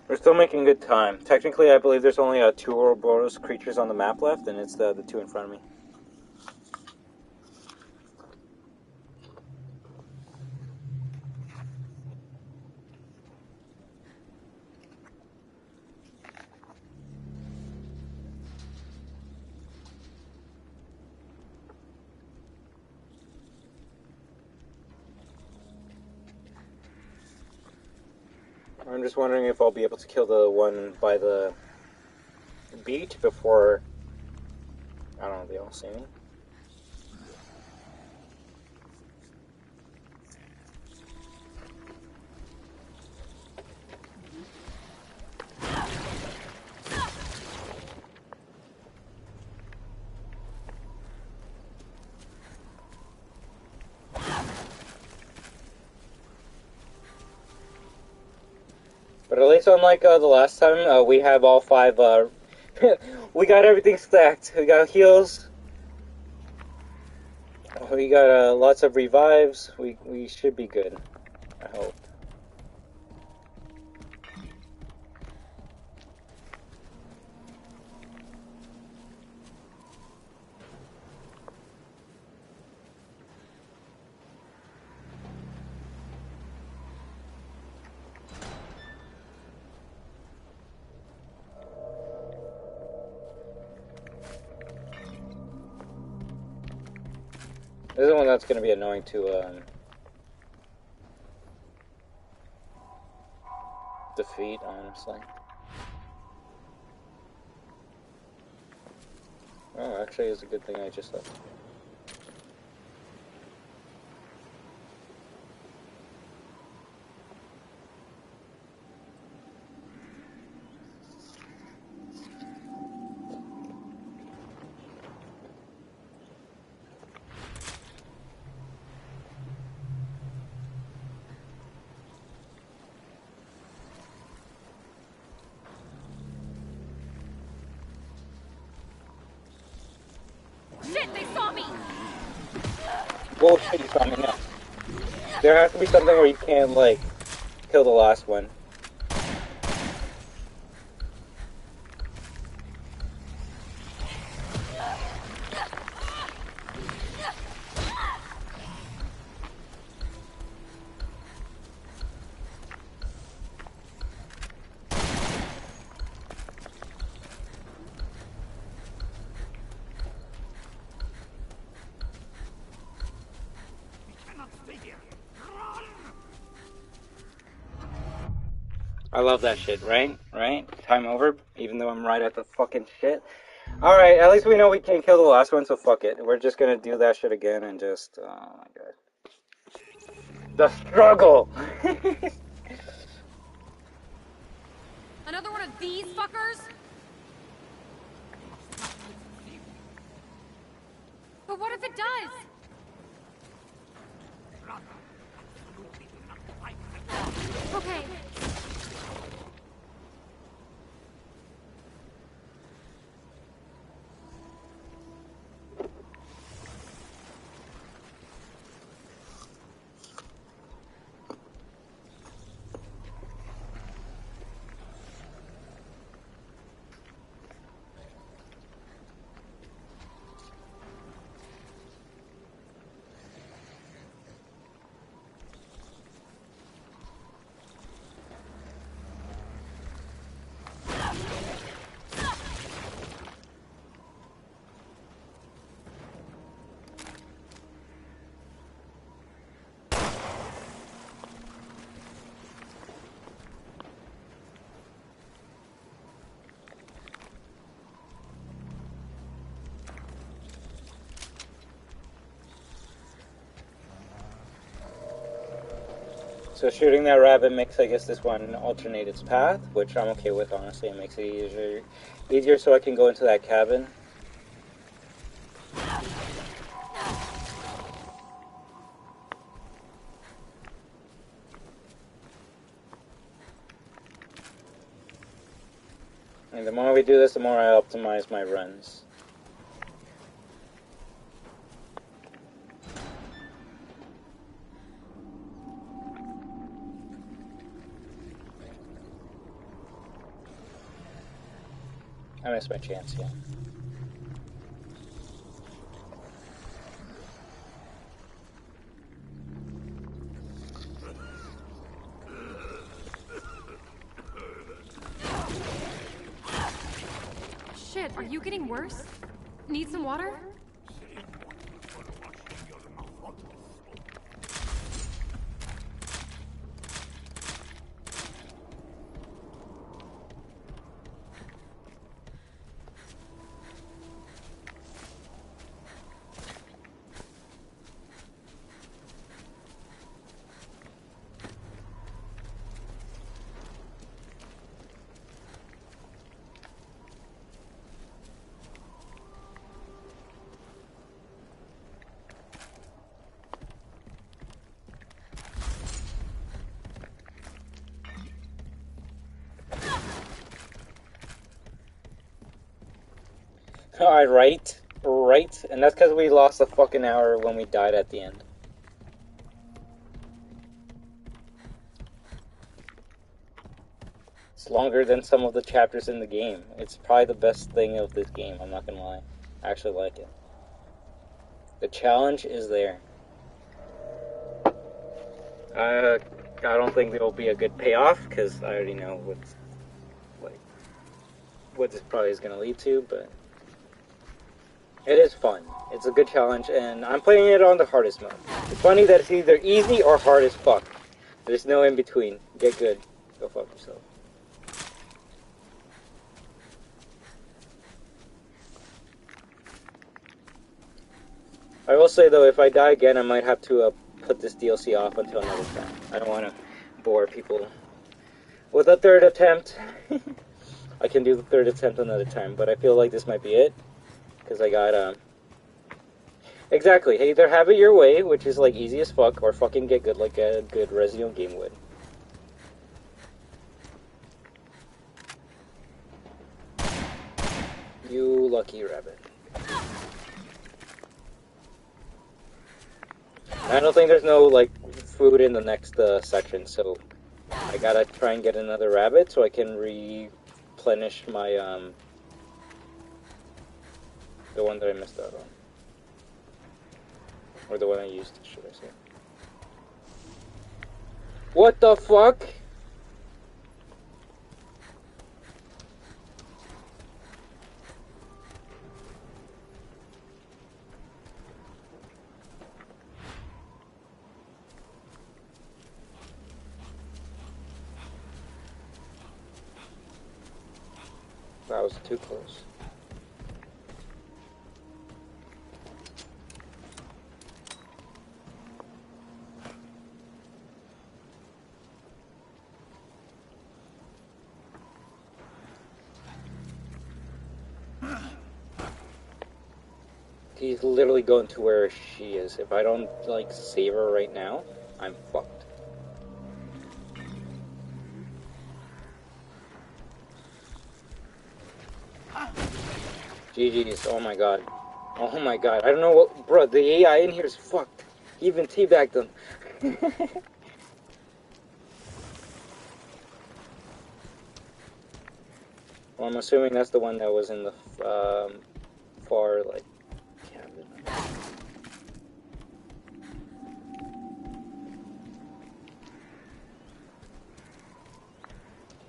We're still making good time. Technically, I believe there's only 2 Ouroboros creatures on the map left, and it's the 2 in front of me. I'm just wondering if I'll be able to kill the one by the beach before, I don't know, they all see me. But at least unlike the last time, we have all 5, we got everything stacked. We got heals, we got lots of revives, we should be good, I hope. This is the one that's going to be annoying to defeat, honestly. Oh, actually, it's a good thing I just left. Shit, they saw me! Whoa, shit, you saw me now. There has to be something where you can't, like, kill the last one. I love that shit, right? Right? Time over, even though I'm right at the fucking shit. Alright, at least we know we can't kill the last one, so fuck it. We're just gonna do that shit again and just... Oh my god. The struggle! Another one of these fuckers? But what if it does? Okay. So shooting that rabbit makes, I guess, this one alternate its path, which I'm okay with, honestly. It makes it easier so I can go into that cabin. And the more we do this, the more I optimize my runs. I missed my chance, yeah. Shit, are you getting worse? Need some water? Alright, right, and that's because we lost a fucking hour when we died at the end. It's longer than some of the chapters in the game. It's probably the best thing of this game, I'm not gonna lie. I actually like it. The challenge is there. I don't think there will be a good payoff, because I already know what this probably is gonna lead to, but... It is fun. It's a good challenge, and I'm playing it on the hardest mode. It's funny that it's either easy or hard as fuck. There's no in between. Get good. Go fuck yourself. I will say though, if I die again, I might have to put this DLC off until another time. I don't want to bore people with a third attempt. I can do the third attempt another time, but I feel like this might be it. Because I got, exactly, either have it your way, which is like easy as fuck, or fucking get good like a good Resident game would. You lucky rabbit. I don't think there's no, like, food in the next section, so I gotta try and get another rabbit so I can replenish my, the one that I missed out on. Or the one I used, should I say. What the fuck? That was too close. He's literally going to where she is. If I don't, like, save her right now, I'm fucked. GG's, oh my god. Oh my god, I don't know what, bro, the AI in here is fucked. He even teabagged them. Well, I'm assuming that's the one that was in the, far, like, cabin.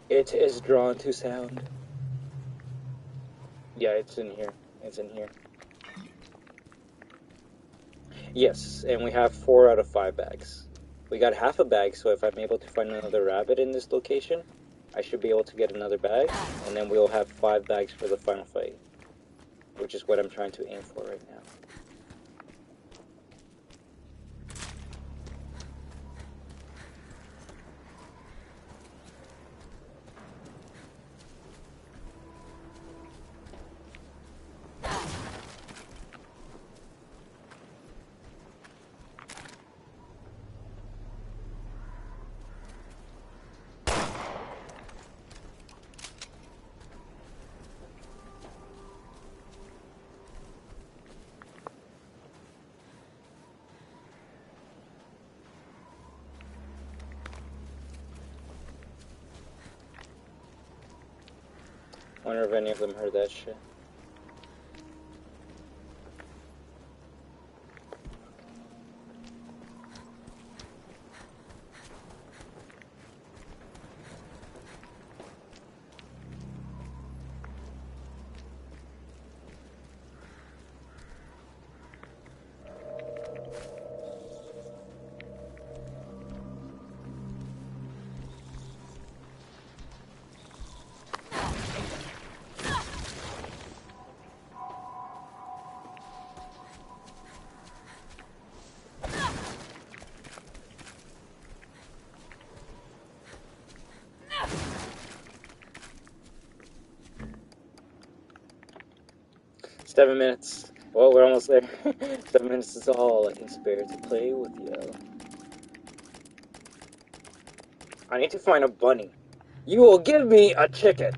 It is drawn to sound. Yeah, it's in here. It's in here. Yes, and we have 4 out of 5 bags. We got half a bag, so if I'm able to find another rabbit in this location, I should be able to get another bag, and then we'll have 5 bags for the final fight, which is what I'm trying to aim for right now. Wonder if any of them heard that shit. Seven minutes. Well, we're almost there. 7 minutes is all I can spare to play with you. I need to find a bunny. You will give me a chicken.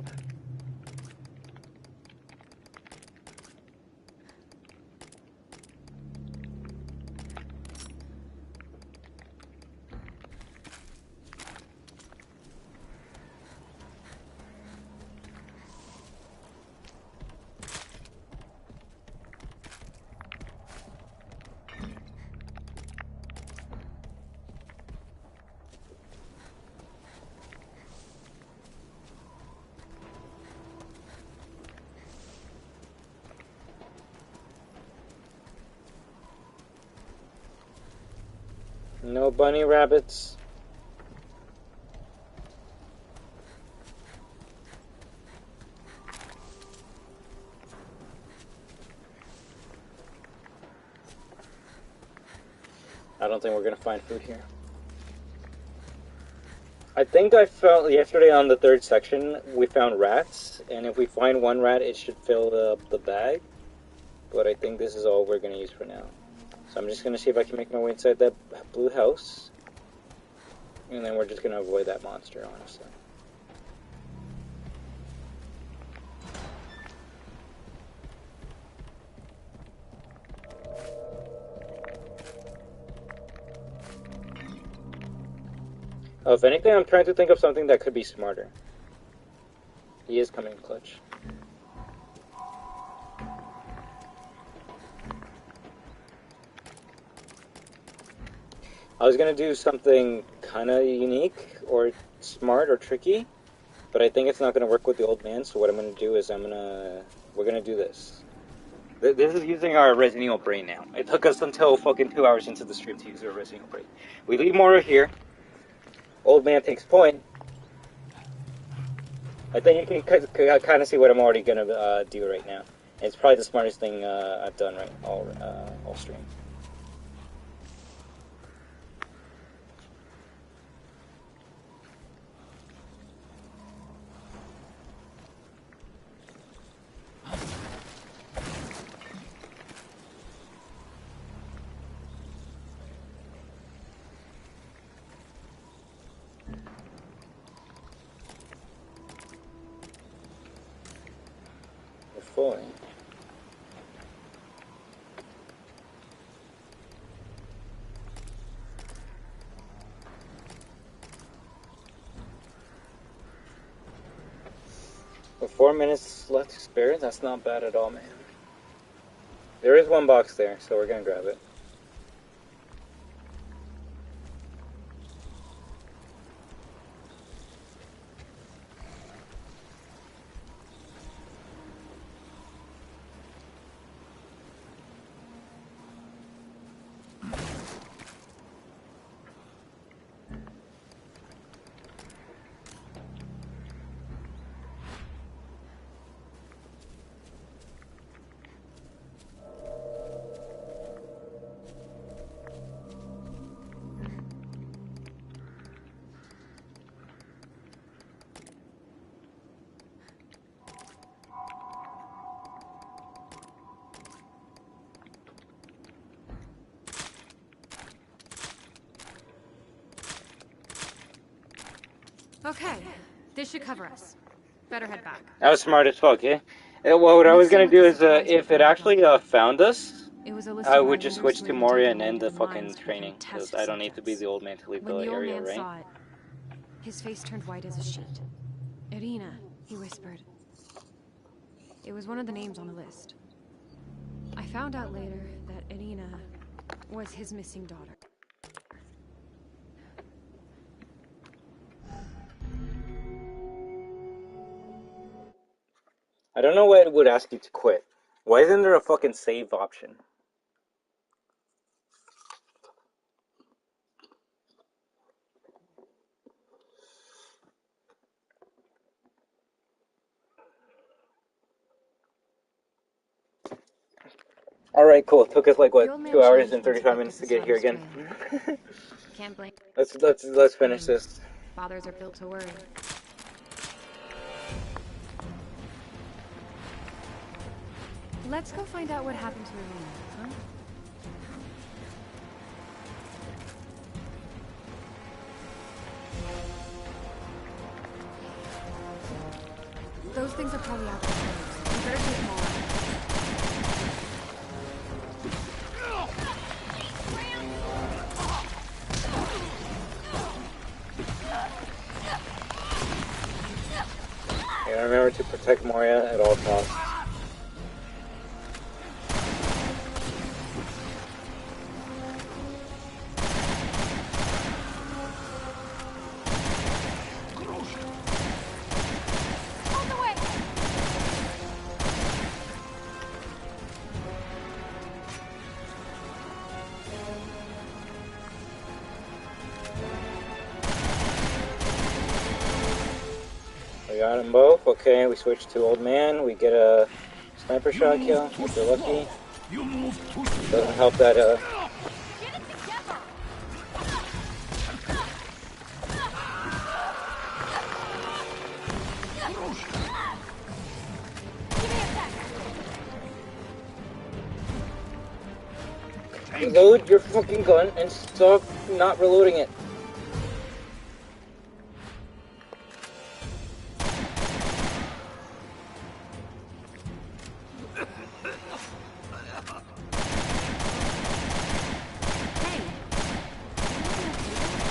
No bunny rabbits. I don't think we're gonna find food here. I think I found yesterday on the 3rd section we found rats, and if we find one rat it should fill the bag. But I think this is all we're gonna use for now. So I'm just gonna see if I can make my way inside that blue house. And then we're just gonna avoid that monster, honestly. Oh, if anything, I'm trying to think of something that could be smarter. He is coming clutch. I was gonna do something kind of unique or smart or tricky, but I think it's not gonna work with the old man. So what I'm gonna do is we're gonna do this. This is using our Resident Evil brain now. It took us until fucking 2 hours into the stream to use our Resident Evil brain. We leave Mora here. Old man takes point. I think you can kind of see what I'm already gonna do right now. It's probably the smartest thing I've done all stream. Fully. With 4 minutes left to spare, that's not bad at all, man. There is one box there, so we're gonna grab it. Okay, this should cover us. Better head back. That was smart as fuck, yeah? Well, what I was gonna do is, if it actually found us, I would just switch to Moria and end the fucking training, because I don't need to be the old man to leave the area, right? Saw it, his face turned white as a sheet. Irina, he whispered. It was one of the names on the list. I found out later that Irina was his missing daughter. I don't know why it would ask you to quit. Why isn't there a fucking save option? Alright, cool. It took us like, what, 2 hours and 35 minutes to get here again? Can't blame. Let's finish this. Fathers are built to worry. Let's go find out what happened to Irina, huh? Those things are probably out there. We better take them all out. Yeah, remember to protect Moria at all costs. got them both. Okay, we switch to old man. We get a sniper shot kill if we're lucky. Doesn't help that Reload your fucking gun and stop not reloading it.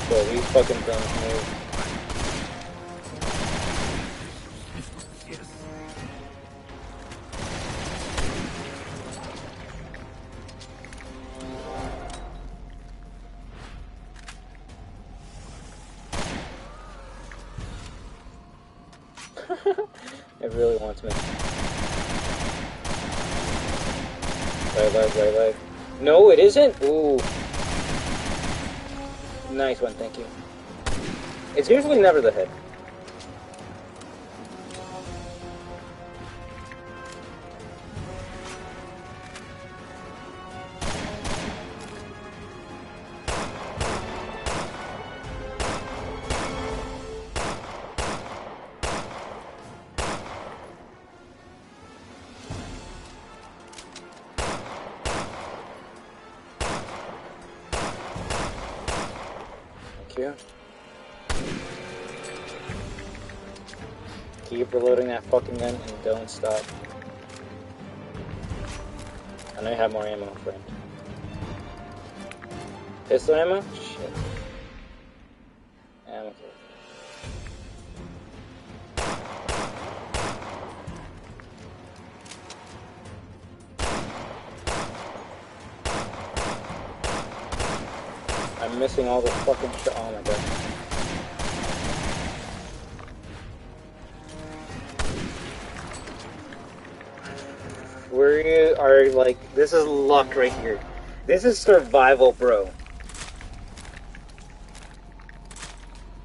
Bro, these fucking things move. It really wants me. Right leg. No, it isn't! Ooh. Nice one, thank you. It's usually never the head. Keep reloading that fucking gun and don't stop. I know you have more ammo, friend. Pistol ammo? Shit. Ammo. I'm missing all the fucking shit. Oh my god. We are like, this is luck right here. This is survival, bro.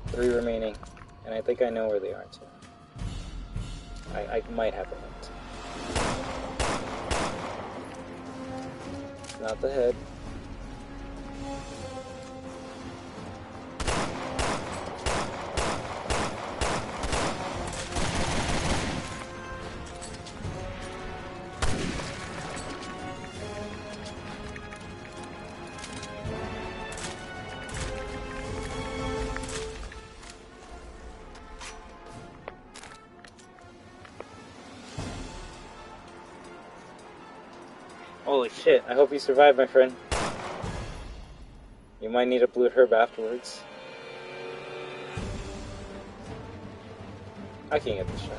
3 remaining. And I think I know where they are too. I might have a hint. It's not the head. Holy shit, I hope you survive, my friend. You might need a blue herb afterwards. I can get this shot.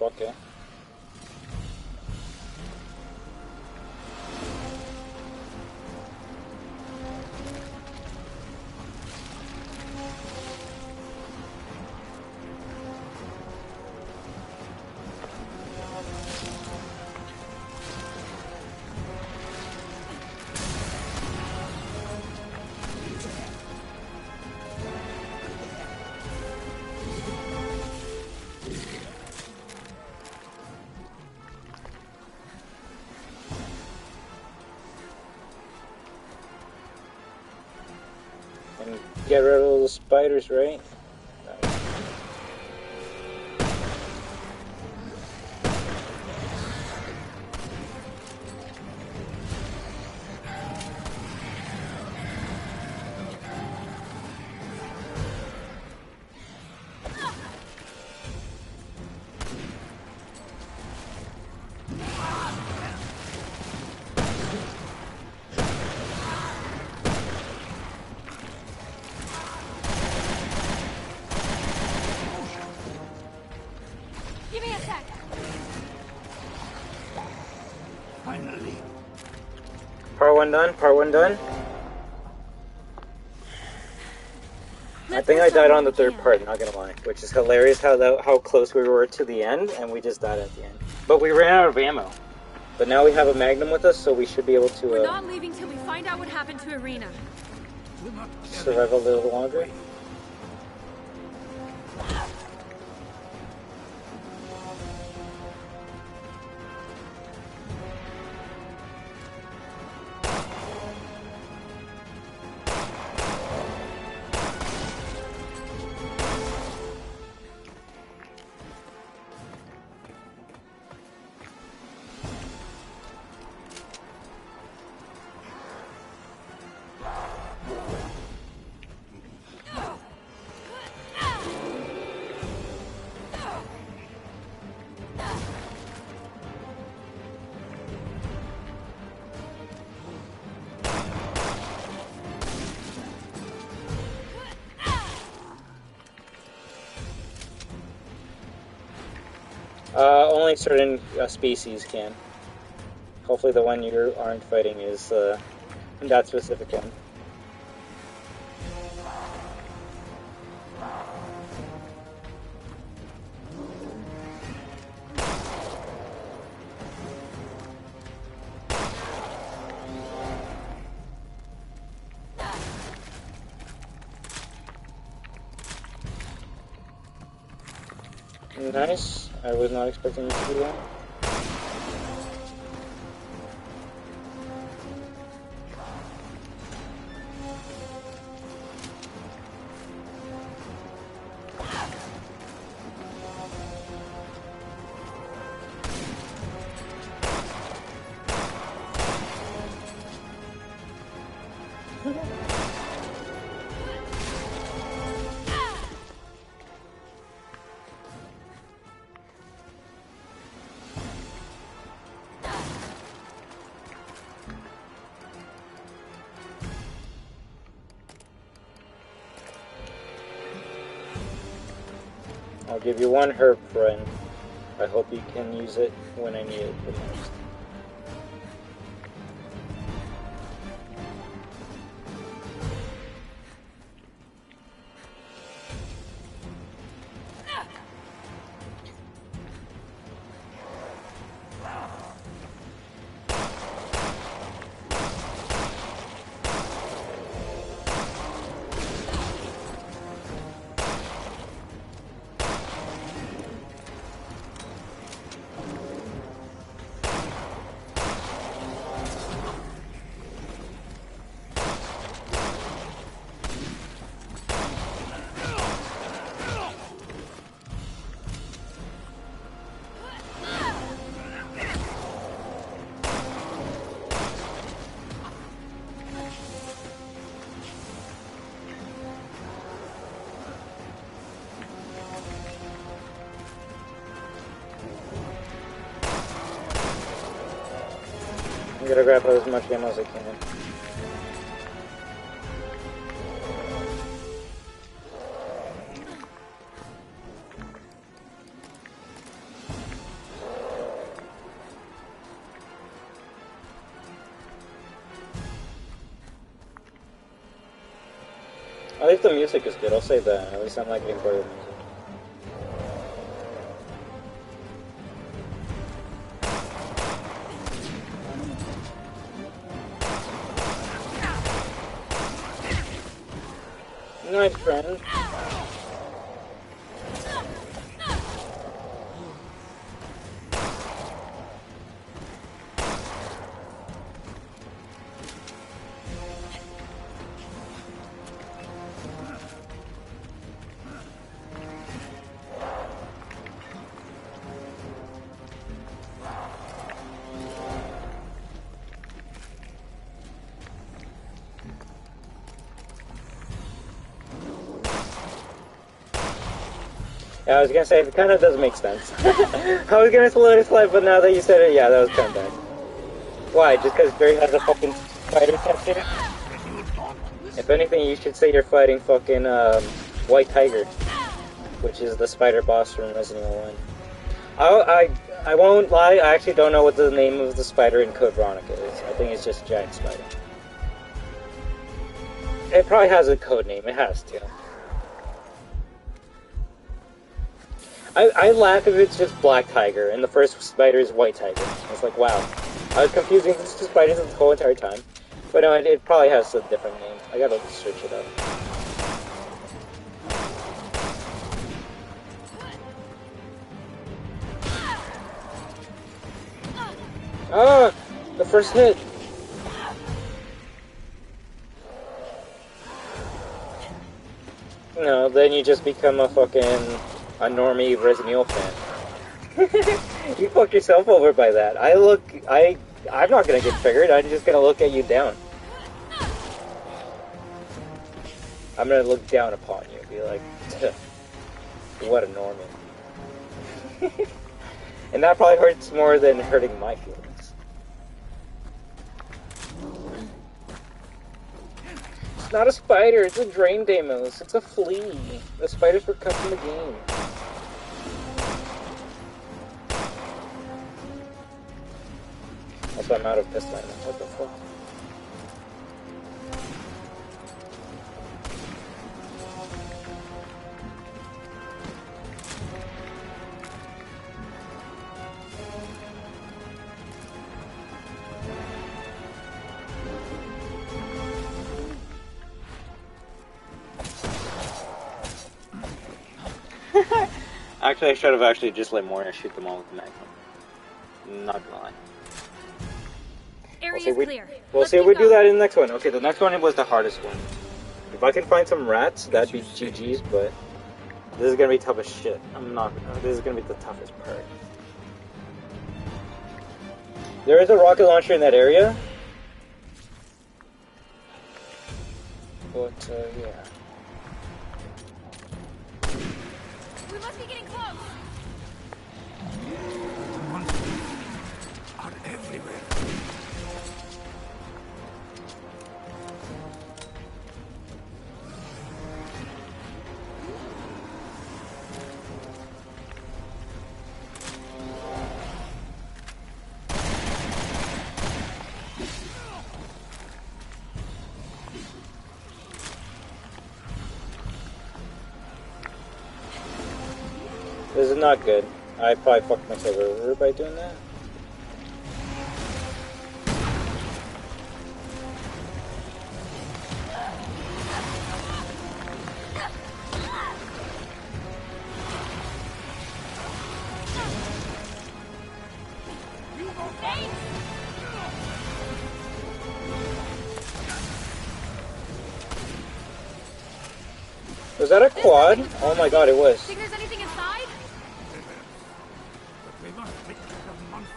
Okay. And get rid of all the spiders, right? Part 1 done, part 1 done. I think I died on the third part, not gonna lie. Which is hilarious how close we were to the end, and we just died at the end. But we ran out of ammo. But now we have a Magnum with us, so we should be able to We're not leaving till we find out what happened to Irina. survive a little longer. Only certain species can. Hopefully the one you aren't fighting is that specific one. Nice. I was not expecting you to do that. I'll give you one herb, friend. I hope you can use it when I need it the most. I'm gonna grab as much ammo as I can. At least the music is good, I'll say that. At least I'm not getting bored of the music. Nice, friend. Yeah, I was gonna say, it kind of does make sense. I was gonna let it slide, but now that you said it, yeah, that was kind of bad. Why? Just because Barry has a fucking spider tattoo? If anything, you should say you're fighting fucking White Tiger, which is the spider boss from Resident Evil 1. I won't lie, I actually don't know what the name of the spider in Code Veronica is. I think it's just giant spider. It probably has a code name, it has to. I laugh if it's just black tiger and the first spider is white tiger. It's like, wow. I was confusing these two spiders the whole entire time. But no, it probably has a different name. I gotta search it up. Ah! The first hit! No, then you just become a normie Resident Evil fan. You fucked yourself over by that. I'm not gonna get triggered, I'm just gonna look at you down. I'm gonna look down upon you and be like, what a normie. And that probably hurts more than hurting my feelings. It's not a spider, it's a Drain Deimos. It's a flea. The spiders were cut from the game. Also, I'm out of pistol ammo. What the fuck? Actually, I should have actually just let Moria shoot them all with the magnum. Not gonna lie. Area clear. We'll see if we do that in the next one. Okay, the next one was the hardest one. If I can find some rats, that'd be GG's, but this is gonna be tough as shit. This is gonna be the toughest part. There is a rocket launcher in that area. But, yeah. We must be getting close. The monsters are everywhere. This is not good. I probably fucked myself over by doing that. Was that a quad? Oh my god, it was. Think there's anything inside? But we must take care of the monsters.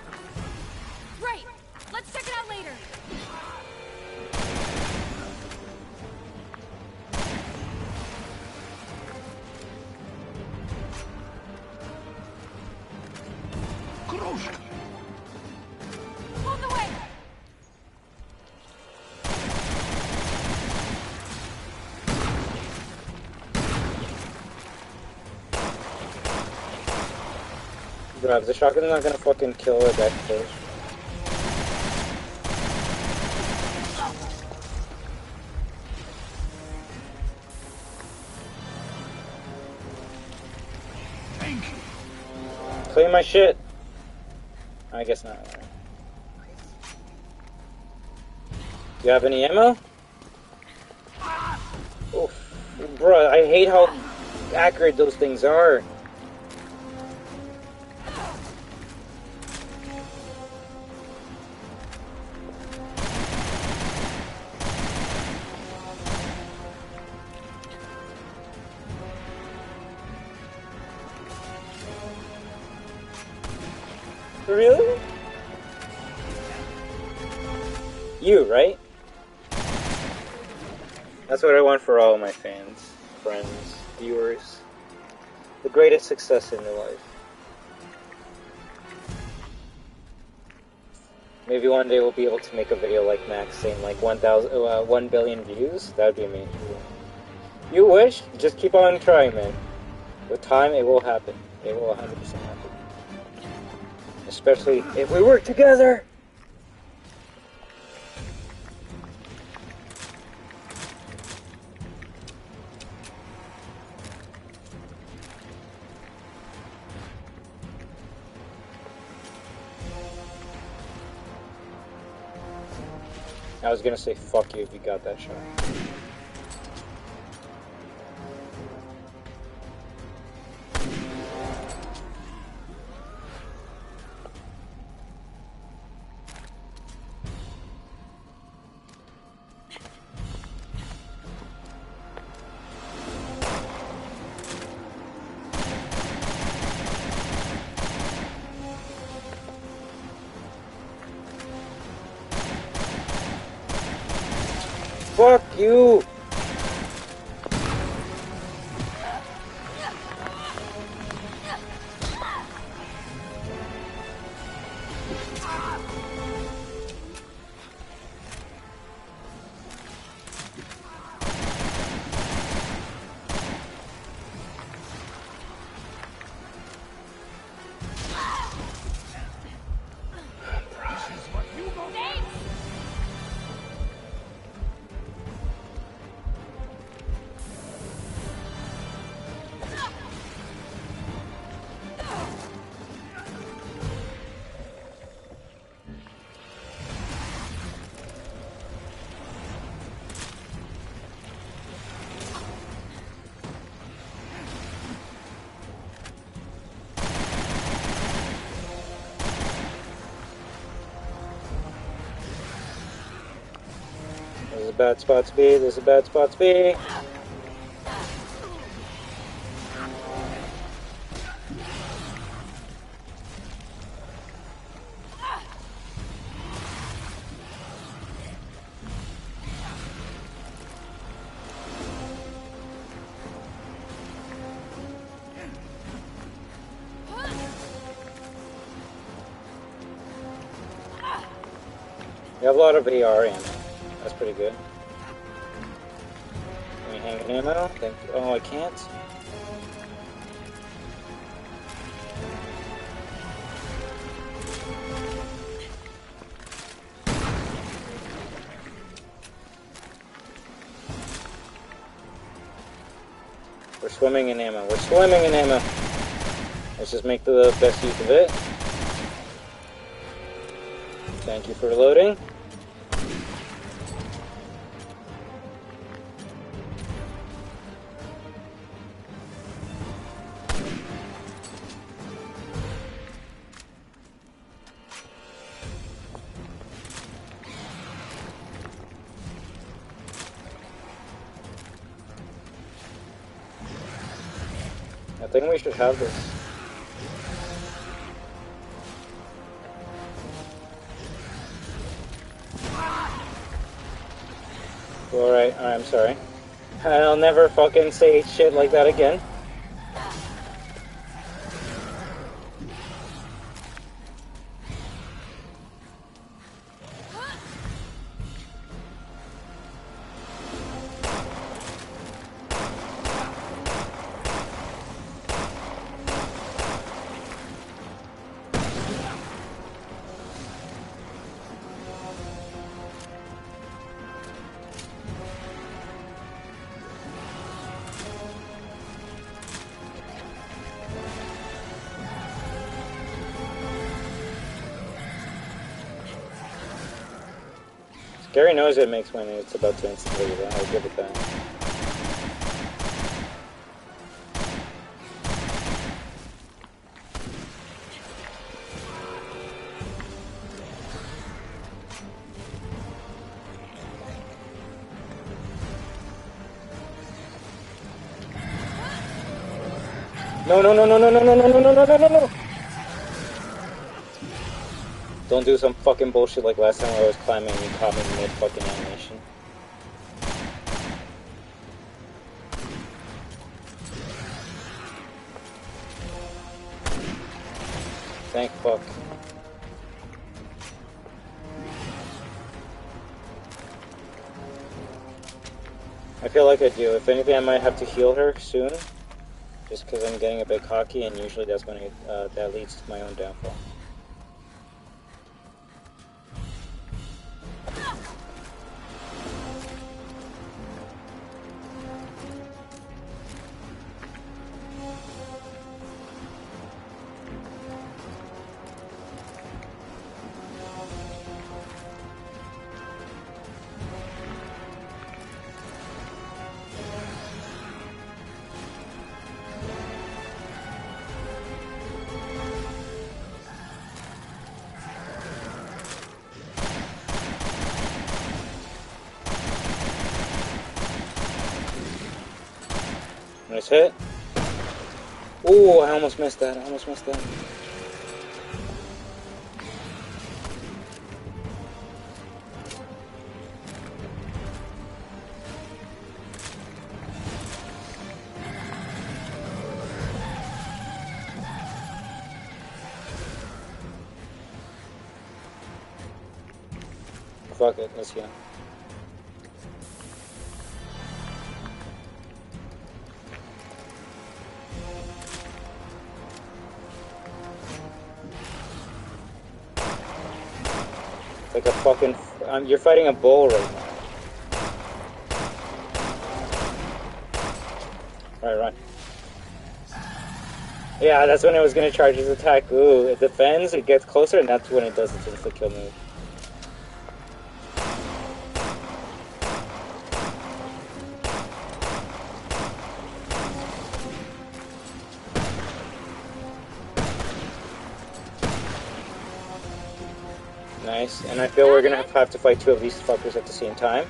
Right. Let's check it out later. Crucial. On the way. Bruh, the shotgun's not gonna fucking kill her back first. Thank you. Play my shit. I guess not. Do you have any ammo? Oof. Bruh, I hate how accurate those things are. Really? You, right? That's what I want for all my fans, friends, viewers. The greatest success in their life. Maybe one day we'll be able to make a video like Max saying like 1 billion views. That would be amazing. You wish? Just keep on trying, man. With time, it will happen. It will 100% happen. Especially if we work together! I was gonna say fuck you if you got that shot. Fuck you! This is a bad spot to be, this is a bad spot to be. You have a lot of AR ammo. That's pretty good. Can we hang ammo? Thank you. Oh, I can't? We're swimming in ammo. We're swimming in ammo. Let's just make the best use of it. Thank you for loading. I think we should have this. Alright, I'm sorry. I'll never fucking say shit like that again. Gary knows it makes when it's about to instantly, I'll give it that. No, no, no, no, no, no, no, no, no, no, no, no, no, no! Don't do some fucking bullshit like last time where I was climbing and you caught me mid fucking animation. Thank fuck. I feel like I do. If anything, I might have to heal her soon. Just because I'm getting a bit cocky, and usually that's when that leads to my own downfall. Nice hit. Ooh, I almost missed that. I almost missed that. Fuck it, let's go. Like a fucking... you're fighting a bull right now. Right, run. Yeah, that's when it was gonna charge his attack. Ooh, it defends, it gets closer, and that's when it does its insta-kill move. Nice, and I feel we're gonna have to fight two of these fuckers at the same time.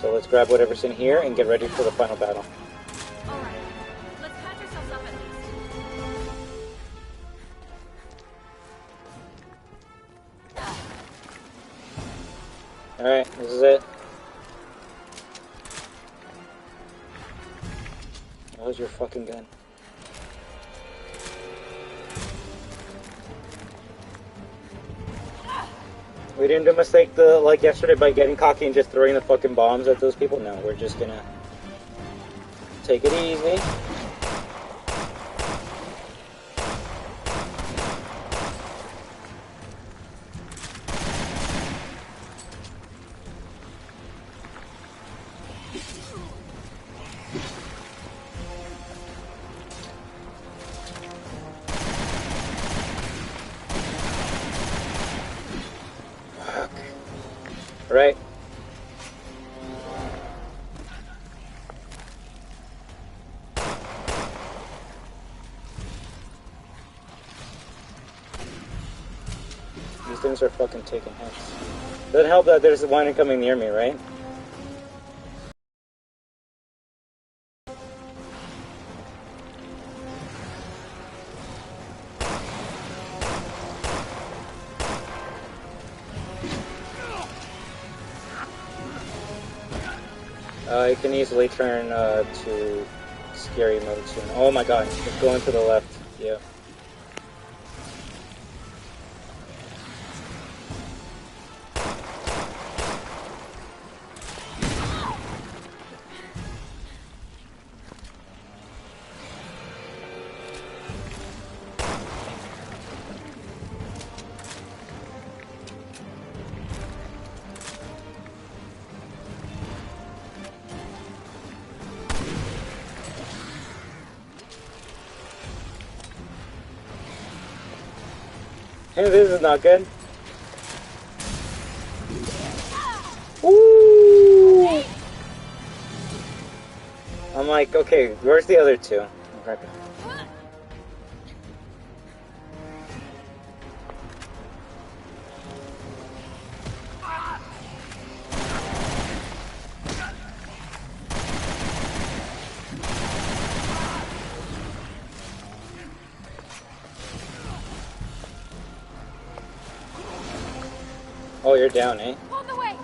So let's grab whatever's in here and get ready for the final battle. Alright, let's patch ourselves up at least. Alright, this is it. That was your fucking gun. We didn't do a mistake like yesterday by getting cocky and just throwing the fucking bombs at those people. No, we're just gonna take it easy. Right. These things are fucking taking hits. Doesn't help that there's one coming near me, right? You can easily turn to scary mode soon. Oh my god, it's going to the left. Yeah. Hey, this is not good. Ooh! I'm like, okay, where's the other two? I'm right back. Oh, you're down, eh? On the way!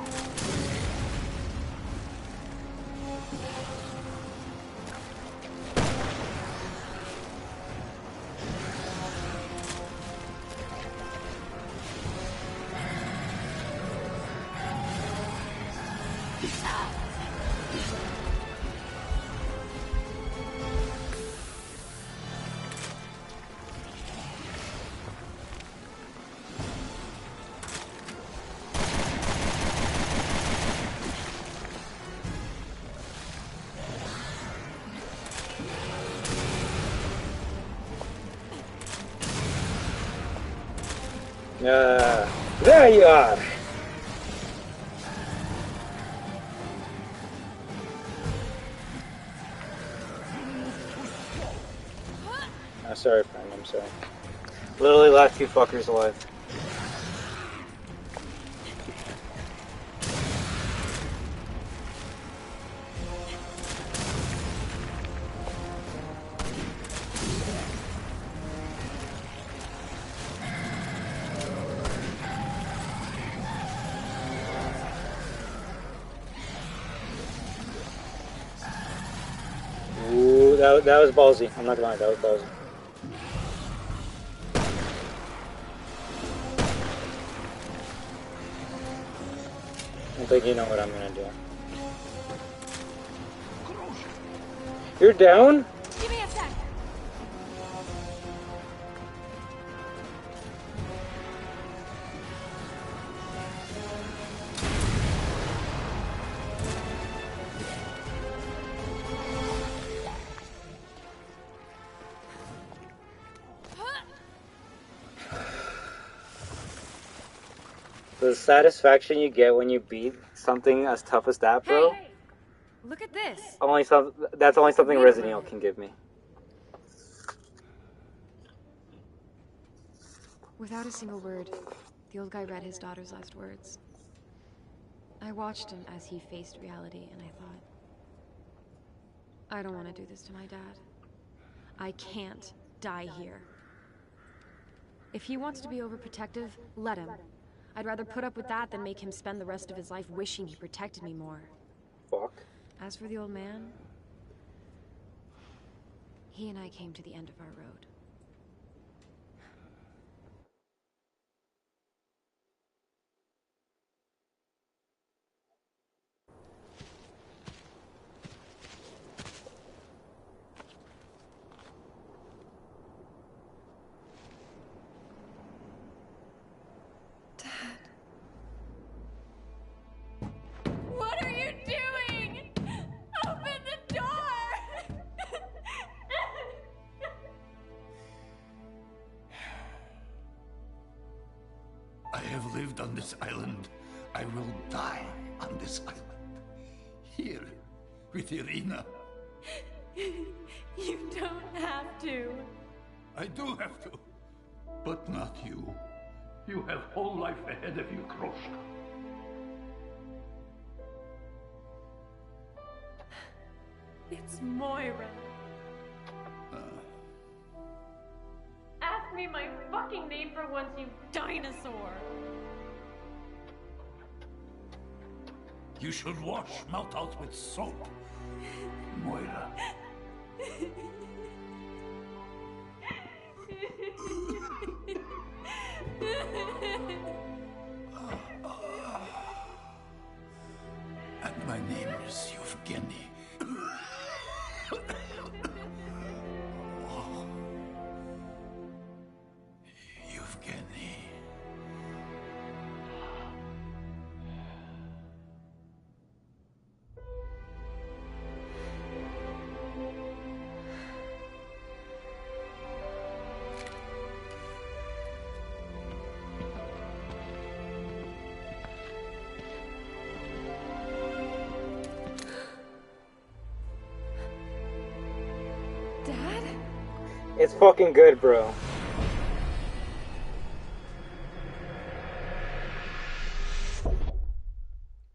There you are! I'm sorry, friend, I'm sorry. Literally last few fuckers alive. that was ballsy. I'm not gonna lie, that was ballsy. I don't think you know what I'm gonna do. You're down? Give me a sec. The satisfaction you get when you beat something as tough as that, bro. Hey, look at this. That's only something Resident Evil can give me. Without a single word, the old guy read his daughter's last words. I watched him as he faced reality, and I thought, I don't want to do this to my dad. I can't die here. If he wants to be overprotective, let him. I'd rather put up with that than make him spend the rest of his life wishing he protected me more. Fuck. As for the old man, he and I came to the end of our road. What are you doing? Open the door! I have lived on this island. I will die on this island. Here, with Irina. You don't have to. I do have to. But not you. You have whole life ahead of you, Kroshka. It's Moira. Ask me my fucking name for once, you dinosaur. You should wash mouth out with soap, Moira. And my name is Yevgeny. Yevgeny. Dad? It's fucking good, bro.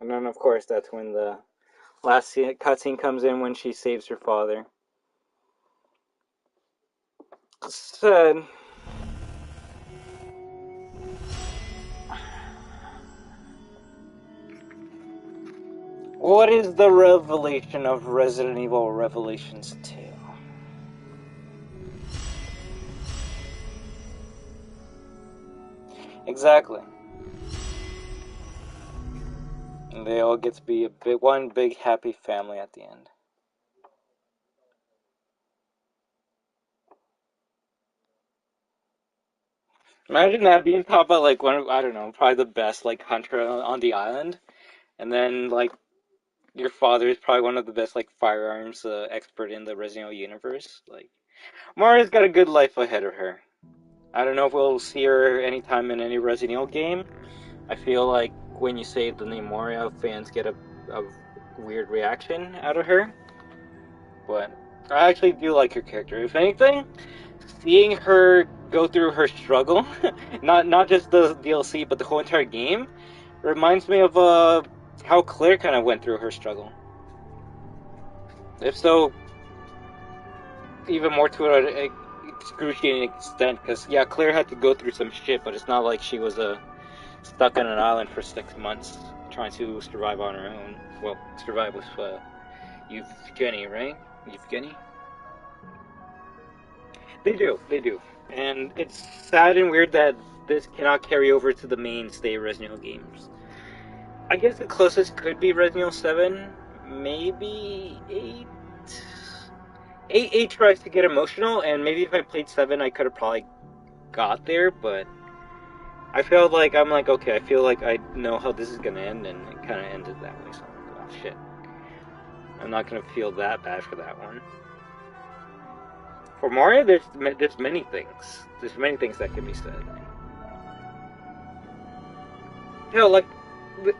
And then, of course, that's when the last cutscene comes in when she saves her father. Sad. What is the revelation of Resident Evil Revelations 2? Exactly. And they all get to be one big happy family at the end. Imagine that being taught by like one, I don't know, probably the best like hunter on the island, and then like your father is probably one of the best like firearms expert in the Resident Evil universe. Like Maria's got a good life ahead of her. I don't know if we'll see her anytime in any Resident Evil game. I feel like when you say the name Moria, fans get a weird reaction out of her. But I actually do like her character. If anything, seeing her go through her struggle, not just the DLC, but the whole entire game, reminds me of how Claire kind of went through her struggle. If so, even more to an excruciating extent, because yeah, Claire had to go through some shit, but it's not like she was stuck on an island for 6 months trying to survive on her own. Well, survive with Yevgeny, right? Yevgeny? They do. And it's sad and weird that this cannot carry over to the mainstay Resident Evil games. I guess the closest could be Resident Evil 7, maybe 8. 8 tries to get emotional, and maybe if I played 7, I could have probably got there, but I felt like, I'm like, okay, I feel like I know how this is gonna end, and it kind of ended that way, so I'm like, oh shit. I'm not gonna feel that bad for that one. For Mario, there's many things. There's many things that can be said. You know, like,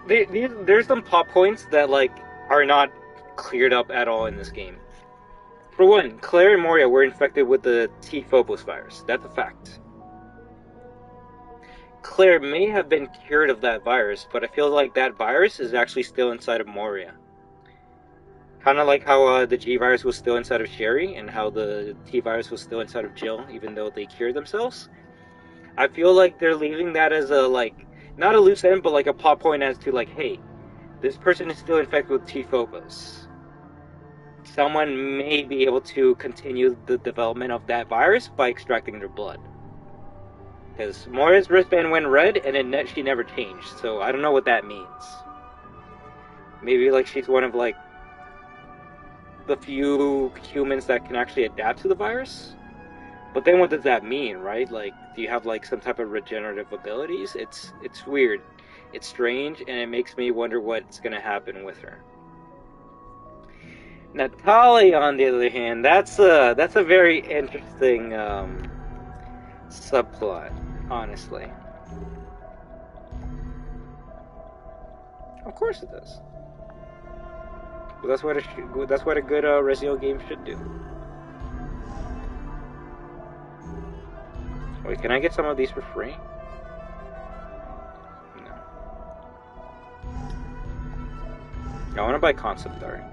there's some plot points that, like, are not cleared up at all in this game. For one, Claire and Moria were infected with the T-Phobos virus. That's a fact. Claire may have been cured of that virus, but I feel like that virus is actually still inside of Moria. Kind of like how the G virus was still inside of Sherry, and how the T virus was still inside of Jill, even though they cured themselves. I feel like they're leaving that as a, like, not a loose end, but like a plot point as to, like, hey, this person is still infected with T-Phobos. Someone may be able to continue the development of that virus by extracting their blood. Because Moria's wristband went red, and she never changed, so I don't know what that means. Maybe, like, she's one of, like, the few humans that can actually adapt to the virus? But then what does that mean, right? Like, do you have, like, some type of regenerative abilities? It's weird. It's strange, and it makes me wonder what's gonna happen with her. Natalia, on the other hand, that's a very interesting subplot, honestly. Of course it does. But that's what a good Resident Evil game should do. Wait, can I get some of these for free? No. I want to buy concept art.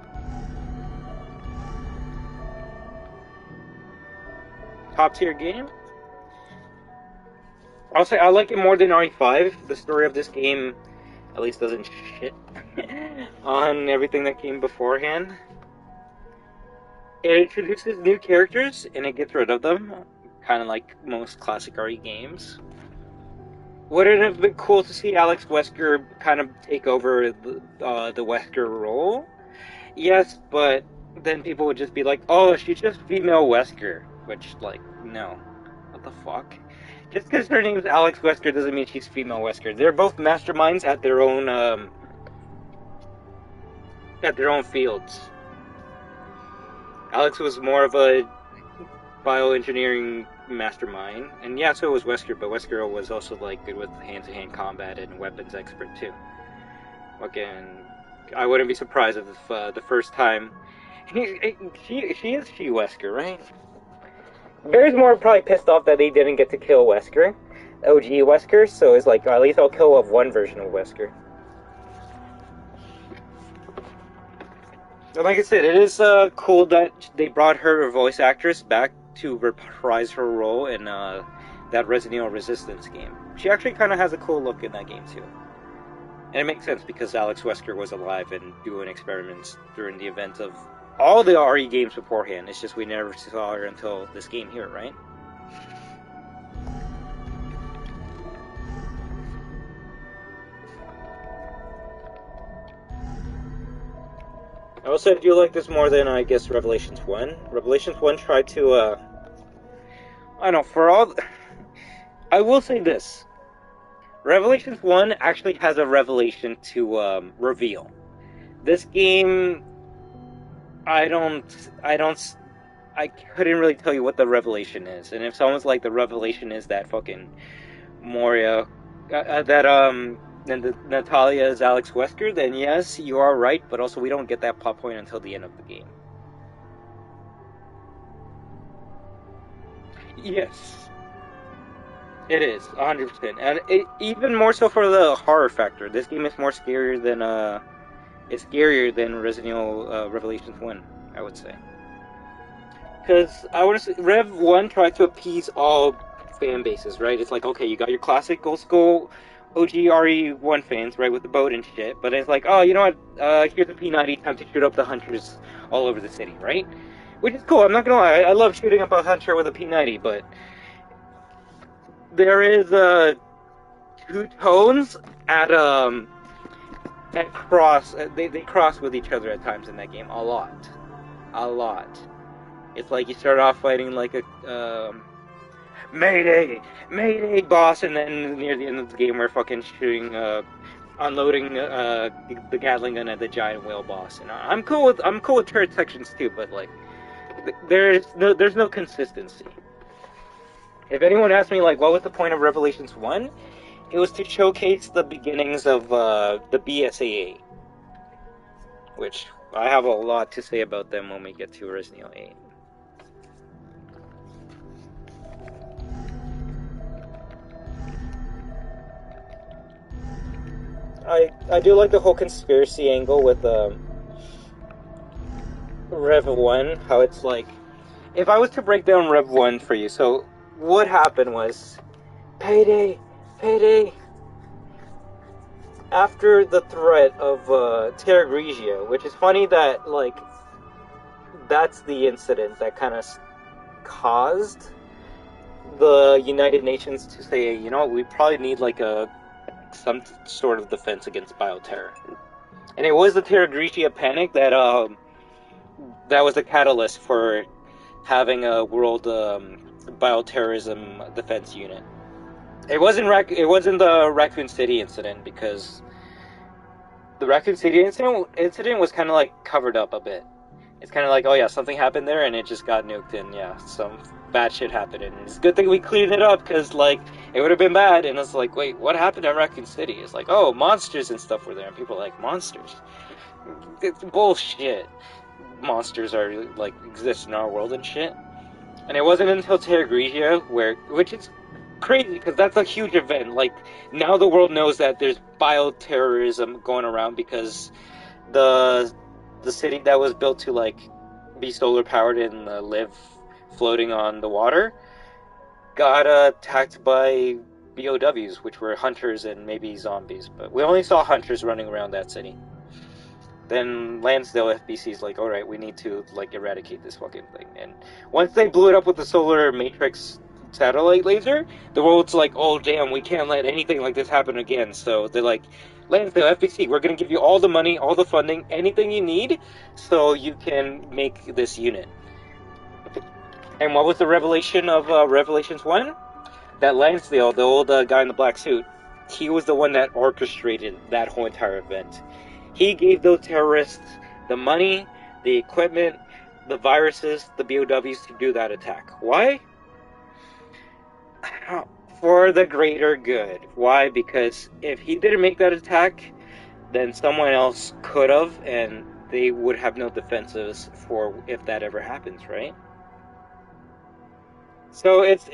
Top tier game? I'll say I like it more than RE5. The story of this game at least doesn't shit on everything that came beforehand. It introduces new characters and it gets rid of them, kind of like most classic RE games. Would it have been cool to see Alex Wesker kind of take over the Wesker role? Yes, but then people would just be like, oh, she's just female Wesker. Which, like, no. What the fuck? Just because her name's Alex Wesker doesn't mean she's female Wesker. They're both masterminds at their own fields. Alex was more of a bioengineering mastermind, and yeah, so was Wesker, but Wesker was also, like, good with hand-to-hand combat and weapons expert, too. Again, I wouldn't be surprised if the first time... she is Wesker, right? Barry's more probably pissed off that they didn't get to kill Wesker, OG Wesker, so it's like, at least I'll kill off one version of Wesker. And like I said, it is cool that they brought her voice actress back to reprise her role in that Resident Evil Resistance game. She actually kind of has a cool look in that game too. And it makes sense because Alex Wesker was alive and doing experiments during the events of all the RE games beforehand. It's just we never saw her until this game here, right? I also do like this more than, I guess, Revelations 1. Revelations 1 tried to, I don't know, for all... I will say this. Revelations 1 actually has a revelation to reveal. This game... I couldn't really tell you what the revelation is. And if someone's like, the revelation is that fucking Moria, Natalia is Alex Wesker, then yes, you are right, but also we don't get that plot point until the end of the game. Yes. It is, 100%. And even more so for the horror factor. This game is more scarier than, it's scarier than Resident Evil Revelations 1, I would say. Because I want to say, Rev 1 tried to appease all fan bases, right? It's like, okay, you got your classic old school OG RE1 fans, right, with the boat and shit, but it's like, oh, you know what, here's a P90, time to shoot up the hunters all over the city, right? which is cool. I'm not gonna lie, I love shooting up a hunter with a P90, but there is two tones at cross. They cross with each other at times in that game a lot. It's like you start off fighting like a Mayday, Mayday boss, and then near the end of the game we're fucking shooting, unloading the Gatling gun at the giant whale boss. And I'm cool with turret sections too, but like there's no consistency. If anyone asks me like what was the point of Revelations 1, it was to showcase the beginnings of the BSAA, which I have a lot to say about them when we get to Resident Evil 8. I do like the whole conspiracy angle with Rev 1, how it's like, if I was to break down Rev 1 for you, so what happened was, Payday, after the threat of Terra Grigia, which is funny that, like, that's the incident that kind of caused the United Nations to say, you know what, we probably need, like, some sort of defense against bioterror. And it was the Terra Grigia panic that was the catalyst for having a world bioterrorism defense unit. It wasn't the Raccoon City incident, because the Raccoon City incident was kind of like covered up a bit. It's kind of like, oh yeah, something happened there and it just got nuked, and yeah, some bad shit happened, and it's a good thing we cleaned it up, because like it would have been bad. And it's like, wait, what happened at Raccoon City? It's like, oh, monsters and stuff were there, and people are like, monsters? It's bullshit. Monsters are like exist in our world and shit. And it wasn't until Terra Grigia, which is crazy because that's a huge event. Like, now the world knows that there's bioterrorism going around, because the city that was built to like be solar powered and live floating on the water got attacked by BOWs, which were hunters and maybe zombies, but we only saw hunters running around that city. Then Lansdale FBC's like, alright, we need to like eradicate this fucking thing. And once they blew it up with the solar matrix satellite laser, the world's like, oh damn, we can't let anything like this happen again. So they're like, Lansdale FBC, we're gonna give you all the money, all the funding, anything you need, so you can make this unit. And what was the revelation of Revelations 1? That Lansdale, the old guy in the black suit, he was the one that orchestrated that whole entire event. He gave those terrorists the money, the equipment, the viruses, the BOWs to do that attack. Why? For the greater good. Why? Because if he didn't make that attack, then someone else could have, and they would have no defenses for if that ever happens, right? So it's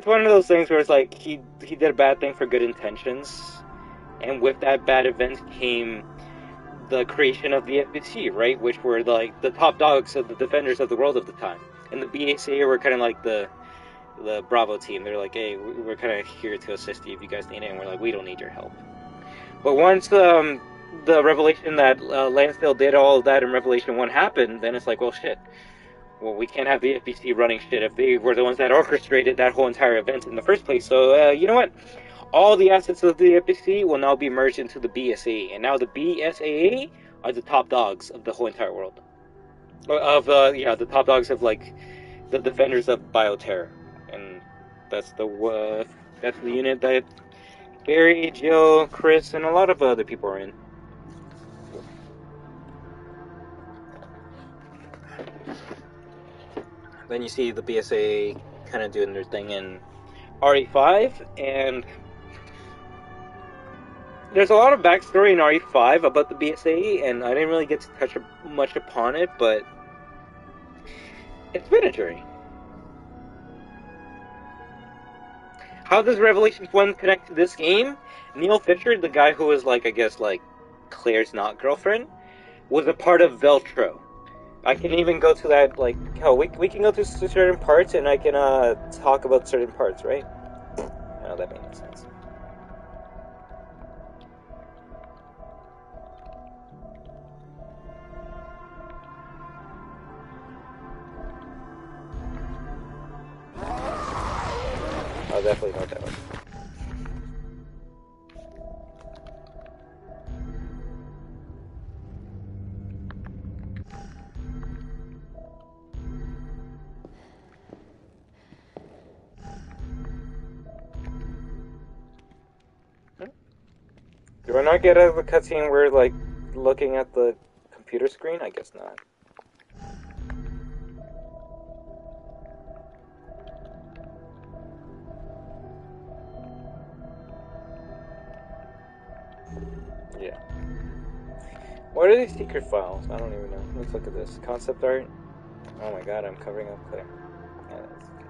one of those things where it's like he did a bad thing for good intentions, and with that bad event came the creation of the FBC, right? Which were like the top dogs of the defenders of the world of the time, and the BACA were kind of like the Bravo team. They're like, hey, we're kind of here to assist you if you guys need it, and we're like, we don't need your help. But once the revelation that Lansdale did all of that in Revelation 1 happened, then it's like, well, shit. Well, we can't have the FBC running shit if they were the ones that orchestrated that whole entire event in the first place. So, you know what? All the assets of the FBC will now be merged into the BSAA, and now the BSAA are the top dogs of the whole entire world. The top dogs of like the defenders of bioterror, and that's the unit that Barry, Jill, Chris, and a lot of other people are in. Then you see the BSAA kind of doing their thing in RE5, and there's a lot of backstory in RE5 about the BSAA, and I didn't really get to touch much upon it, but it's been a journey. How does Revelations 1 connect to this game? Neil Fisher, the guy who was like, I guess, like Claire's not girlfriend, was a part of Veltro. I can even go to that, like, we can go to certain parts, and I can talk about certain parts, right? I know that made no sense. definitely know what that was. Do I not get out of the cutscene where, like, looking at the computer screen? I guess not. Yeah. What are these secret files? I don't even know. Let's look at this. Concept art? Oh my god, I'm covering up Claire. Yeah, that's okay.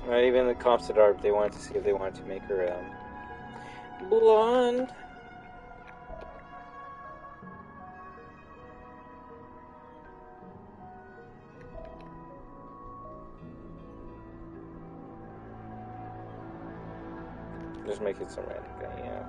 Right, even the concept art, they wanted to see if they wanted to make her blonde. Just make it some random guy, yeah.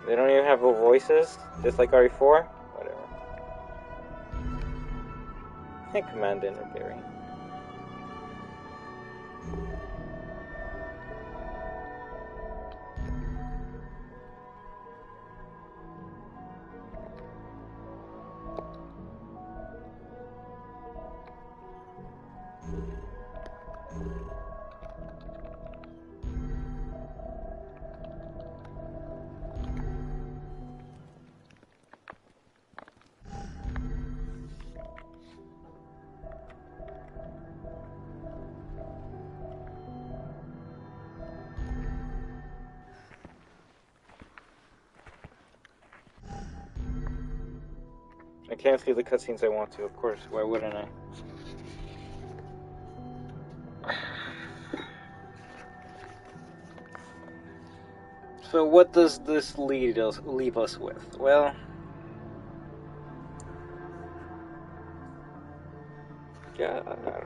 They don't even have voices, just like RE4? Whatever. Hey, Commandant or Barry. I can't see the cutscenes I want to, of course. Why wouldn't I? So what does this leave us with? Well, yeah, I don't know.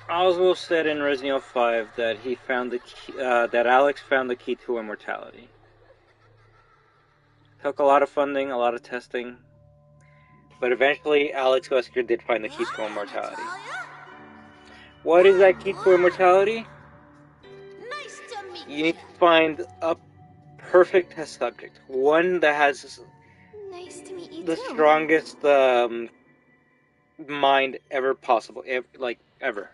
Oswald said in Resident Evil 5 that he found the key, that Alex found the key to immortality. Took a lot of funding, a lot of testing, but eventually Alex Wesker did find the key to immortality. What is that key to immortality? Nice to meet You need to find a perfect test subject, one that has Nice to meet you the too. strongest mind ever possible, ever.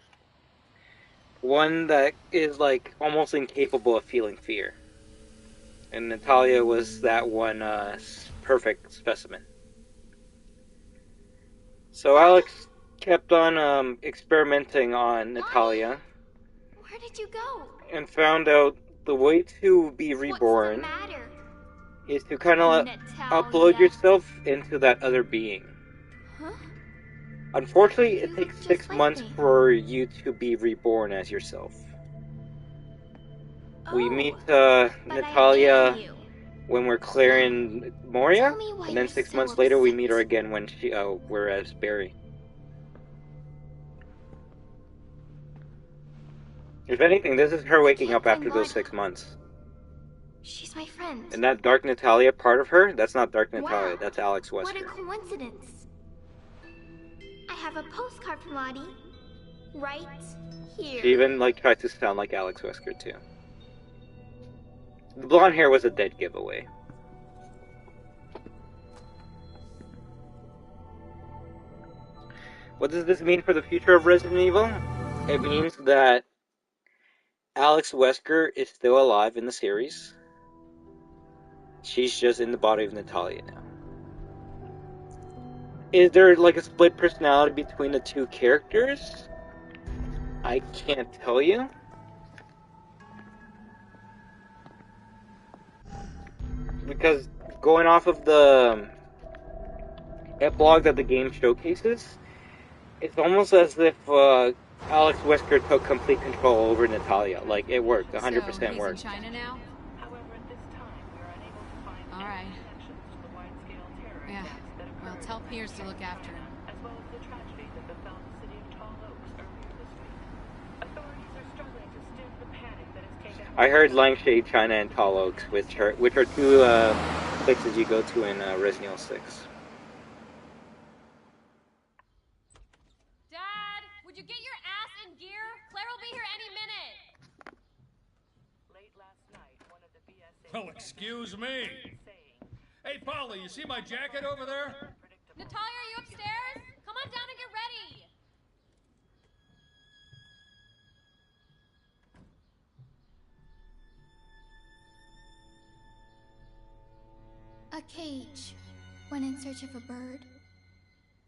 One that is like almost incapable of feeling fear. And Natalia was that one perfect specimen. So Alex kept on experimenting on Natalia. Where did you go? And found out the way to be reborn What's the matter? is to kind of Natalia. upload yourself into that other being. Huh? Unfortunately, it You takes look 6 just like months me. for you to be reborn as yourself. We Oh, meet but Natalia I ate you. when we're clearing Moria, Tell me why and then you're 6 so months later we meet her upset. again when we're as Barry. If anything, this is her waking up can't after find those blood. 6 months. She's my friend. And that Dark Natalia part of her, that's not Dark Natalia, Wow, that's Alex what a Wesker. coincidence. I have a postcard from Lottie. Right here. She even tried to sound like Alex Wesker too. The blonde hair was a dead giveaway. What does this mean for the future of Resident Evil? It means that Alex Wesker is still alive in the series. She's just in the body of Natalia now. Is there like a split personality between the two characters? I can't tell you. Because going off of the epilogue that the game showcases, it's almost as if Alex Wesker took complete control over Natalia. Like, it worked, 100% so he's worked. in China now? However, at this time, we are unable to find All right. connections to the wide-scale terror Yeah. attacks that Well, occurred tell in Pierce to look after him. as well as the tragedy that befell the city of Tall Oaks earlier this week. Authorities are struggling to stem the panic that has taken I heard Langshay, China, and Tall Oaks, which are two places you go to in Resident Evil 6. Dad, would you get your ass in gear? Claire will be here any minute. Late last night, one of the BSA Well, excuse me. Hey, Polly, you see my jacket over there? Natalia, are you upstairs? Come on down and get ready. A cage went in search of a bird,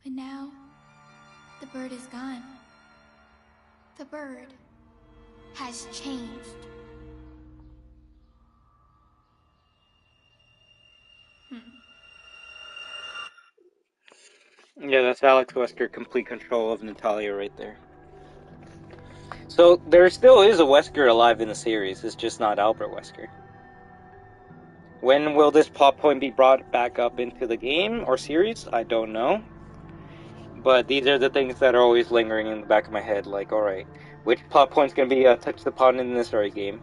but now the bird is gone. The bird has changed. Yeah, that's Alex Wesker, complete control of Natalia right there. So, there still is a Wesker alive in the series, it's just not Albert Wesker. When will this plot point be brought back up into the game or series? I don't know. But these are the things that are always lingering in the back of my head, like, alright, which plot point's gonna be touched upon in this story game?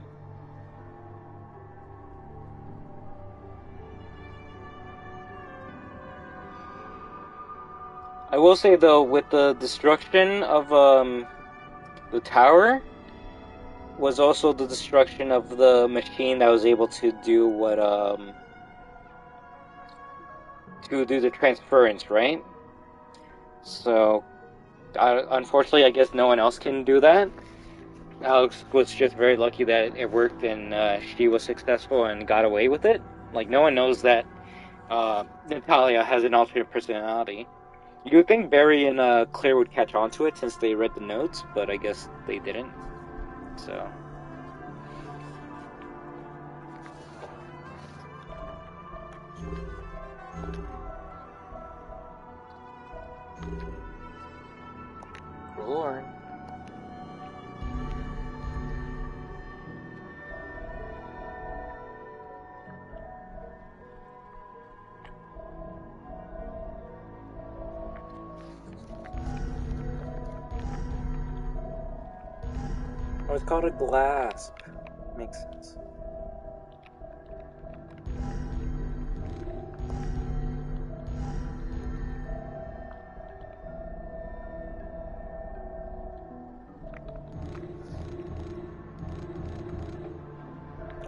I will say, though, with the destruction of the tower, was also the destruction of the machine that was able to do what, to do the transference, right? So, unfortunately, I guess no one else can do that. Alex was just very lucky that it worked and she was successful and got away with it. Like, no one knows that Natalia has an alternate personality. You would think Barry and Claire would catch on to it since they read the notes, but I guess they didn't. So... Lord. Oh, it's called a glass. Makes sense.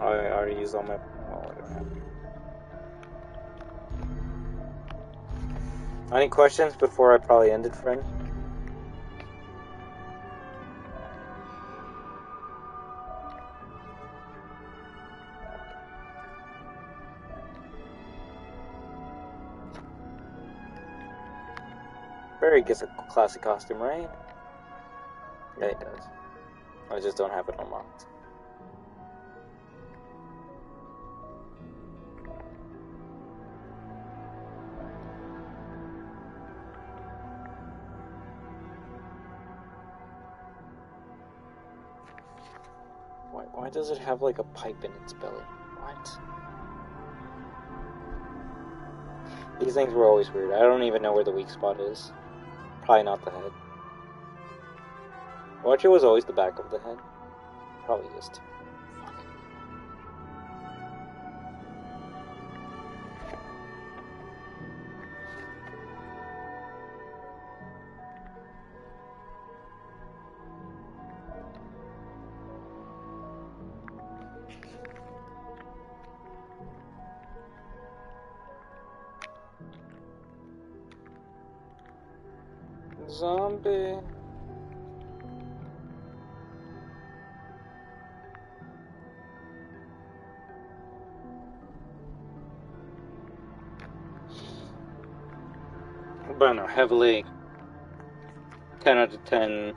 Oh, I already used all my... Oh, I don't have... Any questions before I probably end it, friend? Barry gets a classic costume, right? Yeah, he does. I just don't have it unlocked. Why does it have like a pipe in its belly? What? These things were always weird. I don't even know where the weak spot is. Probably not the head. Watch, it was always the back of the head. Probably is too. Zombie. But no, heavily 10 out of 10,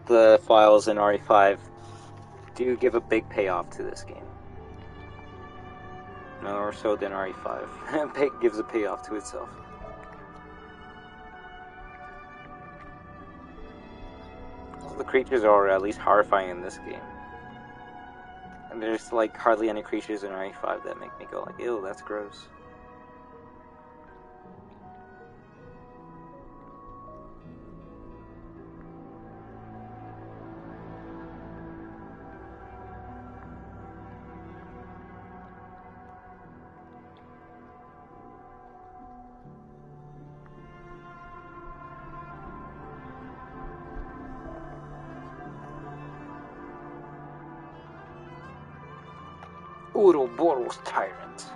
the files in RE5 do give a big payoff to this game. More so than RE5. It gives a payoff to itself. All the creatures are at least horrifying in this game. And there's like hardly any creatures in RE5 that make me go like, ew, that's gross. Ouroboros Tyrant.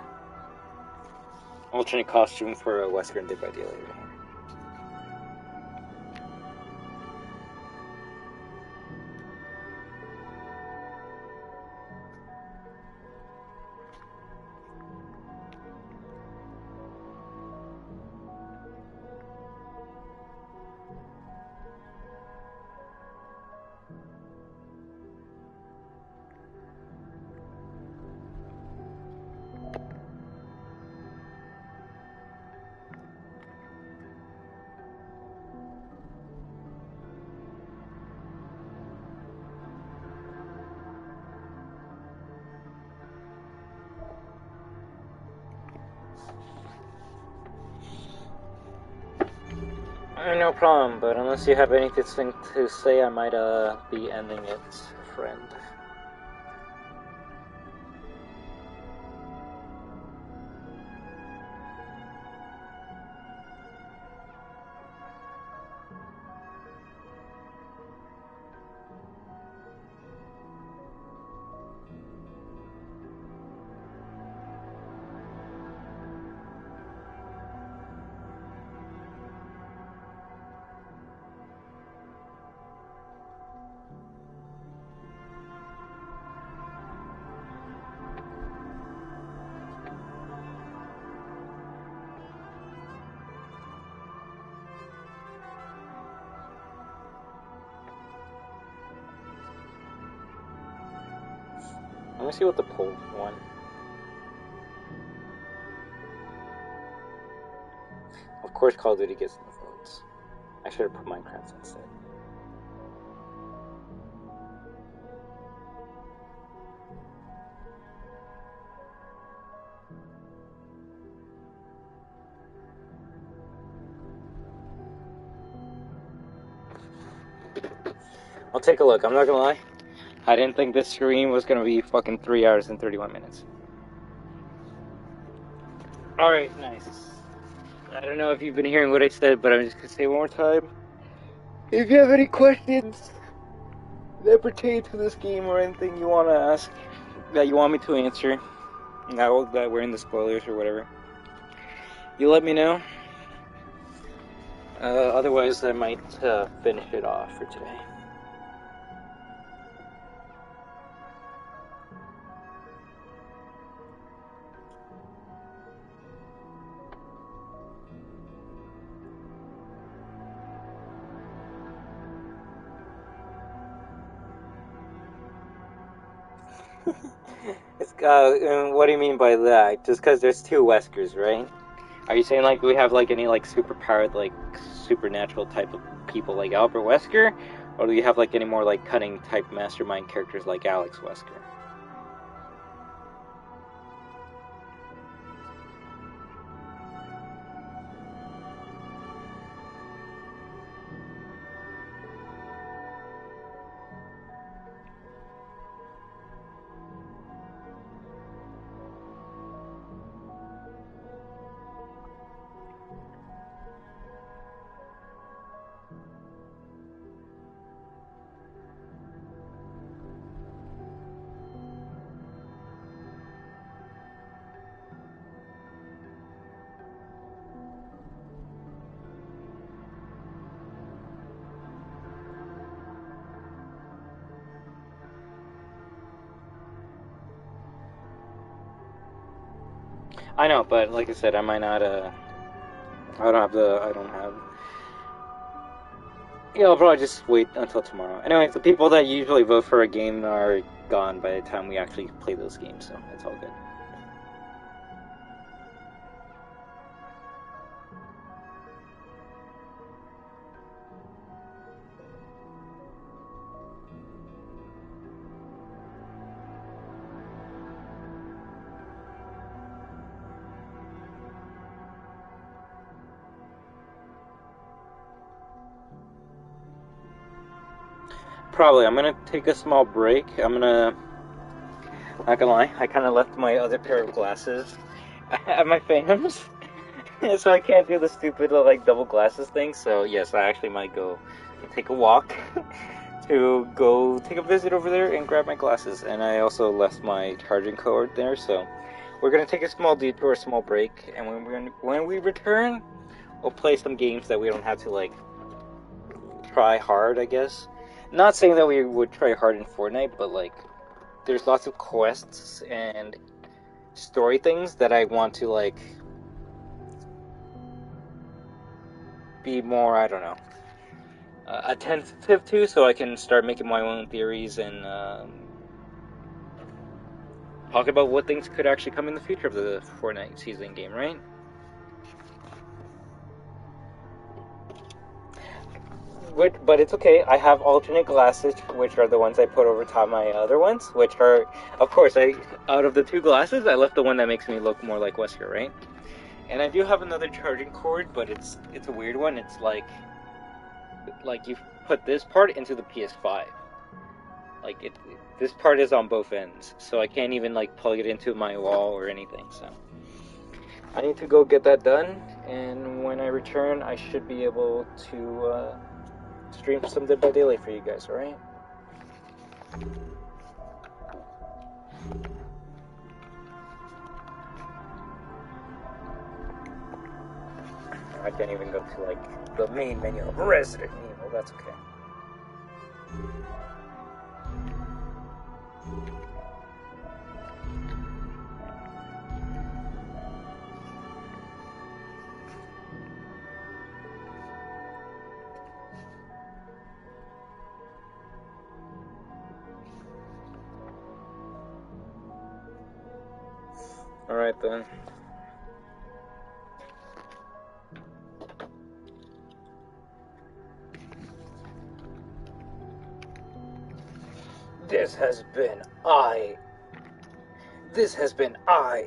Alternate costume for a Western Dead by Daylight. No problem, but unless you have anything to say, I might be ending it, friend. Let me see what the poll won. Of course Call of Duty gets the votes. I should have put Minecraft instead. I'll take a look, I'm not gonna lie. I didn't think this stream was gonna be fucking 3 hours and 31 minutes. Alright, nice. I don't know if you've been hearing what I said, but I'm just gonna say it one more time. If you have any questions that pertain to this game or anything you want to ask, that you want me to answer, now that we're in the spoilers or whatever, you let me know. Otherwise, I might finish it off for today. What do you mean by that? Just because there's two Weskers, right? Are you saying like we have like any like superpowered like supernatural type of people like Albert Wesker, or do you have like any more like cunning type mastermind characters like Alex Wesker? I know, but like I said, I might not, I don't have... Yeah, I'll probably just wait until tomorrow. Anyway, the people that usually vote for a game are gone by the time we actually play those games, so it's all good. Probably. I'm gonna take a small break. Not gonna lie, I kind of left my other pair of glasses at my fams, so I can't do the stupid like double glasses thing. So yes, I actually might go take a walk to go take a visit over there and grab my glasses. And I also left my charging cord there, so we're gonna take a small detour, a small break, and when we return, we'll play some games that we don't have to like try hard, I guess. Not saying that we would try hard in Fortnite, but like, there's lots of quests and story things that I want to like be more, I don't know, attentive to, so I can start making my own theories and talk about what things could actually come in the future of the Fortnite season game, right? But it's okay. I have alternate glasses, which are the ones I put over top my other ones, which are, of course, out of the two glasses, I left the one that makes me look more like Wesker, right? And I do have another charging cord, but it's a weird one. It's like you put this part into the PS5. Like this part is on both ends, so I can't even like plug it into my wall or anything. So I need to go get that done, and when I return, I should be able to stream some Dead by Daylight for you guys, alright? I can't even go to, like, the main menu of Resident Evil, that's okay. Alright then. This has been I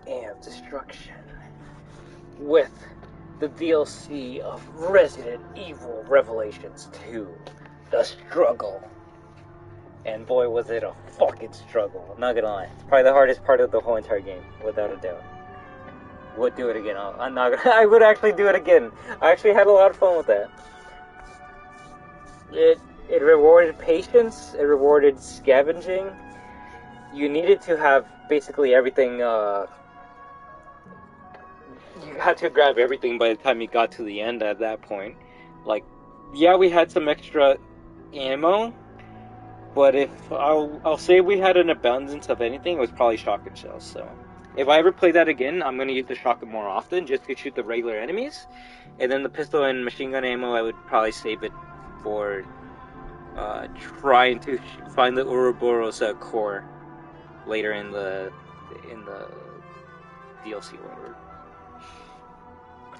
Am Destruction with the DLC of Resident Evil Revelations 2, The Struggle. And boy, was it a fucking struggle. I'm not gonna lie. It's probably the hardest part of the whole entire game, without a doubt. Would do it again. I'm not gonna. I would actually do it again. I actually had a lot of fun with that. It rewarded patience. It rewarded scavenging. You needed to have basically everything. You had to grab everything by the time you got to the end. At that point, like, yeah, we had some extra ammo. But if I'll say we had an abundance of anything, it was probably shotgun shells. So if I ever play that again, I'm gonna use the shotgun more often just to shoot the regular enemies, and then the pistol and machine gun ammo, I would probably save it for trying to find the Ouroboros core later in the DLC order.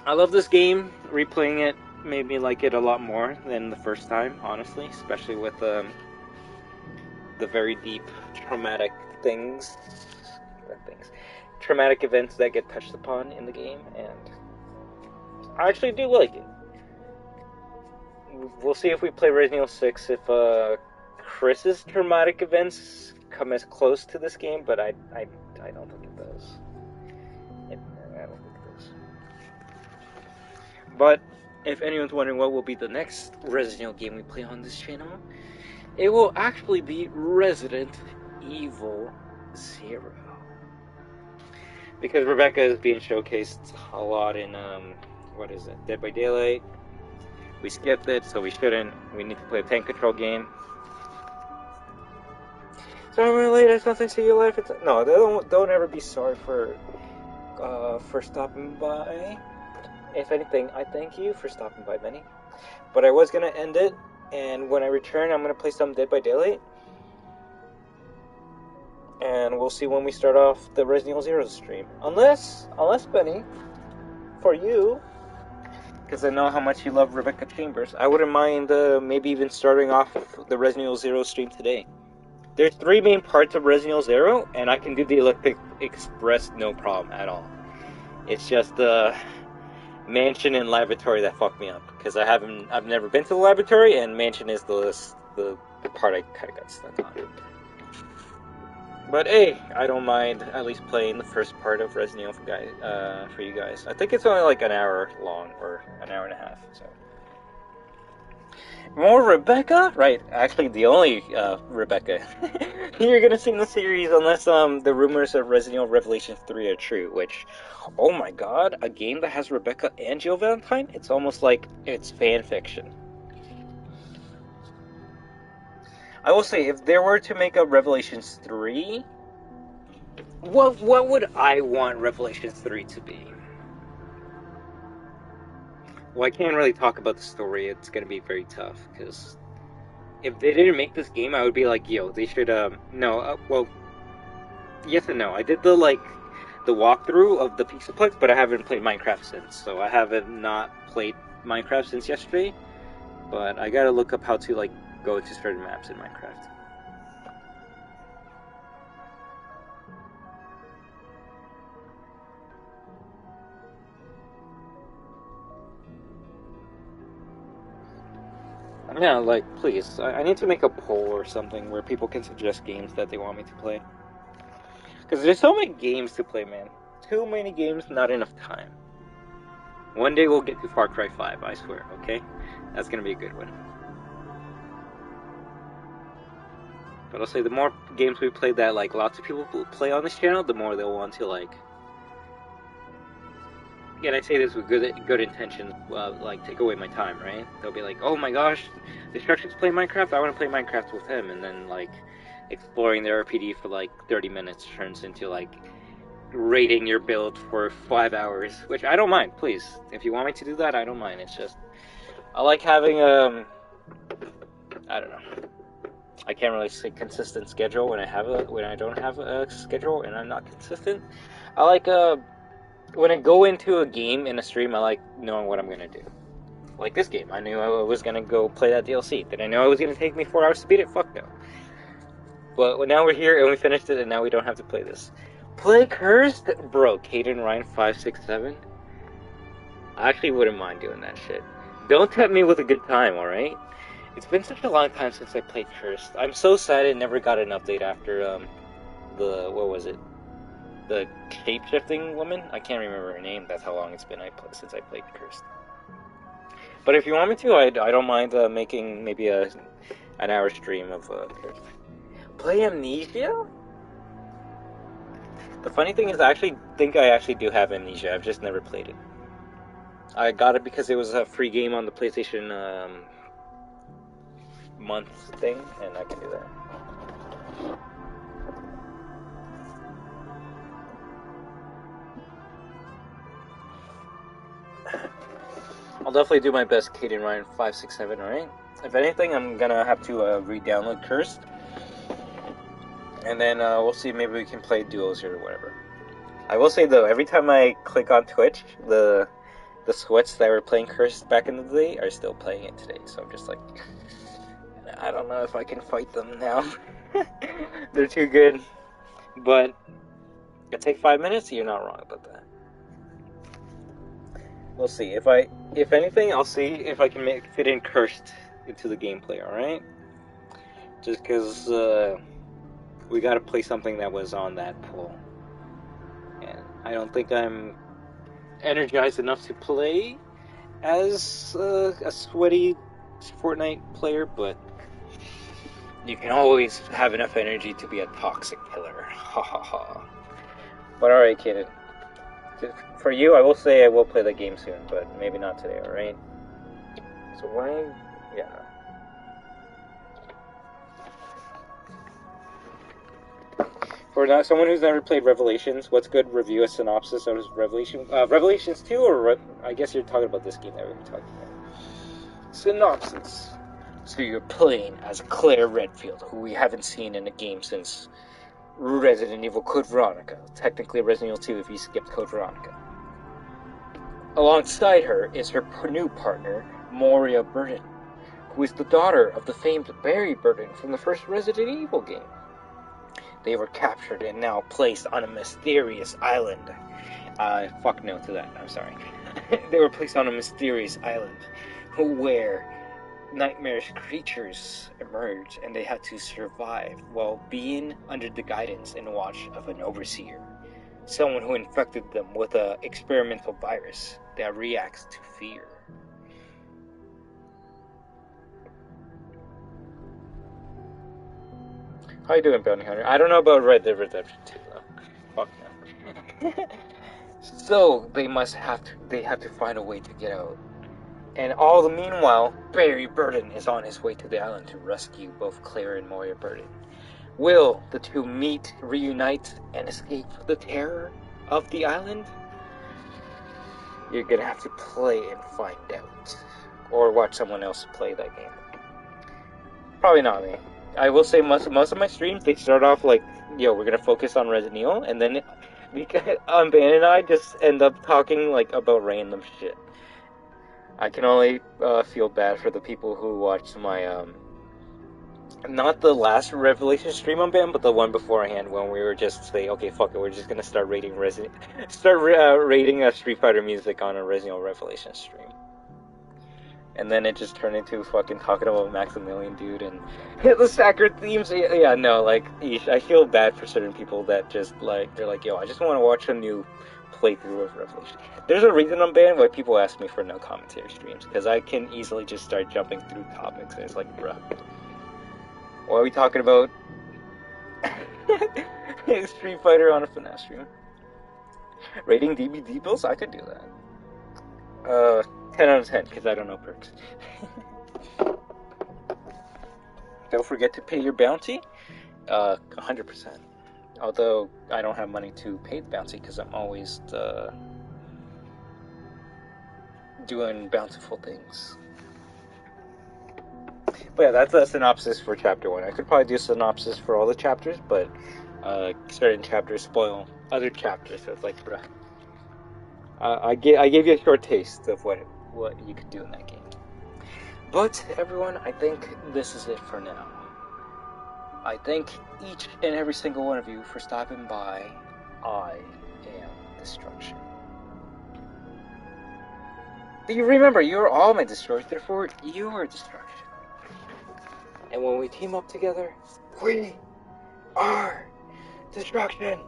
I love this game. Replaying it made me like it a lot more than the first time, honestly, especially with the very deep traumatic traumatic events that get touched upon in the game, and I actually do like it. We'll see if we play Resident Evil 6 if Chris's traumatic events come as close to this game, but I don't think it does. I don't think it does. But if anyone's wondering what will be the next Resident Evil game we play on this channel, it will actually be Resident Evil 0. Because Rebecca is being showcased a lot in, Dead by Daylight. We skipped it, so we shouldn't. We need to play a tank control game. So I'm really late, there's nothing to your life. No, don't ever be sorry for for stopping by. If anything, I thank you for stopping by, Benny. But I was gonna end it, and when I return, I'm gonna play some Dead by Daylight. And we'll see when we start off the Resident Evil Zero stream. Unless Benny, for you, because I know how much you love Rebecca Chambers, I wouldn't mind maybe even starting off the Resident Evil Zero stream today. There's 3 main parts of Resident Evil Zero, and I can do the Electric Express no problem at all. It's just the mansion and laboratory that fucked me up, because I've never been to the laboratory, and mansion is the part I kind of got stuck on. But hey, I don't mind at least playing the first part of Resident Evil for you guys. I think it's only like an hour long, or an hour and a half, so. More Rebecca? Right, actually the only Rebecca you're gonna see in the series, unless the rumors of Resident Evil Revelations 3 are true, which, oh my god, a game that has Rebecca and Jill Valentine? It's almost like it's fan fiction. I will say, if there were to make a Revelations 3, what would I want Revelations 3 to be? Well, I can't really talk about the story, it's gonna be very tough, because if they didn't make this game, I would be like, yo, they should, well, yes and no. I did the walkthrough of the Pixelplex, but I haven't played Minecraft since, so I haven't not played Minecraft since yesterday, but I gotta look up how to, go to certain maps in Minecraft. Yeah, please, I need to make a poll or something where people can suggest games that they want me to play. Because there's so many games to play, man. Too many games, not enough time. One day we'll get to Far Cry 5, I swear, okay? That's gonna be a good one. But I'll say the more games we play that, lots of people play on this channel, the more they'll want to, Again, I say this with good intentions, take away my time, right? They'll be like, oh my gosh, Destruction's playing Minecraft, I want to play Minecraft with him, and then, exploring the RPD for, 30 minutes turns into, rating your build for 5 hours, which I don't mind, please. If you want me to do that, I don't mind, it's just, I like having, I don't know. I can't really say consistent schedule when I don't have a schedule and I'm not consistent. I like, when I go into a game in a stream, I like knowing what I'm gonna do. Like this game, I knew I was gonna go play that DLC. Did I know it was gonna take me 4 hours to beat it? Fuck no. But now we're here and we finished it and now we don't have to play this. Play Cursed? Bro, Caden Ryan 567? I actually wouldn't mind doing that shit. Don't tempt me with a good time, alright? It's been such a long time since I played Cursed. I'm so sad it never got an update after, what was it? The shape-shifting woman? I can't remember her name. That's how long it's been since I played Cursed. But if you want me to, I don't mind making maybe an hour stream of Cursed. Play Amnesia? The funny thing is, I actually think I actually do have Amnesia. I've just never played it. I got it because it was a free game on the PlayStation month thing, and I can do that. I'll definitely do my best, Caden Ryan 567, alright? If anything, I'm gonna have to re-download Cursed. And then we'll see, maybe we can play duos or whatever. I will say though, every time I click on Twitch, the sweats that were playing Cursed back in the day are still playing it today. So I'm just like, I don't know if I can fight them now. They're too good. But it'll take 5 minutes, you're not wrong about that. We'll see. If anything, I'll see if I can fit in Cursed into the gameplay, alright? Just because we gotta play something that was on that poll. And I don't think I'm energized enough to play as a sweaty Fortnite player, but you can always have enough energy to be a toxic killer. Ha ha ha. But alright, kid. For you, I will say I will play the game soon, but maybe not today, alright? So why... yeah. For not someone who's never played Revelations, what's good? Review a synopsis of Revelations 2, or I guess you're talking about this game that we were talking about. Synopsis. So you're playing as Claire Redfield, who we haven't seen in a game since Resident Evil Code Veronica. Technically Resident Evil 2 if you skipped Code Veronica. Alongside her is her new partner, Moria Burden, who is the daughter of the famed Barry Burden from the first Resident Evil game. They were captured and now placed on a mysterious island. Fuck no to that, I'm sorry. They were placed on a mysterious island where nightmarish creatures emerged, and they had to survive while being under the guidance and watch of an overseer. Someone who infected them with an experimental virus that reacts to fear. How you doing, Bounty Hunter? I don't know about Red Dead Redemption 2, though. Fuck no. So, they have to find a way to get out. And all the meanwhile, Barry Burden is on his way to the island to rescue both Claire and Moria Burden. Will the two meet, reunite, and escape the terror of the island? You're gonna have to play and find out. Or watch someone else play that game. Probably not me. I will say most of my streams, they start off like, yo, we're gonna focus on Resident Evil, and then Ben and I just end up talking like about random shit. I can only feel bad for the people who watched my not the last Revelation stream on Ben, but the one beforehand when we were just saying, okay, fuck it, we're just gonna start rating rating Street Fighter music on a Resident Evil Revelation stream. And then it just turned into fucking talking about Maximilian, dude, and the Sacker themes. Yeah, no, like, I feel bad for certain people that just, like, they're like, yo, I just want to watch a new playthrough of Revelation. There's a reason I'm banned why people ask me for no commentary streams, because I can easily just start jumping through topics, and it's like, bruh, what are we talking about? Street Fighter on a finesse stream. Rating DVD bills? I could do that. 10 out of 10, because I don't know perks. Don't forget to pay your bounty. 100%. Although, I don't have money to pay the bounty, because I'm always doing bountiful things. But yeah, that's a synopsis for Chapter 1. I could probably do a synopsis for all the chapters, but certain chapters spoil other chapters, so it's like, bruh. I gave you a short taste of what you could do in that game. But, everyone, I think this is it for now. I thank each and every single one of you for stopping by. I am Destruction. But you remember, you are all my destroyers, therefore you are Destruction. And when we team up together, we are Destruction.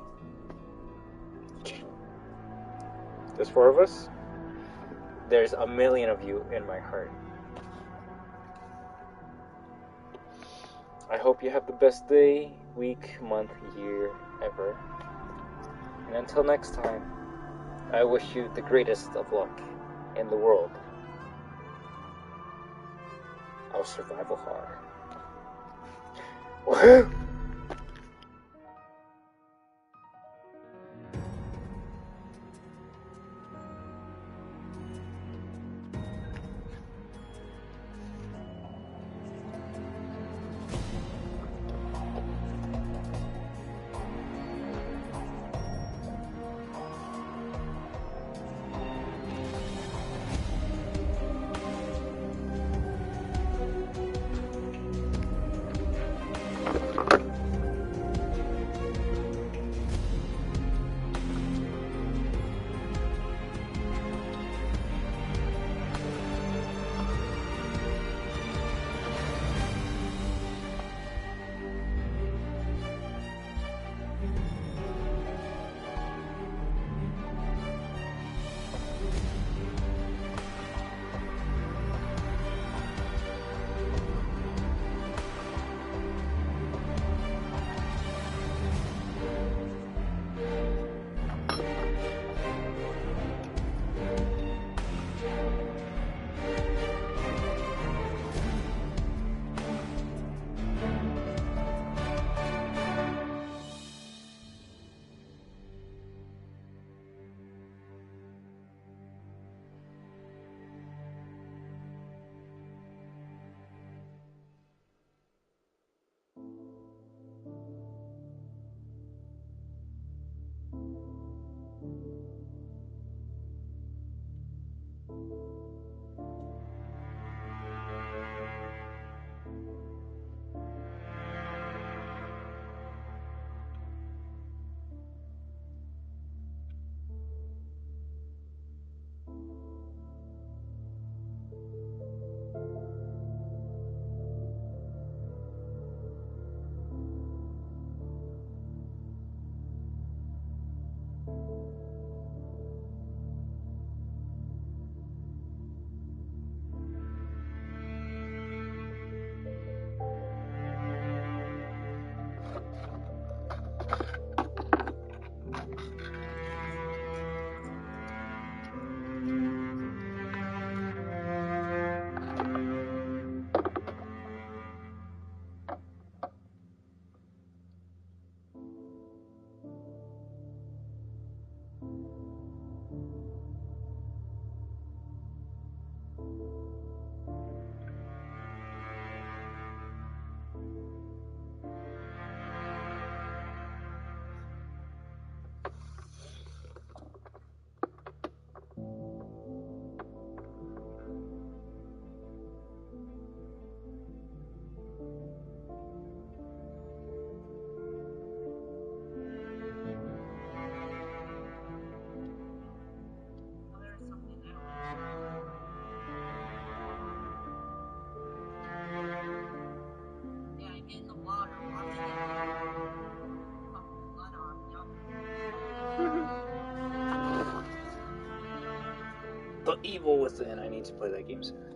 There's 4 of us. There's a million of you in my heart. I hope you have the best day, week, month, year, ever. And until next time, I wish you the greatest of luck in the world of survival horror. Wahoo! The Evil Within. I need to play that game soon.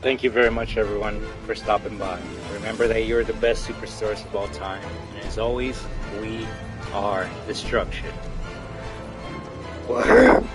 Thank you very much, everyone, for stopping by. Remember that you're the best superstars of all time. And as always, we are Destruction. Wahoo!